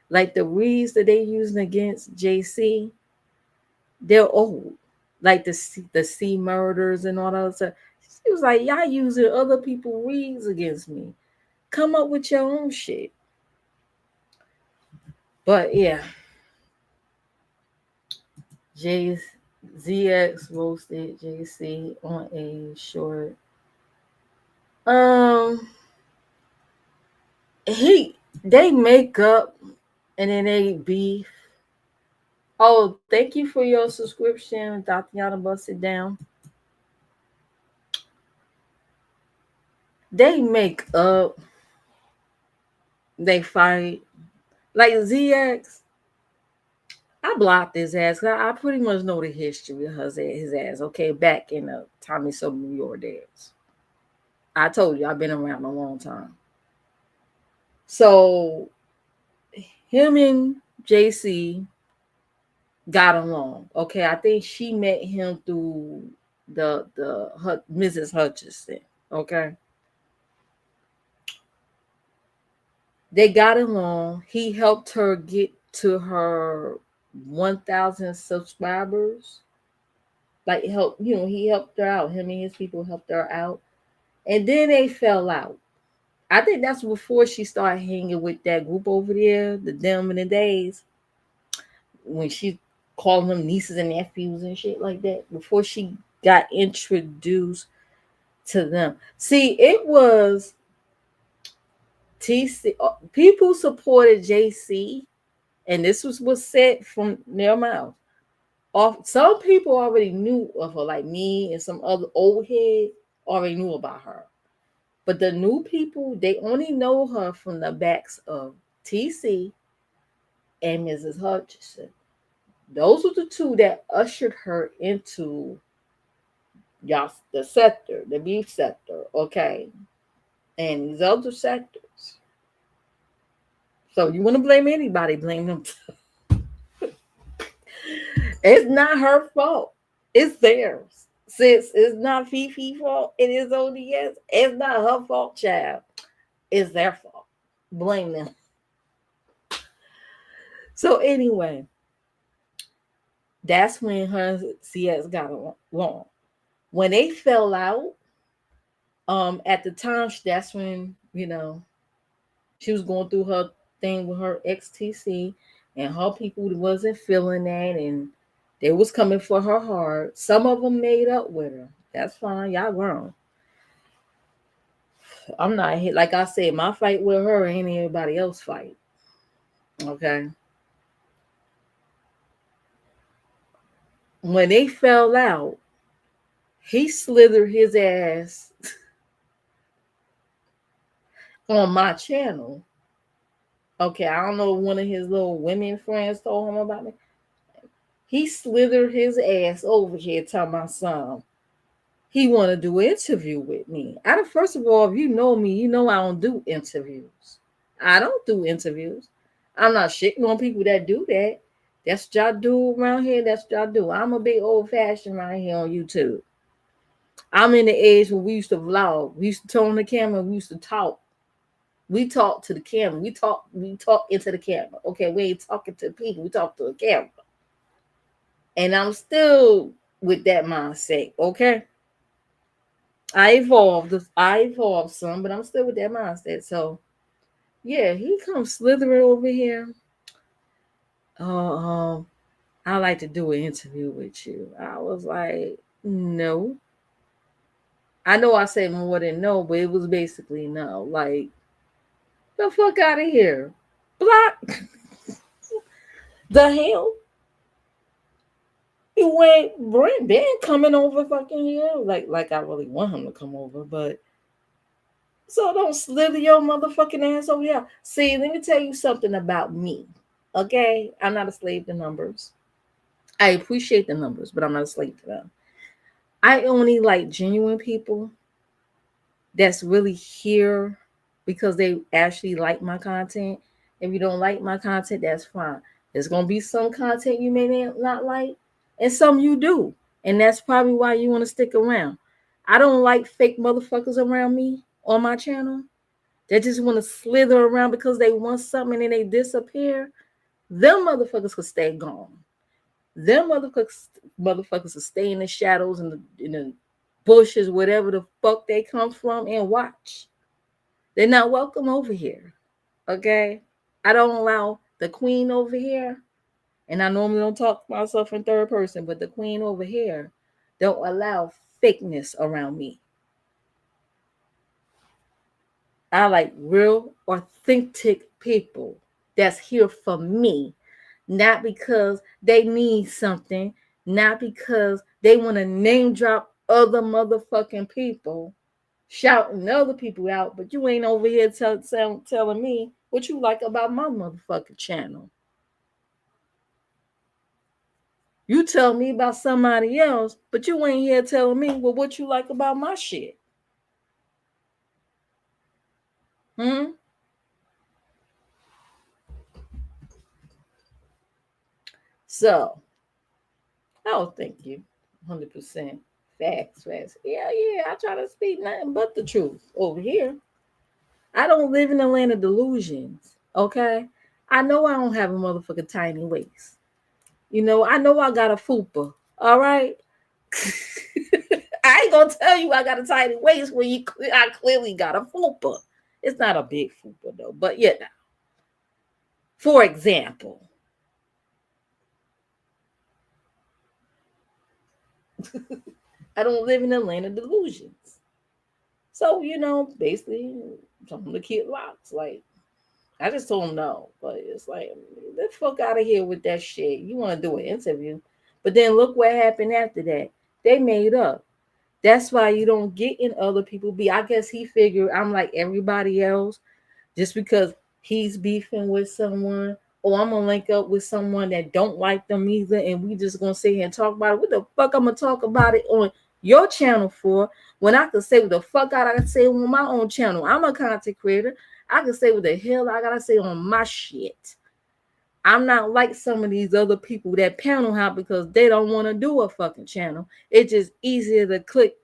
B: Like the reads that they using against JC, they're old. Like the C murders and all that stuff. She was like, y'all using other people reads against me. Come up with your own shit. But yeah. ZX roasted JC on a short. They make up and then they beef. Oh, thank you for your subscription, Tatiana Busted Down. They make up, they fight. Like ZX, I blocked his ass. I pretty much know the history of his ass. Okay, back in the Tommy Sober New York days. I told you I've been around a long time. So him and JC got along. Okay, I think she met him through the Mrs. Hutchinson. Okay, they got along. He helped her get to her 1,000 subscribers. like help, he helped her out. Him and his people helped her out. And then they fell out. I think that's before she started hanging with that group over there, the Them in the Days, when she calling them nieces and nephews and shit like that. Before she got introduced to them. See, it was TC. People supported JC, and this was said from their mouth. Some people already knew of her, like me and some other old head already knew about her. But the new people, they only know her from the backs of TC and Mrs. Hutchinson. Those were the two that ushered her into y'all the sector, the beef sector, okay, and these other sectors. So you want to blame anybody? Blame them. It's not her fault. It's theirs. Since it's not Fifi's fault, it is ODS. It's not her fault, child. It's their fault. Blame them. So anyway, that's when her and CS got along. When they fell out, at the time, that's when she was going through her thing with her XTC, and her people wasn't feeling that, and they was coming for her hard. Some of them made up with her. That's fine. Y'all grown. I'm not hit. Like I said, my fight with her ain't anybody else fight. Okay. When they fell out, he slithered his ass on my channel. Okay, I don't know if one of his little women friends told him about it. He slithered his ass over here to my son. He want to do an interview with me. First of all, if you know me, you know I don't do interviews. I don't do interviews. I'm not shitting on people that do that. That's what y'all do around here. That's what y'all do. I'm a big old fashioned right here on YouTube. I'm in the age when we used to vlog. We used to turn on the camera. We used to talk. We talk to the camera. We talk into the camera. Okay, we ain't talking to people. We talk to the camera. And I'm still with that mindset. Okay. I evolved some, but I'm still with that mindset. So yeah, he comes slithering over here. I like to do an interview with you. I was like, no. I know I said more than no, but it was basically no. Like, the fuck out of here. Block. The hell? You ain't Brent Ben coming over fucking here. Like I really want him to come over, but so don't slither your motherfucking ass over here. See, let me tell you something about me. Okay? I'm not a slave to numbers. I appreciate the numbers, but I'm not a slave to them. I only like genuine people that's really here because they actually like my content. If you don't like my content, that's fine. There's going to be some content you may not like, and some you do. And that's probably why you want to stick around. I don't like fake motherfuckers around me on my channel. They just want to slither around because they want something and they disappear. Them motherfuckers could stay gone. Them motherfuckers will stay in the shadows and in the bushes, whatever the fuck they come from, and watch. They're not welcome over here. Okay? I don't allow the queen over here, and I normally don't talk to myself in third person, but the queen over here don't allow fakeness around me. I like real, authentic people that's here for me, not because they need something, not because they want to name drop other motherfucking people, shouting other people out, but you ain't over here telling me what you like about my motherfucking channel. You tell me about somebody else, but you ain't here telling me what you like about my shit. So, oh, thank you. 100% facts. Yeah, I try to speak nothing but the truth over here. I don't live in a land of delusions, okay? I know I don't have a motherfucking tiny waist. I know I got a fupa, all right? I ain't gonna tell you I got a tiny waist when I clearly got a fupa. It's not a big fupa though, but yeah. For example, I don't live in the land of delusions. So, basically, some of the kid rocks. Like, I just told him no. But it's like, the fuck out of here with that shit. You want to do an interview. But then look what happened after that. They made up. That's why you don't get in other people be. I guess he figured I'm like everybody else just because he's beefing with someone, or I'm gonna link up with someone that don't like them either, and we just gonna sit here and talk about it. What the fuck I'm gonna talk about it on your channel for when I can say what the fuck I gotta say on my own channel? I'm a content creator. I can say what the hell I gotta say on my shit. I'm not like some of these other people that panel hop because they don't want to do a fucking channel. It's just easier to click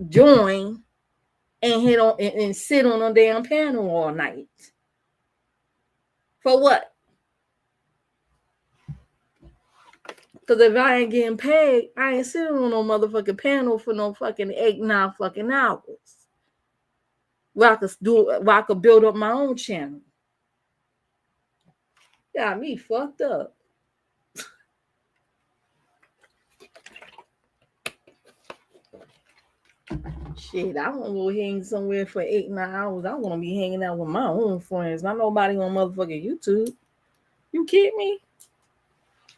B: join and hit on and sit on a damn panel all night. For what? Because if I ain't getting paid, I ain't sitting on no motherfucking panel for no fucking 8, 9 fucking hours. Where I could build up my own channel. Got me fucked up. Shit, I want to go hang somewhere for 8, 9 hours. I want to be hanging out with my own friends. Not nobody on motherfucking YouTube. You kidding me?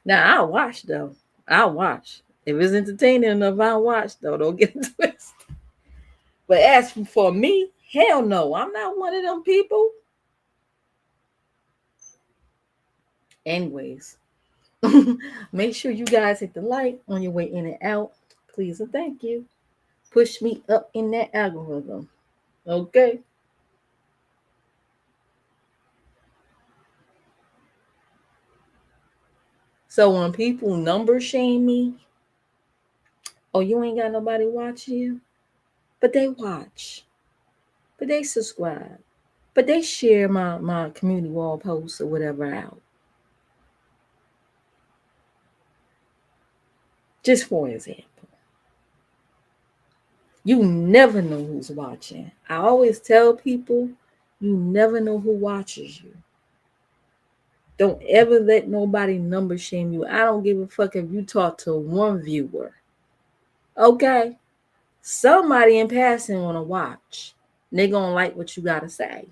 B: Now, I'll watch, though. I'll watch. If it's entertaining enough, I'll watch, though. Don't get it twisted. But as for me, hell no. I'm not one of them people. Anyways, make sure you guys hit the like on your way in and out. Please and thank you. Push me up in that algorithm. Okay. So when people number shame me, oh, you ain't got nobody watching you, but they watch, but they subscribe, but they share my community wall posts or whatever out. Just for example, you never know who's watching. I always tell people, you never know who watches you. Don't ever let nobody number shame you. I don't give a fuck if you talk to one viewer. Okay? Somebody in passing want to watch. They gonna like what you gotta say.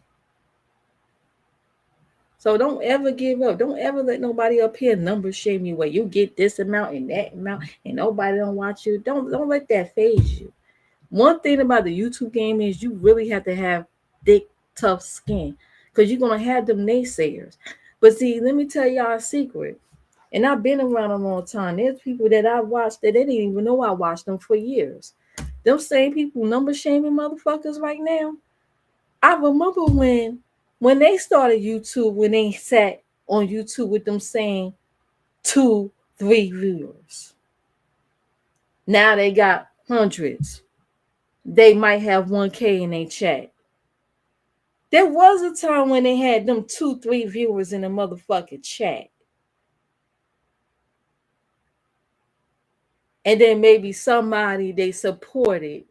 B: So don't ever give up. Don't ever let nobody up here number shame you where you get this amount and that amount and nobody don't watch you. Don't let that phase you. One thing about the YouTube game is you really have to have thick, tough skin because you're gonna have them naysayers. But see, let me tell y'all a secret. And I've been around a long time. There's people that I watched that they didn't even know I watched them for years. Them same people number shaming motherfuckers right now. I remember when they started YouTube, when they sat on YouTube with them saying 2, 3 viewers. Now they got hundreds. They might have 1K in their chat. There was a time when they had them 2, 3 viewers in the motherfucking chat. And then maybe somebody they supported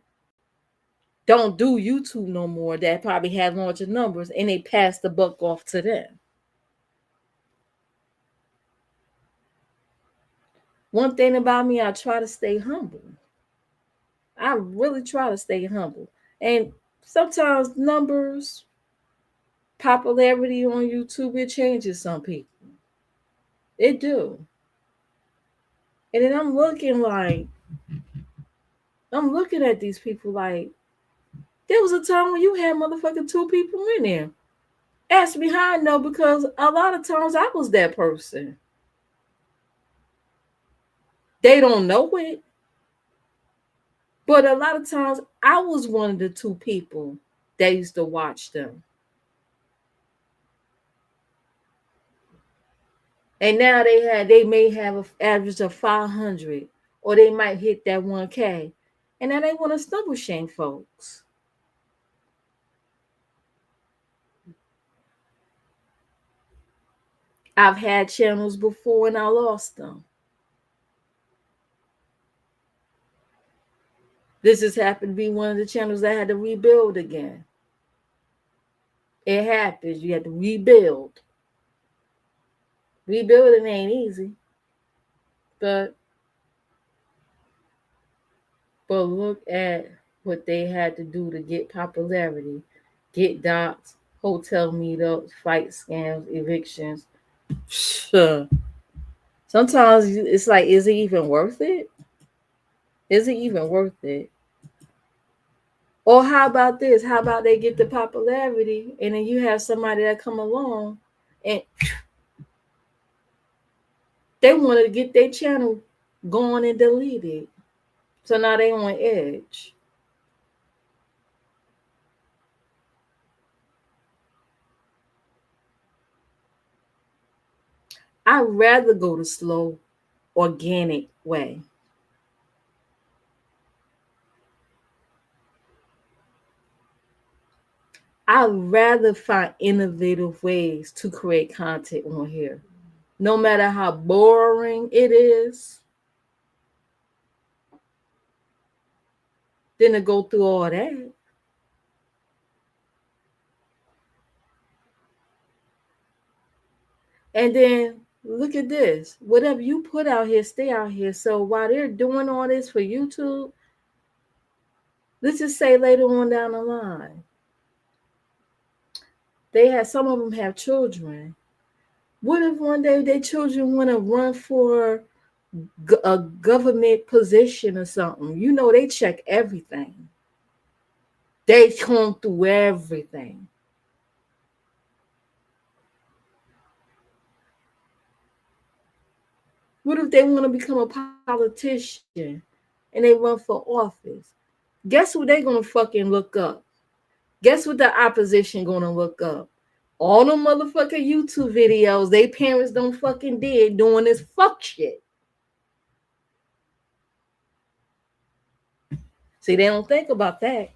B: don't do YouTube no more that probably have larger numbers and they pass the buck off to them. One thing about me, I try to stay humble. I really try to stay humble. And sometimes numbers, popularity on YouTube, it changes some people. It do. And then I'm looking at these people like, there was a time when you had motherfucking 2 people in there. Ask me how I know, because a lot of times I was that person. They don't know it. But a lot of times I was one of the 2 people that used to watch them. And now they may have an average of 500, or they might hit that 1K. And now they want to stumble shame folks. I've had channels before and I lost them. This just happened to be one of the channels that had to rebuild again. It happens. You have to rebuild. Rebuilding ain't easy. But look at what they had to do to get popularity, get docs, hotel meetups, fight scams, evictions. Sometimes it's like, is it even worth it? Is it even worth it? Or how about this? How about they get the popularity and then you have somebody that come along and they want to get their channel gone and deleted. So now they on edge. I'd rather go the slow, organic way. I'd rather find innovative ways to create content on here. No matter how boring it is, than to go through all that. And then look at this. Whatever you put out here, stay out here. So while they're doing all this for YouTube, let's just say later on down the line, some of them have children. What if one day their children want to run for a government position or something? You know, they check everything. They comb through everything. What if they want to become a politician and they run for office? Guess who they gonna fucking look up? Guess what the opposition gonna look up? All the motherfucking YouTube videos they parents don't fucking did doing this fuck shit. See, they don't think about that.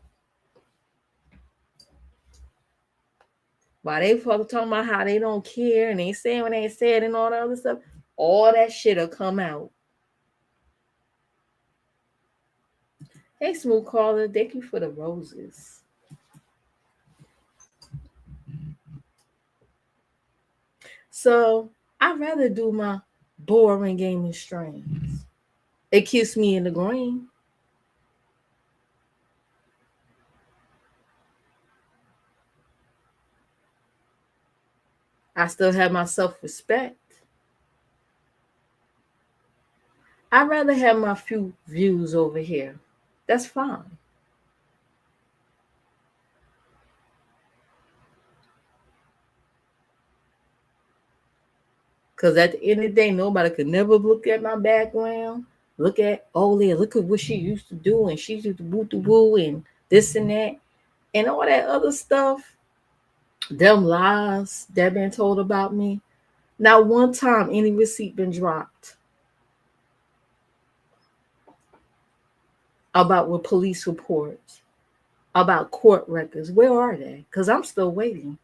B: While they fucking talking about how they don't care and they saying what they said and all that other stuff, all that shit'll come out. Hey, Smooth Caller, thank you for the roses. So I'd rather do my boring gaming streams. It keeps me in the green. I still have my self-respect. I'd rather have my few views over here. That's fine. Because at the end of the day, nobody could never look at my background. Look at, oh, yeah, look at what she used to do. And she used to boo and this and that. And all that other stuff. Them lies that been told about me. Not one time any receipt been dropped about what police reports, about court records. Where are they? Because I'm still waiting.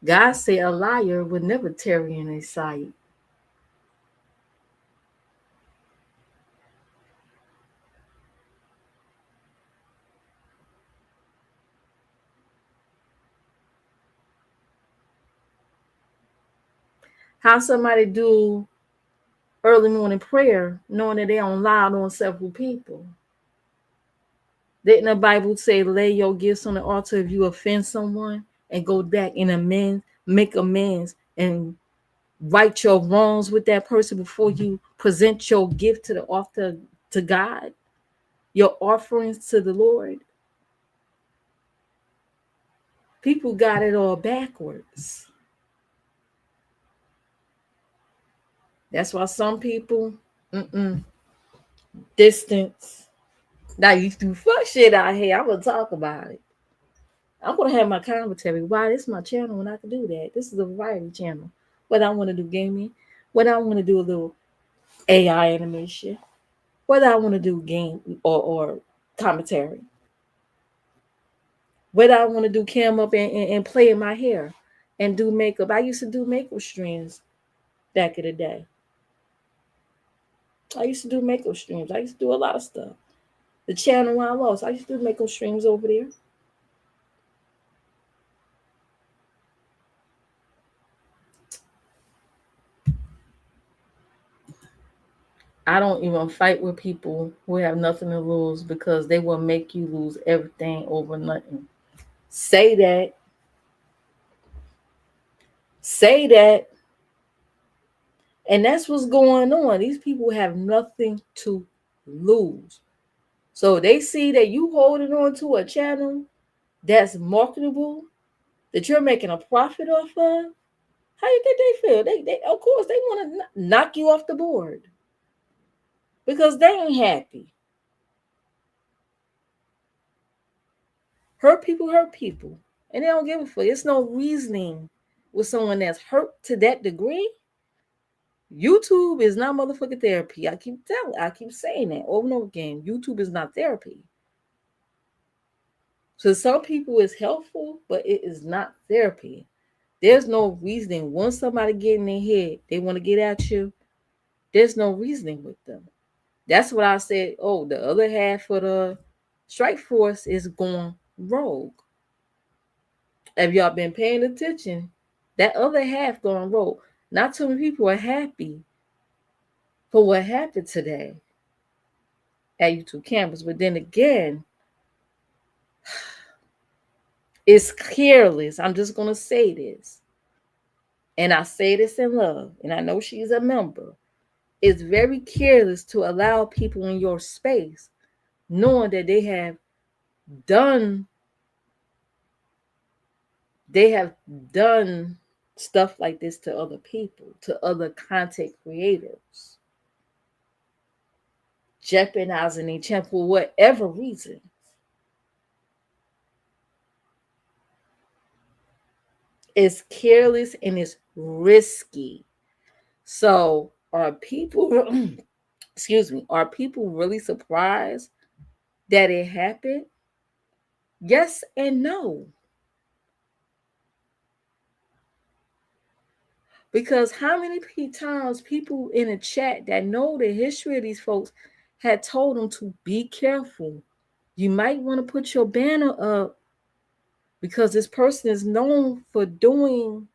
B: God said a liar would never tarry in his sight. How somebody do early morning prayer knowing that they on live on several people? Didn't the Bible say lay your gifts on the altar if you offend someone and go back and make amends and right your wrongs with that person before you present your gift to the altar to God, your offerings to the Lord? People got it all backwards. That's why some people, distance. Now you do fuck shit out here. I'm gonna talk about it. I'm gonna have my commentary. Why? This is my channel and I can do that. This is a variety channel. Whether I want to do gaming, whether I want to do a little AI animation, whether I want to do game or commentary, whether I want to do cam up and play in my hair and do makeup. I used to do makeup streams back in the day. I used to do makeup streams. I used to do a lot of stuff. The channel I lost, I used to do makeup streams over there. I don't even fight with people who have nothing to lose because they will make you lose everything over nothing. Say that. Say that. And that's what's going on. These people have nothing to lose. So they see that you holding on to a channel that's marketable, that you're making a profit off of. How you think they feel? They of course they want to knock you off the board because they ain't happy. Hurt people, and they don't give a fuck. It's no reasoning with someone that's hurt to that degree. YouTube is not motherfucking therapy. I keep saying that over and over again. YouTube is not therapy. So some people it's helpful, but it is not therapy. There's no reasoning. Once somebody get in their head, they want to get at you. There's no reasoning with them. That's what I said. Oh, the other half of the strike force is going rogue. Have y'all been paying attention? That other half going rogue. Not too many people are happy for what happened today at YouTube campus. But then again, it's careless. I'm just going to say this. And I say this in love. And I know she's a member. It's very careless to allow people in your space knowing that they have done stuff like this to other people, to other content creators, jeopardizing each other for whatever reason. It's careless and it's risky. So are people are people really surprised that it happened? Yes and no. Because how many times people in a chat that know the history of these folks had told them to be careful. You might want to put your banner up because this person is known for doing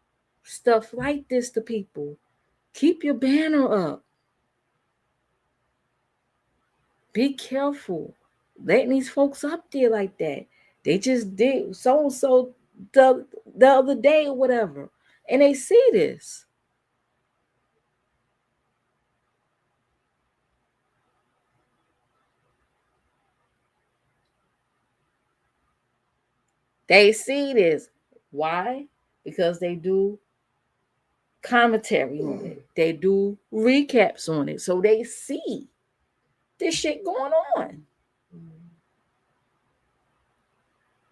B: stuff like this to people. Keep your banner up. Be careful letting these folks up there like that. They just did so-and-so the other day or whatever. And they see this. They see this. Why? Because they do commentary on it. They do recaps on it. So they see this shit going on.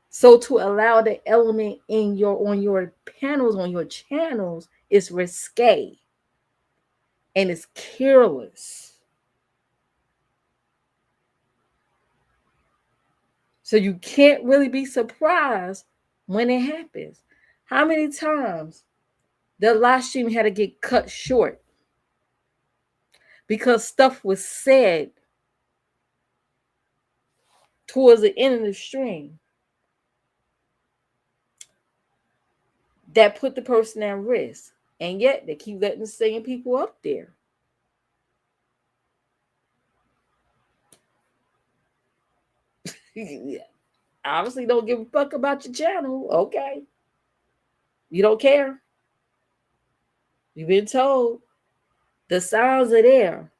B: So to allow the element on your panels, on your channels, is risque. And it's careless. So you can't really be surprised when it happens. How many times the live stream had to get cut short because stuff was said towards the end of the stream that put the person at risk, and yet they keep letting the same people up there. Obviously don't give a fuck about your channel. Okay, you don't care. You've been told the signs are there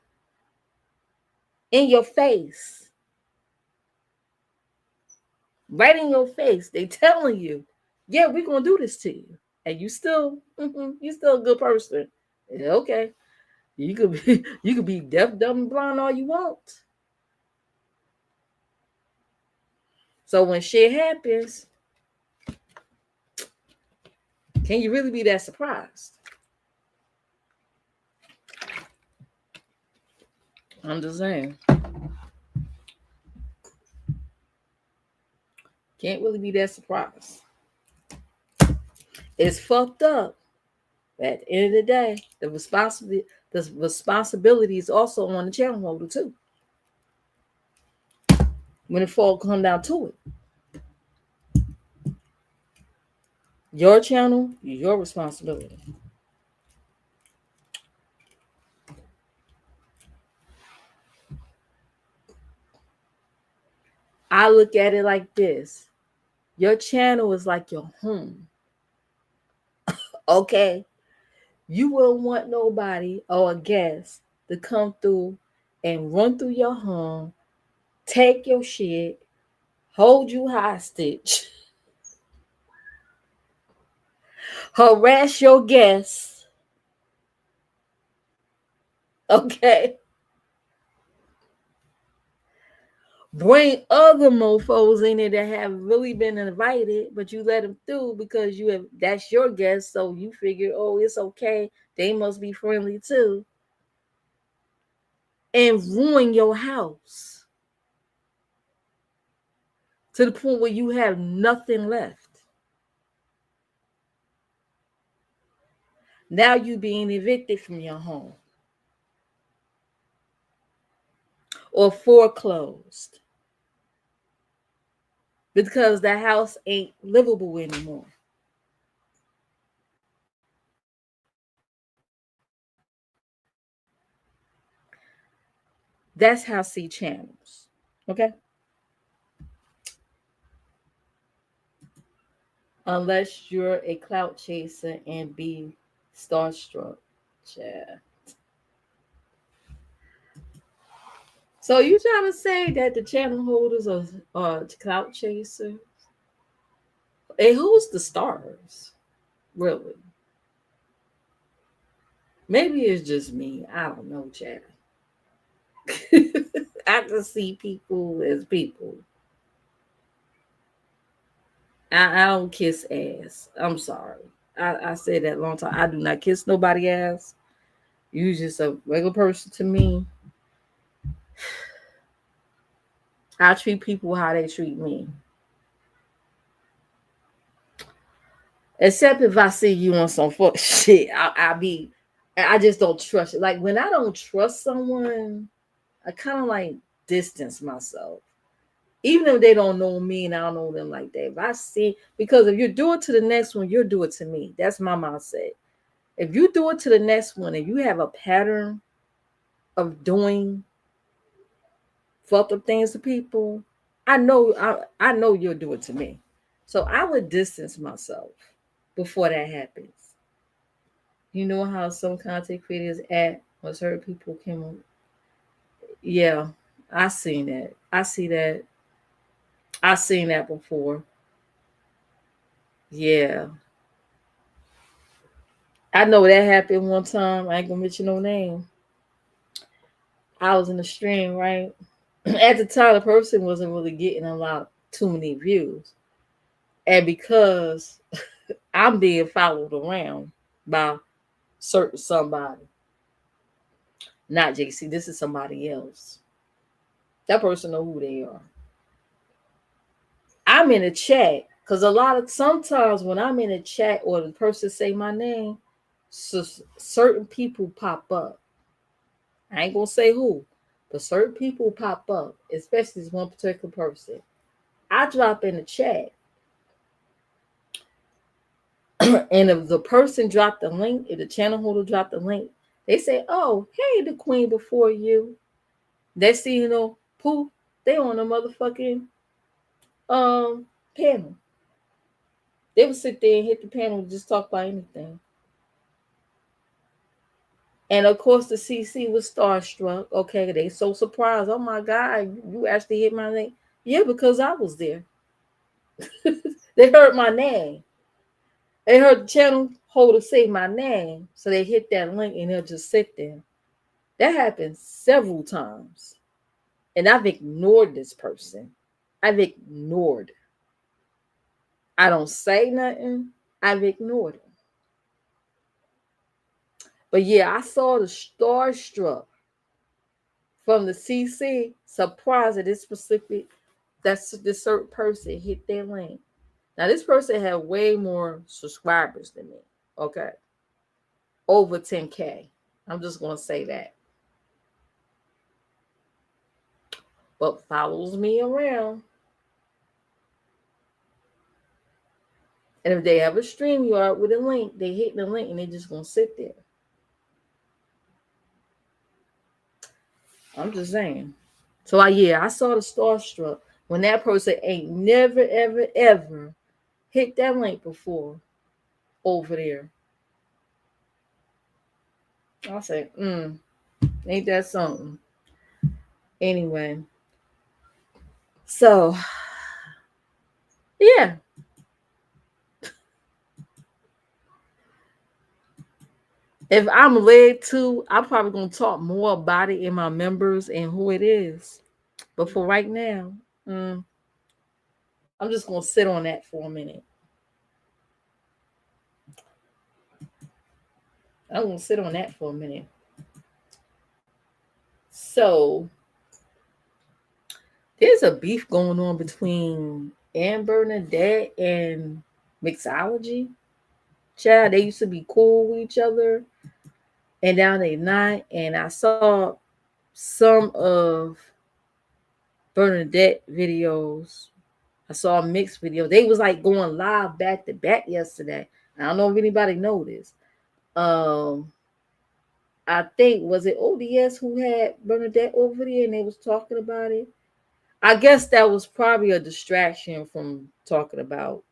B: in your face, right in your face. They telling you, yeah, we're gonna do this to you, and you still a good person. Yeah, okay, you could be deaf, dumb, and blind all you want. So when shit happens, can you really be that surprised? I'm just saying. Can't really be that surprised. It's fucked up. At the end of the day, the responsibility is also on the channel holder too. When it fall come down to it, your channel, your responsibility. I look at it like this: your channel is like your home. Okay, you wouldn't want nobody or a guest to come through and run through your home, take your shit, hold you hostage, harass your guests. Okay, bring other mofos in there that have really been invited, but you let them through because you have that's your guest, so you figure, oh, it's okay, they must be friendly too, and ruin your house to the point where you have nothing left. Now you being evicted from your home or foreclosed because the house ain't livable anymore. That's how C channels. Okay. Unless you're a clout chaser and be starstruck. Yeah. So you trying to say that the channel holders are clout chasers? And who's the stars? Really? Maybe it's just me. I don't know, Chad. I can see people as people. I don't kiss ass. I'm sorry. I said that a long time. I do not kiss nobody ass. You just a regular person to me. I treat people how they treat me. Except if I see you on some fuck shit. I just don't trust it. Like when I don't trust someone, I kind of like distance myself. Even if they don't know me and I don't know them like that. If I see, because if you do it to the next one, you'll do it to me. That's my mindset. If you do it to the next one and you have a pattern of doing fucked up things to people, I know you'll do it to me. So I would distance myself before that happens. You know how some content creators act when certain people can. Yeah, I seen that. I see that. I seen that before. Yeah, I know that happened one time. I ain't gonna mention no name. I was in the stream, right? At the time, the person wasn't really getting a lot, too many views, and because I'm being followed around by certain somebody, not JC. This is somebody else. That person know who they are. I'm in a chat because sometimes when I'm in a chat or the person say my name, so certain people pop up. I ain't gonna say who, but certain people pop up, especially this one particular person. I drop in the chat, and if the person dropped the link, if the channel holder dropped the link, they say, "Oh, hey, the queen before you." They see, poof, they on a motherfucking panel. They would sit there and hit the panel and just talk about anything. And of course, the CC was starstruck. Okay, they so surprised. Oh my God, you actually hit my name. Yeah, because I was there. They heard my name. They heard the channel holder say my name. So they hit that link and they'll just sit there. That happened several times. And I've ignored this person. I've ignored. I don't say nothing. I've ignored him. But yeah, I saw the starstruck from the CC surprised that this certain person hit their link. Now this person had way more subscribers than me. Okay. Over 10K. I'm just gonna say that. But follows me around. And if they have a StreamYard with a link, they hit the link and they just gonna sit there. I'm just saying. So I saw the starstruck when that person ain't never, ever, ever hit that link before over there. I say, ain't that something? Anyway. So yeah. If I'm led to, I'm probably gonna talk more about it in my members and who it is. But for right now, I'm just gonna sit on that for a minute. I'm gonna sit on that for a minute. So there's a beef going on between Amber Bernadette and Mixology. Child, they used to be cool with each other, and now they not. And I saw some of Bernadette videos. I saw a mixed video. They was like going live back to back yesterday. I don't know if anybody noticed. I think was it ODS who had Bernadette over there and they was talking about it. I guess that was probably a distraction from talking about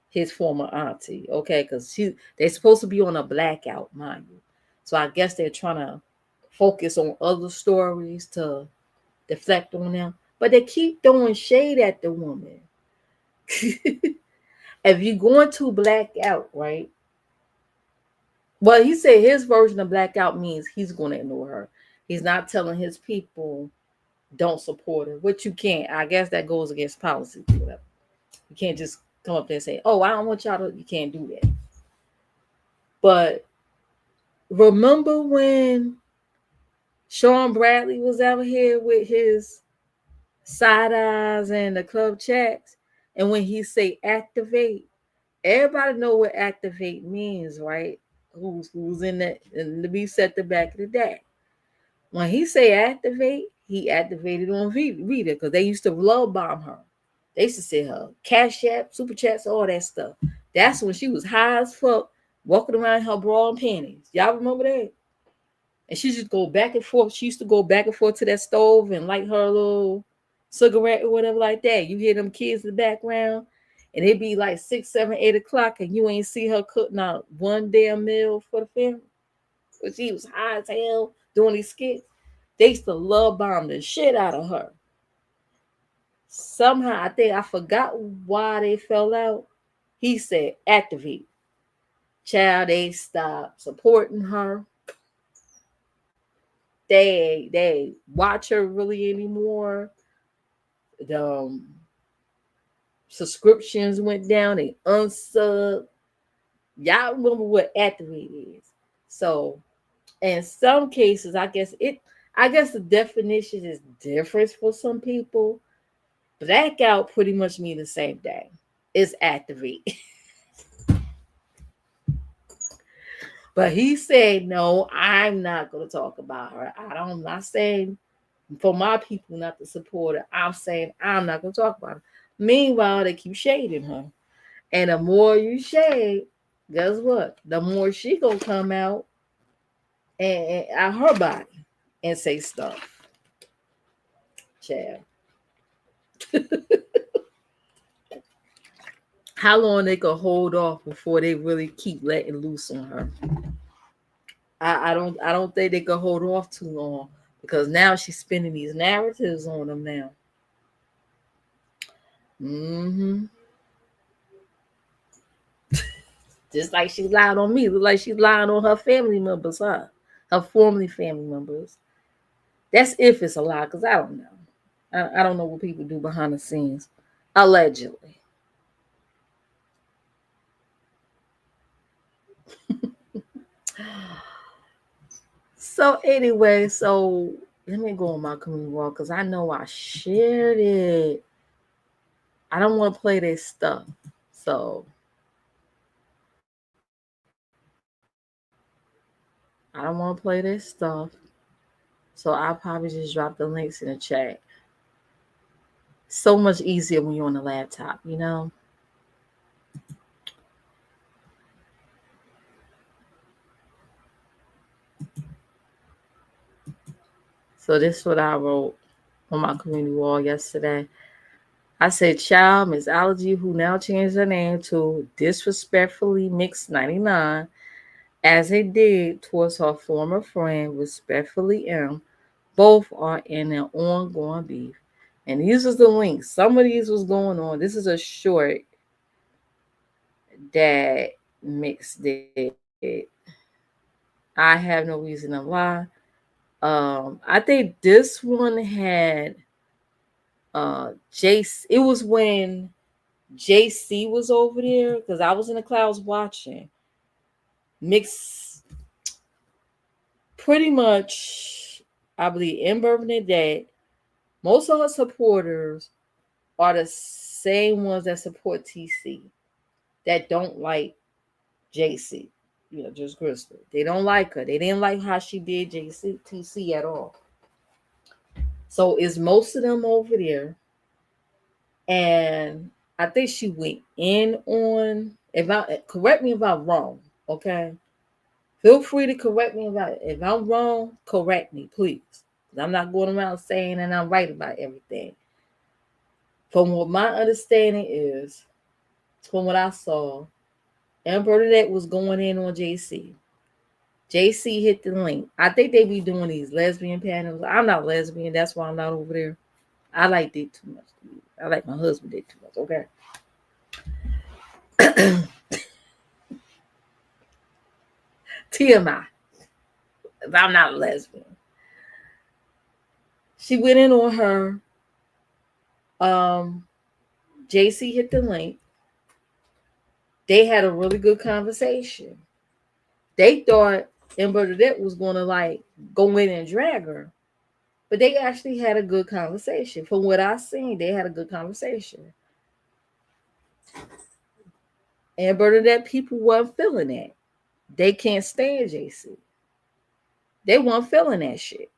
B: his former auntie, okay? Because they're supposed to be on a blackout, mind you. So I guess they're trying to focus on other stories to deflect on them. But they keep throwing shade at the woman. If you're going to black out, right? Well, he said his version of blackout means he's going to ignore her. He's not telling his people don't support her, which you can't. I guess that goes against policy. Whatever. You can't just come up there and say, "Oh, I don't want y'all to." You can't do that. But remember when Sean Bradley was out here with his side eyes and the club chats, and when he say activate, everybody know what activate means, right? Who's in that in the beef set the back of the day. When he say activate, he activated on Rita because they used to love bomb her. They used to say her cash app, super chats, all that stuff. That's when she was high as fuck, walking around in her bra and panties. Y'all remember that? And she just go back and forth. She used to go back and forth to that stove and light her little cigarette or whatever like that. You hear them kids in the background, and it be like 6, 7, 8 o'clock, and you ain't see her cooking out one damn meal for the family. But she was high as hell doing these skits. They used to love bomb the shit out of her. Somehow, I forgot why they fell out. He said, activate. Child, they stopped supporting her. They watch her really anymore. The subscriptions went down. They unsubbed. Y'all remember what activate is. So in some cases, I guess the definition is different for some people. Blackout pretty much mean the same thing. It's activate. But he said, no, I'm not going to talk about her. I'm not saying for my people not to support her. I'm saying I'm not going to talk about her. Meanwhile, they keep shading her. And the more you shade, guess what? The more she going to come out and out her body and say stuff. Child. How long they could hold off before they really keep letting loose on her? I don't think they could hold off too long because now she's spinning these narratives on them now. Just like she lied on me, look like she's lying on her family members, huh? Her formerly family members. That's if it's a lie, because I don't know. I don't know what people do behind the scenes. Allegedly. So anyway, let me go on my community wall because I know I shared it. I don't want to play this stuff. So I don't want to play this stuff. So I'll probably just drop the links in the chat. So much easier when you're on the laptop, you know? So this is what I wrote on my community wall yesterday. I said, child, Miss Allergy, who now changed her name to Disrespectfully Mix 99, as it did towards her former friend, Respectfully M, both are in an ongoing beef. And these was the links. Some of these was going on. This is a short that Mix did. I have no reason to lie. I think this one had JC. It was when JC was over there because I was in the clouds watching. Mix pretty much, I believe, in Bernadette, most of her supporters are the same ones that support TC that don't like JC. You know, just Crystal. They don't like her. They didn't like how she did JC TC at all. So it's most of them over there. And I think she went in on, if I correct me if I'm wrong, okay? Feel free to correct me if I'm wrong, correct me, please. I'm not going around saying and I'm right about everything. From what my understanding is, from what I saw, and Bernadette was going in on JC. JC hit the link. I think they be doing these lesbian panels. I'm not lesbian, that's why I'm not over there. I like dick too much. I like my husband dick too much, okay? TMI. I'm not a lesbian. She went in on her. JC hit the link. They had a really good conversation. They thought Bernadette was going to like go in and drag her, but they actually had a good conversation. From what I seen, they had a good conversation. And Bernadette people weren't feeling that. They can't stand JC. They weren't feeling that shit.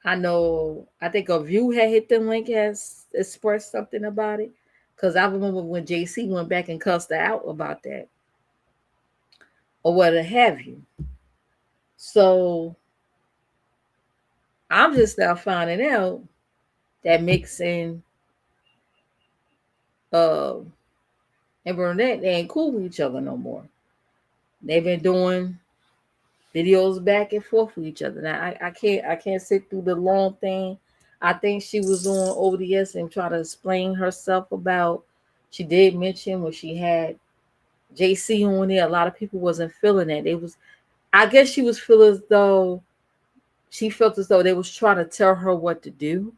B: I know, I think a view had hit the link, has expressed something about it. Because I remember when JC went back and cussed her out about that. Or what have you. So I'm just now finding out that Mixon and Burnett, they ain't cool with each other no more. They've been doing videos back and forth with each other. Now I can't sit through the long thing. I think she was on ODS and try to explain herself about. She did mention when she had JC on there. A lot of people wasn't feeling that. They was, I guess she was feeling as though she felt as though they was trying to tell her what to do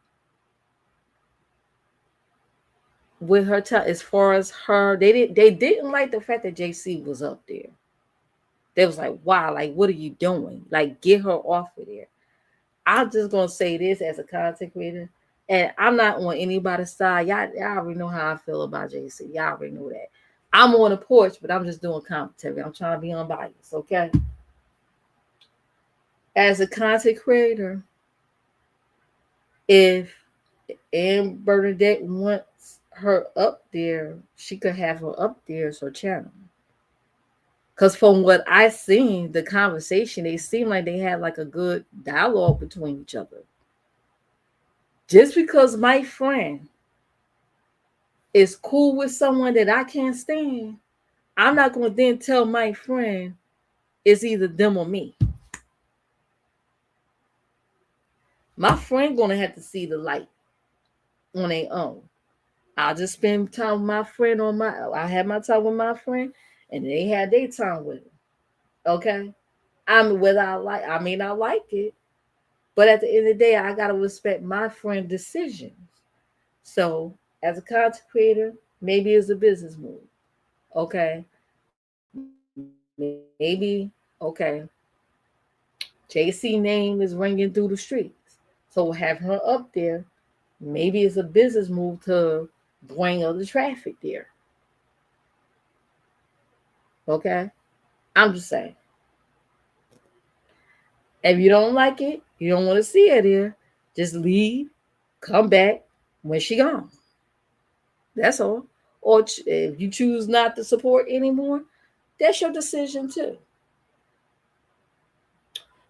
B: with her. As far as her, they didn't like the fact that JC was up there. They was like, wow, like, what are you doing? Like, get her off of there. I'm just gonna say this as a content creator, and I'm not on anybody's side. Y'all already know how I feel about JC. Y'all already know that. I'm on the porch, but I'm just doing commentary. I'm trying to be unbiased, okay? As a content creator, if Bernadette wants her up there, she could have her up there as her channel. Because from what I seen, the conversation, they seem like they had like a good dialogue between each other. Just because my friend is cool with someone that I can't stand, I'm not going to then tell my friend it's either them or me. My friend going to have to see the light on their own. I'll just spend time with my friend I had my time with my friend, and they had their time with it. Okay? I mean, whether I may not like it, but at the end of the day, I gotta respect my friend's decisions. So, as a content creator, maybe it's a business move. Okay? Maybe, okay. JC name is ringing through the streets. So have her up there. Maybe it's a business move to bring other traffic there. Okay? I'm just saying. If you don't like it, you don't want to see her there, just leave, come back when she gone. That's all. Or if you choose not to support anymore, that's your decision too.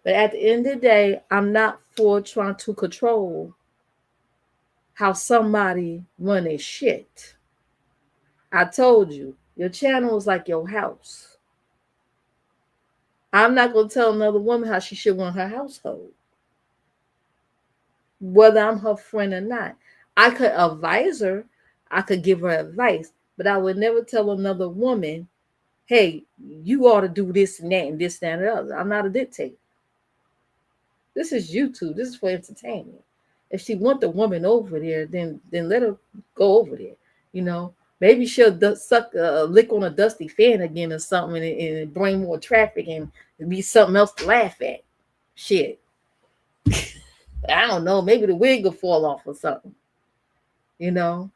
B: But at the end of the day, I'm not for trying to control how somebody run their shit. I told you, your channel is like your house. I'm not going to tell another woman how she should run her household, whether I'm her friend or not. I could advise her, I could give her advice, but I would never tell another woman, hey, you ought to do this and that and this and that and the other. I'm not a dictator. This is YouTube. This is for entertainment. If she want the woman over there, then let her go over there. You know, maybe she'll suck a lick on a dusty fan again or something, and bring more traffic and be something else to laugh at. Shit, I don't know. Maybe the wig will fall off or something. You know,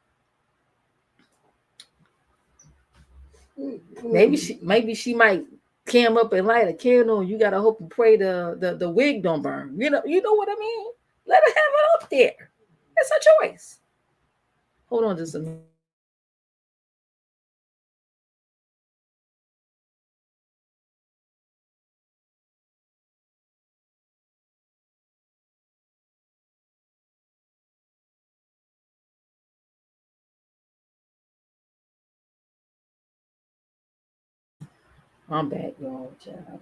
B: maybe she might cam up and light a candle. And you gotta hope and pray the wig don't burn. You know what I mean. Let her have it up there. It's her choice. Hold on just a minute. I'm back, y'all. Child.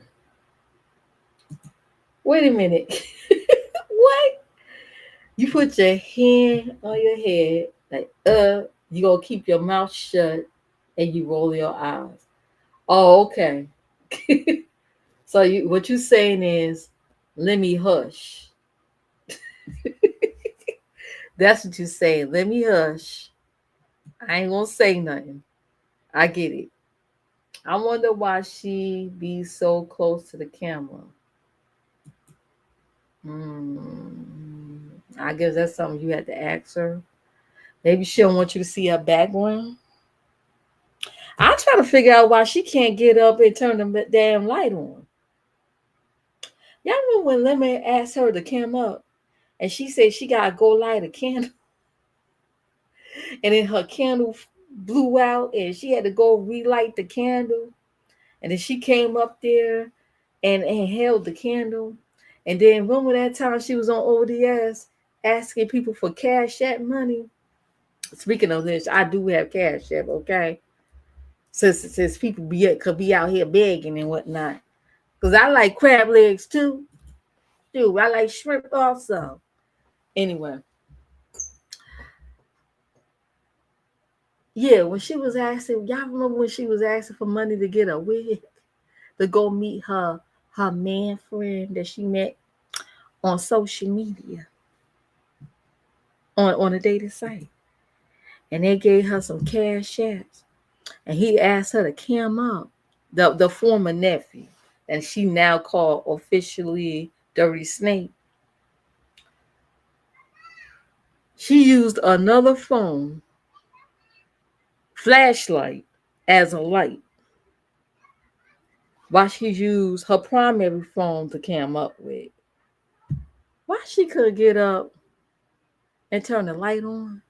B: Wait a minute. What? You put your hand on your head, like, you gonna keep your mouth shut and you roll your eyes. Oh, okay. So what you saying is, let me hush. That's what you saying. Let me hush. I ain't gonna say nothing. I get it. I wonder why she be so close to the camera. Hmm. I guess that's something you had to ask her. Maybe she don't want you to see her background. I try to figure out why she can't get up and turn the damn light on. Y'all remember when Lemon asked her to come up and she said she gotta go light a candle, and then her candle blew out and she had to go relight the candle, and then she came up there and held the candle, and then remember that time she was on ODS asking people for Cash App money. Speaking of this, I do have Cash App, okay? Since people could be out here begging and whatnot. Because I like crab legs too. Dude, I like shrimp also. Anyway. Yeah, when she was asking, y'all remember when she was asking for money to get a wig to go meet her man friend that she met on social media on a dating site. And they gave her some cash apps. And he asked her to cam up. The former nephew. And she now called officially Dirty Snake. She used another phone flashlight as a light while she used her primary phone to cam up with. Why she could get up and turn the light on?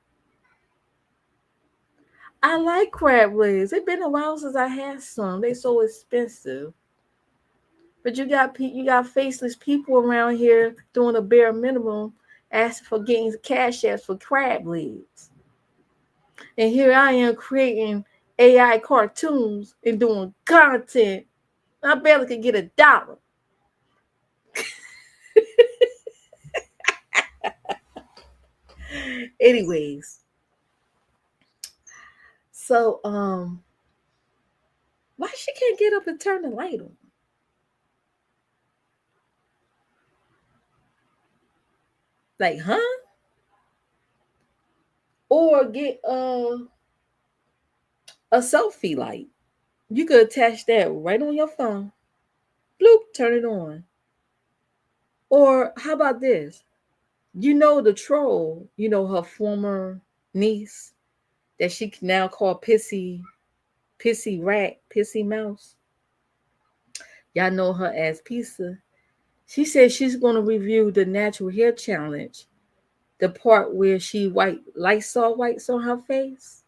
B: I like crab legs. It's been a while since I had some. They so expensive. But you got faceless people around here doing a bare minimum, asking for getting cash apps for crab legs. And here I am creating AI cartoons and doing content. I barely could get $1. Anyways, so why she can't get up and turn the light on? Like, huh? Or get a selfie light. You could attach that right on your phone. Bloop, turn it on. Or how about this? You know the troll, her former niece. that she can now call Pissy Rat, Pissy Mouse. Y'all know her as Pizza. She said she's going to review the natural hair challenge, the part where she Lysol wipes on her face.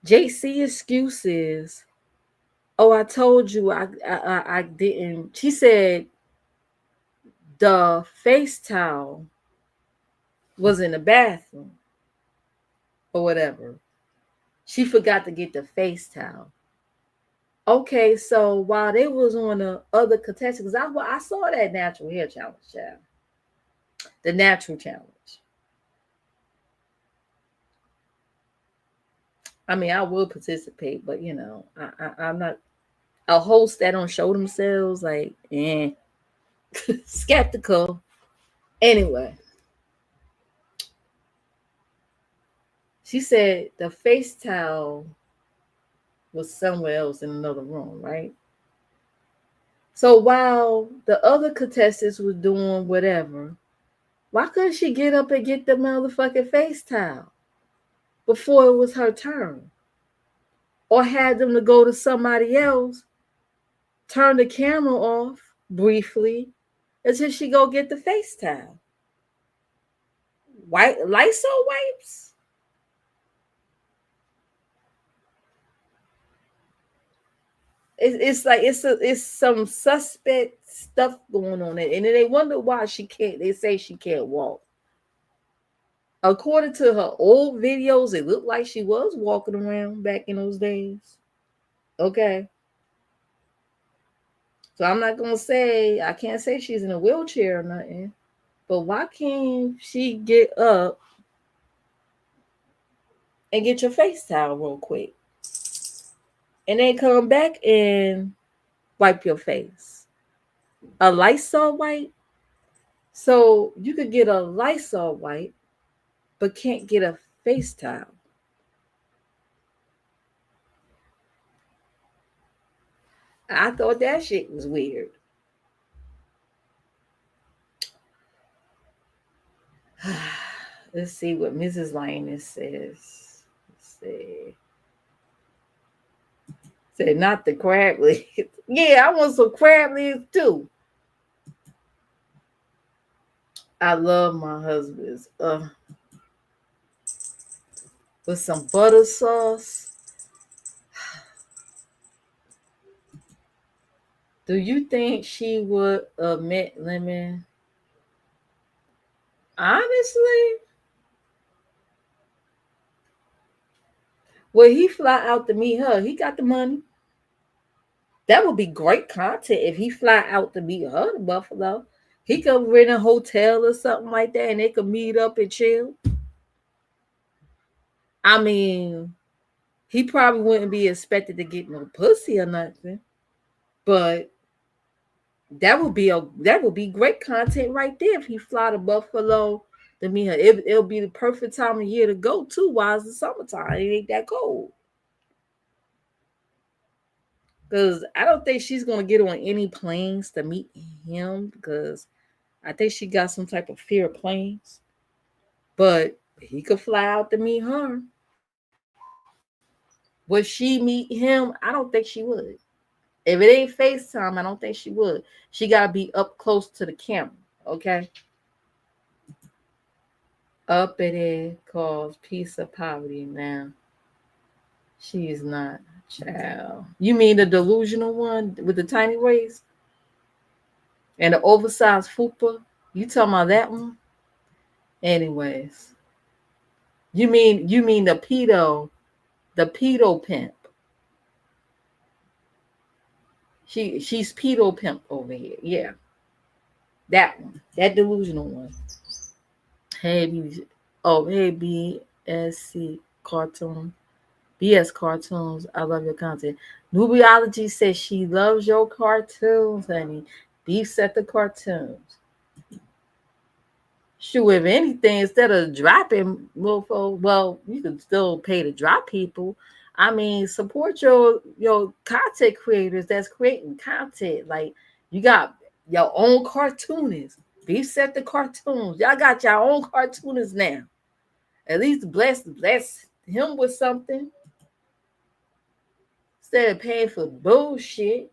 B: JC excuses. Oh, I told you I didn't. She said the face towel was in the bathroom or whatever. She forgot to get the face towel. Okay, so while they was on the other contestants, I saw that natural hair challenge, child. The natural challenge. I mean, I will participate, but I'm not a host that don't show themselves like skeptical. Anyway, she said the face towel was somewhere else in another room, right? So while the other contestants was doing whatever, why couldn't she get up and get the motherfucking face towel before it was her turn? Or had them to go to somebody else, turn the camera off briefly until she go get the face towel. Lysol wipes? It's like it's some suspect stuff going on there, and then they wonder why she can't. They say she can't walk. According to her old videos, it looked like she was walking around back in those days. Okay. So I'm not gonna say I can't say she's in a wheelchair or nothing, but why can't she get up and get your face towel real quick, and then come back and wipe your face? A Lysol wipe. So you could get a Lysol wipe, but can't get a face towel. I thought that shit was weird. Let's see what Mrs. Lioness says. Let's see. Said not the crab legs. Yeah, I want some crab legs too. I love my husband's. With some butter sauce. Do you think she would admit lemon? Honestly, will he fly out to meet her? He got the money. That would be great content if he fly out to meet her to Buffalo. He could rent a hotel or something like that, and they could meet up and chill. I mean, he probably wouldn't be expected to get no pussy or nothing, but that would be great content right there if he fly to Buffalo to meet her. It'll be the perfect time of year to go too. While it's the summertime, it ain't that cold. Because I don't think she's gonna get on any planes to meet him because I think she got some type of fear of planes. But he could fly out to meet her. Would she meet him? I don't think she would. If it ain't FaceTime, I don't think she would. She gotta be up close to the camera, okay? Uppity calls peace of poverty now. She is not a child. You mean the delusional one with the tiny waist and the oversized fupa? You talking about that one? Anyways, you mean the pedo pimp? She's pedo pimp over here. Yeah, that one, that delusional one. Hey, BSC cartoon. BS cartoons. I love your content. Nubiology says she loves your cartoons, honey. Beef set the cartoons. Shoot, if anything, instead of dropping mofo, well, you can still pay to drop people. I mean, support your content creators that's creating content. Like you got your own cartoonists. Beef set the cartoons. Y'all got your own cartoonists now. At least bless him with something instead of paying for bullshit.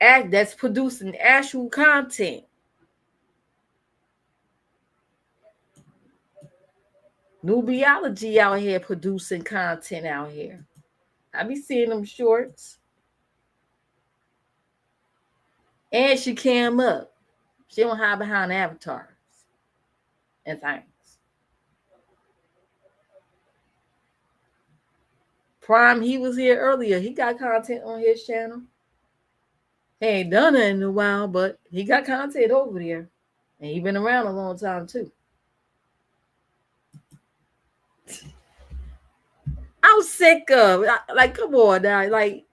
B: That's producing actual content. Nubiology out here producing content out here. I be seeing them shorts. And she cam up. She don't hide behind avatars and things. Prime, he was here earlier. He got content on his channel. He ain't done it in a while, but he got content over there. And he been around a long time too. I'm sick of like, come on now. Like,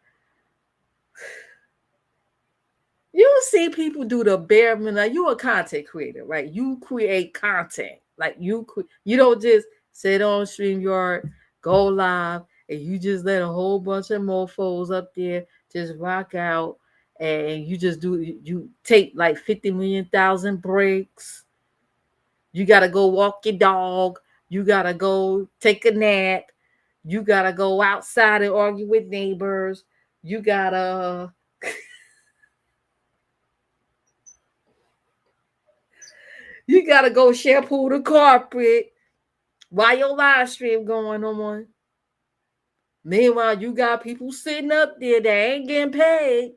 B: you see people do the bare minimum. Like, you a content creator, right? You create content. Like, you don't just sit on StreamYard, go live, and you just let a whole bunch of mofos up there just rock out, and you just you take like 50 million thousand breaks. You gotta go walk your dog. You gotta go take a nap. You gotta go outside and argue with neighbors. You gotta go shampoo the carpet while your live stream going on. Meanwhile, you got people sitting up there that ain't getting paid,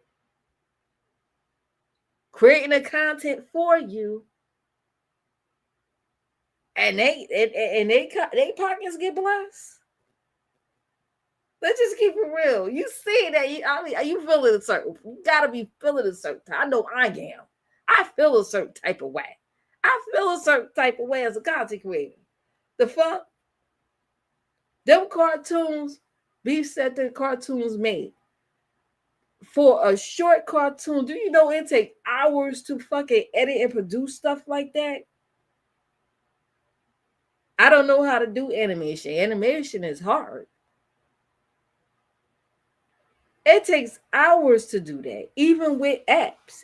B: creating the content for you, and they pockets get blessed. Let's just keep it real. You see that? You feeling a certain? You gotta be feeling a certain. I know I am. I feel a certain type of way. I feel a certain type of way as a content creator. The fuck? Them cartoons, Beef said the cartoons made. For a short cartoon, do you know it take hours to fucking edit and produce stuff like that? I don't know how to do animation. Animation is hard. It takes hours to do that. Even with apps,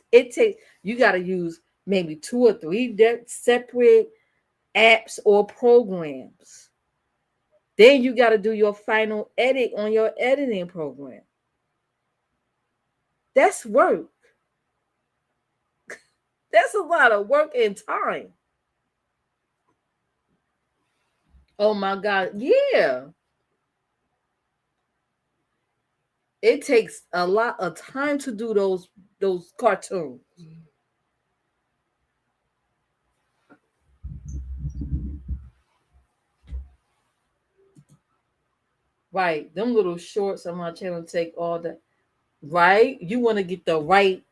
B: you got to use maybe 2 or 3 separate apps or programs. Then you got to do your final edit on your editing program. That's work. That's a lot of work and time. Oh my God. Yeah. It takes a lot of time to do those cartoons. Right. Them little shorts on my channel take all that. Right. You want to get the right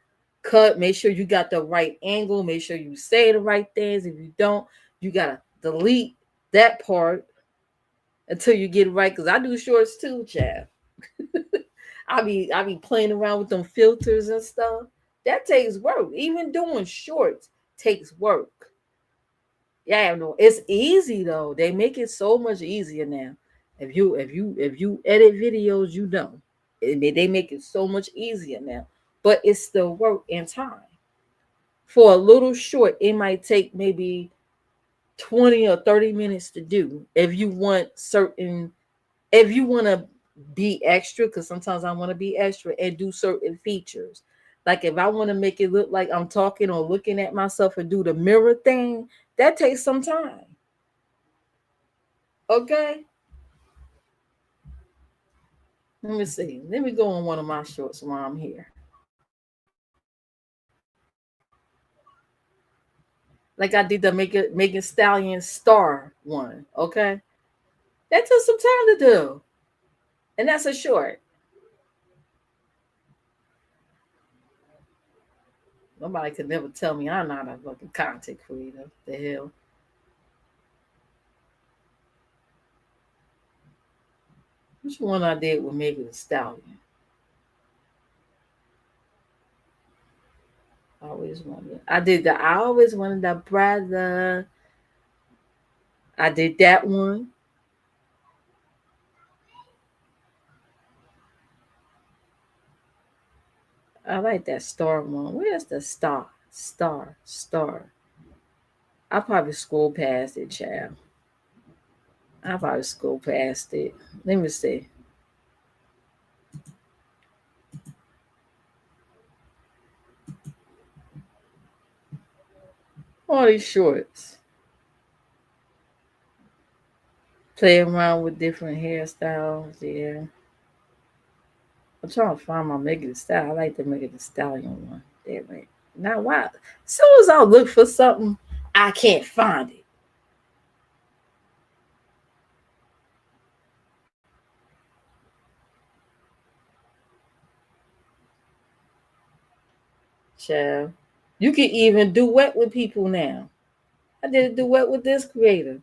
B: cut. Make sure you got the right angle. Make sure you say the right things. If you don't, you got to delete that part until you get it right. Because I do shorts too, Chad. I be playing around with them filters and stuff. That takes work. Even doing shorts takes work. Yeah, no, it's easy though. They make it so much easier now. If you edit videos, you know, they make it so much easier now. But it's still work and time. For a little short, it might take maybe 20 or 30 minutes to do. If you want to be extra, because sometimes I want to be extra and do certain features. Like if I want to make it look like I'm talking or looking at myself and do the mirror thing, that takes some time. Okay. Let me see. Let me go on one of my shorts while I'm here. Like I did the Megan Stallion star one. Okay. That took some time to do. And that's a short. Nobody could never tell me I'm not a fucking content creator. The hell. Which one I did with Megan Stallion? I always wanted. I always wanted that brother. I did that one. I like that star one. Where's the star? Star. I probably scroll past it, child. I probably scroll past it. Let me see. All these shorts. Play around with different hairstyles. Yeah. I'm trying to find my Megan Thee Stallion. I like the Megan Thee Stallion one. Damn it. Now why? As soon as I look for something, I can't find it. Child. You can even duet with people now. I did a duet with this creator.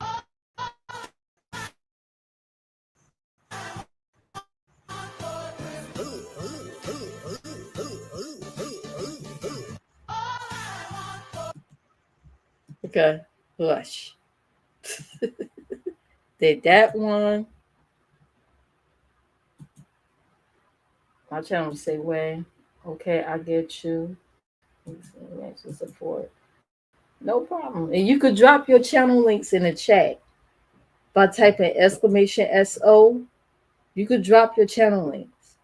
B: Okay. Hush. Did that one. My channel say, "Way, okay, I get you. Extra support. No problem." And you could drop your channel links in the chat by typing exclamation SO. You could drop your channel links.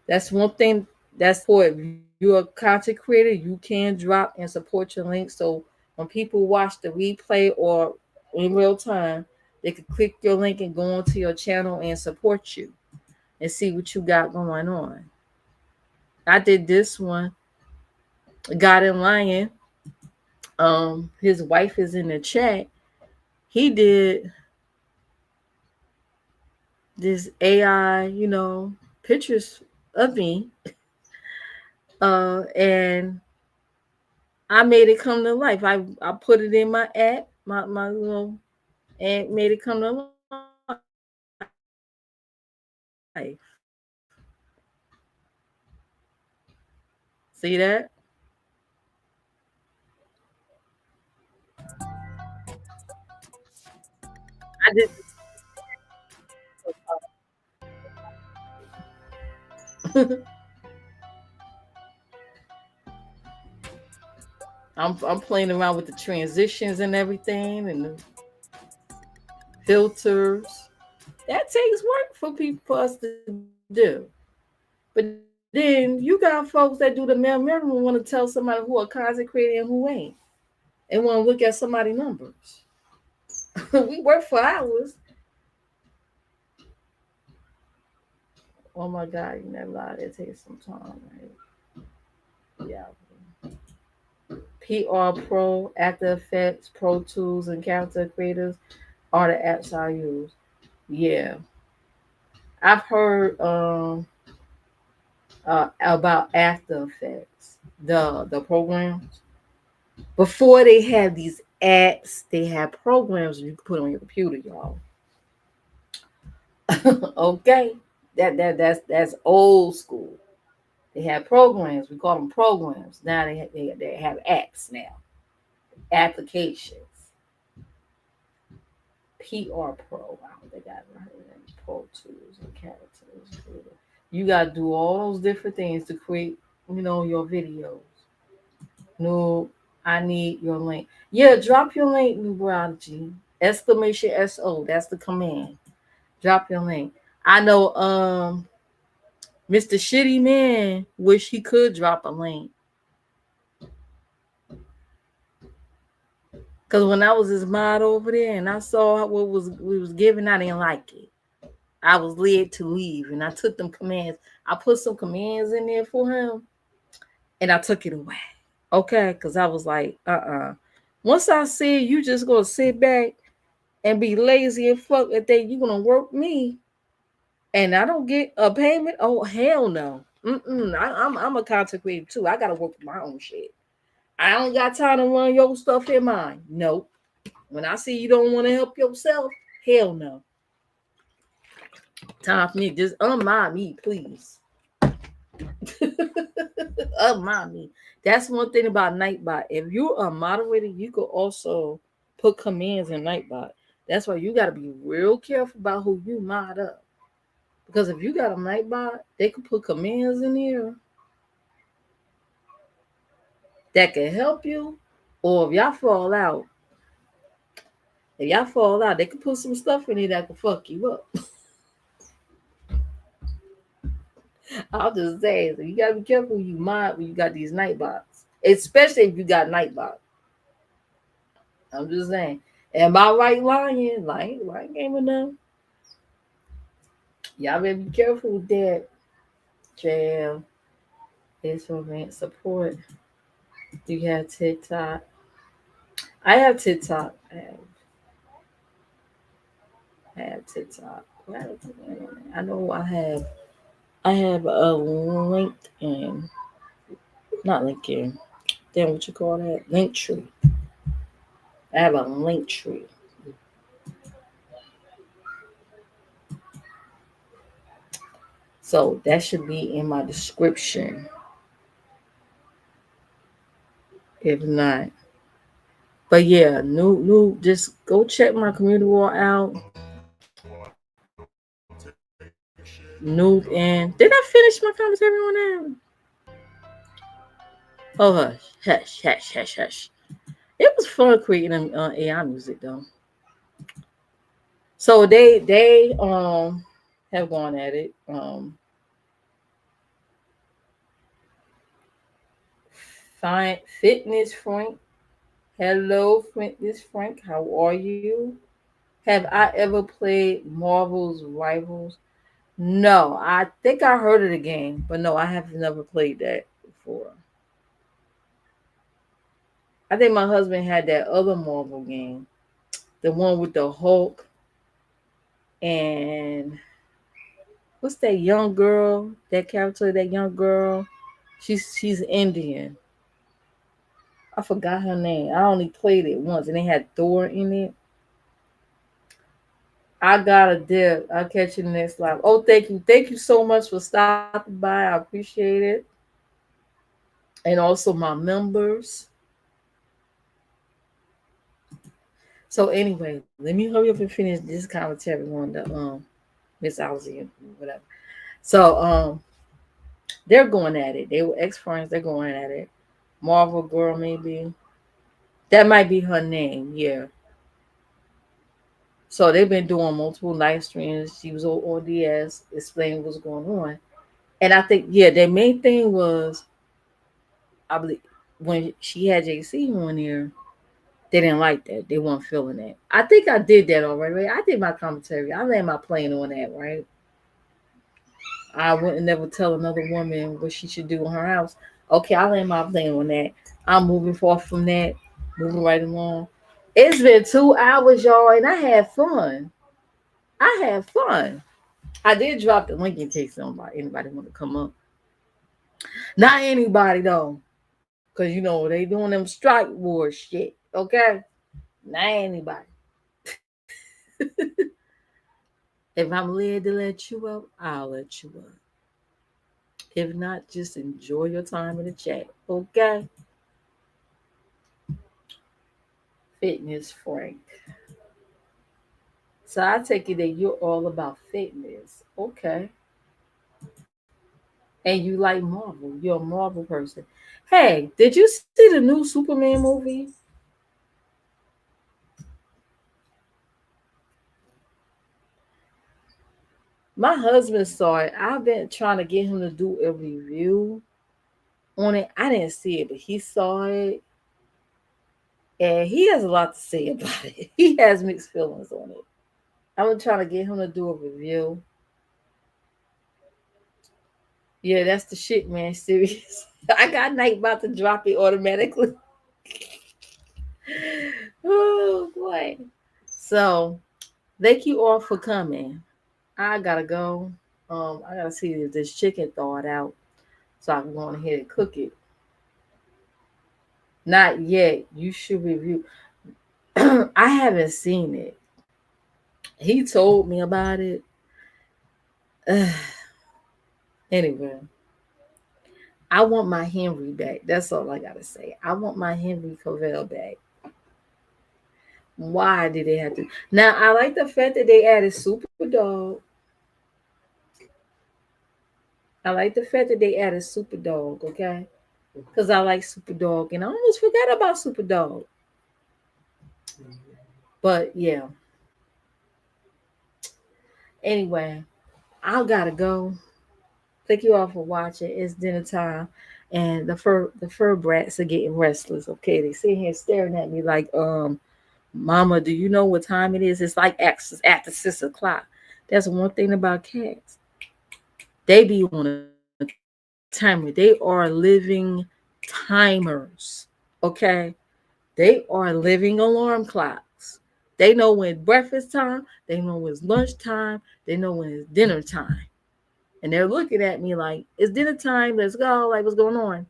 B: That's one thing that's for if you're a content creator, you can drop and support your links. So when people watch the replay or in real time, they could click your link and go onto your channel and support you and see what you got going on. I did this one, God and Lion. His wife is in the chat. He did this AI, pictures of me. And I made it come to life. I put it in my app, my little, and made it come to life. See that? I did. I'm playing around with the transitions and everything and the filters. That takes work for people for us to do. But then you got folks that do the P-B0mer and want to tell somebody who are content creator and who ain't, and want to look at somebody's numbers. We work for hours. Oh my God, you never lied. It takes some time, right? Yeah. PR Pro, After Effects, Pro Tools, and Character Creators are the apps I use. Yeah. I've heard about After Effects, the programs. Before they had these apps, they had programs you could put on your computer, y'all. Okay. That's old school. They had programs. We call them programs. Now they have apps now, applications. PR Pro. I don't think I ever heard of them. Pro Tools and Characters. You got to do all those different things to create, your videos. No, I need your link. Yeah, drop your link, Numerology. Exclamation SO. That's the command. Drop your link. I know Mr. Shitty Man wish he could drop a link. Cause when I was his mod over there and I saw what we was giving, I didn't like it. I was led to leave and I took them commands. I put some commands in there for him and I took it away. Okay, because I was like, Once I see you just gonna sit back and be lazy and fuck and think you gonna work me and I don't get a payment, oh hell no. I'm a content creator too. I gotta work with my own shit. I don't got time to run your stuff in mine. Nope. When I see you don't want to help yourself, hell no. Time for me. Just unmind me, please. Unmind me. That's one thing about Nightbot. If you're a moderator, you could also put commands in Nightbot. That's why you got to be real careful about who you mod up. Because if you got a Nightbot, they could put commands in here. that can help you, or if y'all fall out, they can put some stuff in it that can fuck you up. I'll just say, so you gotta be careful you mind when you got these night bots, especially if you got night bots. I'm just saying. Am I right lying? Lying ain't enough. Y'all better be careful with that. Jam is for rent support. You have TikTok. I have TikTok. I have TikTok. I know I have a LinkedIn. Not LinkedIn. Damn, what you call that? Link tree. I have a link tree. So that should be in my description. If not. But yeah, new just go check my community wall out. Noob and did I finish my commentary on that? Oh hush. It was fun creating AI music though. So they have gone at it. Fine Fitness Frank. Hello, Fitness Frank. How are you? Have I ever played Marvel's Rivals? No, I think I heard of the game, but no, I have never played that before. I think my husband had that other Marvel game, the one with the Hulk and what's that young girl? That character, that young girl. She's Indian. I forgot her name. I only played it once, and they had Thor in it. I got a dip. I'll catch you next live. Oh, thank you so much for stopping by. I appreciate it, and also my members. So anyway, let me hurry up and finish this commentary on the Miss Ozzy and whatever. So they're going at it. They were ex friends. They're going at it. Marvel Girl, maybe that might be her name. Yeah. So they've been doing multiple live streams. She was on DS explaining what's going on, and I think yeah, their main thing was I believe when she had JC on here, they didn't like that. They weren't feeling that. I think I did that already. Right? I did my commentary. I landed my plane on that, right? I wouldn't never tell another woman what she should do in her house. Okay, I land my plane on that. I'm moving forth from that, moving right along. It's been 2 hours, y'all, and I had fun. I had fun. I did drop the link in case anybody want to come up. Not anybody though, because you know they doing them strike war shit. Okay, not anybody. If I'm led to let you up, I'll let you up. If not, just enjoy your time in the chat. Okay, Fitness Frank. So I take it that you're all about fitness. Okay. And you like Marvel. You're a Marvel person. Hey, did you see the new Superman movie? My husband saw it. I've been trying to get him to do a review on it. I didn't see it, but he saw it. And he has a lot to say about it. He has mixed feelings on it. I'm trying to get him to do a review. Yeah, that's the shit, man. Serious. I got Night about to drop it automatically. Oh boy. So thank you all for coming. I gotta go. I gotta see if this chicken thawed out so I can go on ahead and cook it. Not yet. You should review. I haven't seen it. He told me about it. Anyway, I want my Henry back. That's all I gotta say. I want my Henry Cavell back. Why did they have to? Now I like the fact that they added Super Dog. I like the fact that they added Super Dog. Okay, because I like Super Dog, and I almost forgot about Super Dog. But yeah, anyway, I gotta go. Thank you all for watching. It's dinner time, and the fur brats are getting restless. Okay, they sitting here staring at me like, Mama, do you know what time it is? It's like after 6 o'clock. That's one thing about cats. They be on a timer. They are living timers. Okay, they are living alarm clocks. They know when breakfast time. They know when it's lunchtime. They know when it's dinner time. And they're looking at me like, it's dinner time. Let's go. Like, what's going on?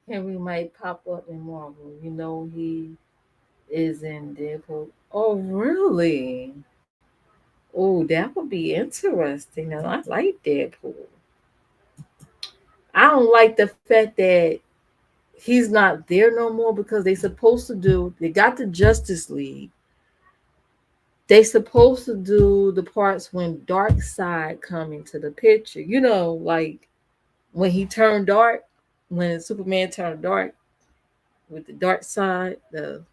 B: Henry might pop up in Marvel. You know, he is in Deadpool. Oh, really? Oh, that would be interesting. Now, I like Deadpool. I don't like the fact that he's not there no more because they got the Justice League. They supposed to do the parts when Dark Side come into the picture. You know, like when he turned dark, when Superman turned dark with the dark side, the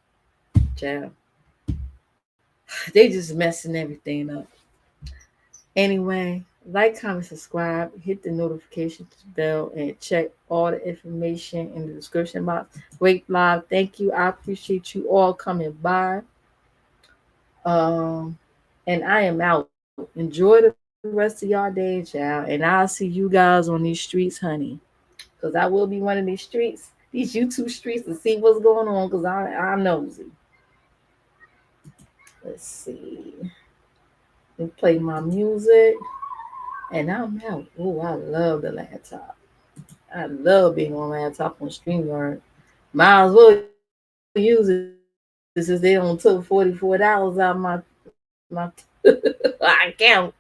B: jab. They just messing everything up. Anyway, like, comment, subscribe, hit the notification bell, and check all the information in the description box. Great live. Thank you. I appreciate you all coming by. Um, and I am out. Enjoy the rest of y'all day, child. And I'll see you guys on these streets, honey. Because I will be running these streets, these YouTube streets, to see what's going on. Because I'm nosy. Let's see. Let me play my music. And I'm out. Oh, I love the laptop. I love being on laptop on StreamYard. Might as well use it since they don't took $44 out of my account.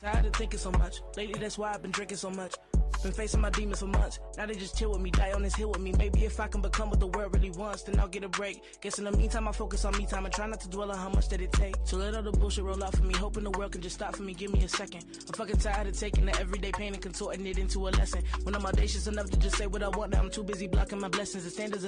A: Tired of thinking so much. Lately, that's why I've been drinking so much. Been facing my demons for months. Now they just chill with me, die on this hill with me. Maybe if I can become what the world really wants, then I'll get a break. Guess in the meantime, I focus on me time and try not to dwell on how much that it takes. So let all the bullshit roll out for me, hoping the world can just stop for me. Give me a second. I'm fucking tired of taking the everyday pain and contorting it into a lesson. When I'm audacious enough to just say what I want, now I'm too busy blocking my blessings. The standards are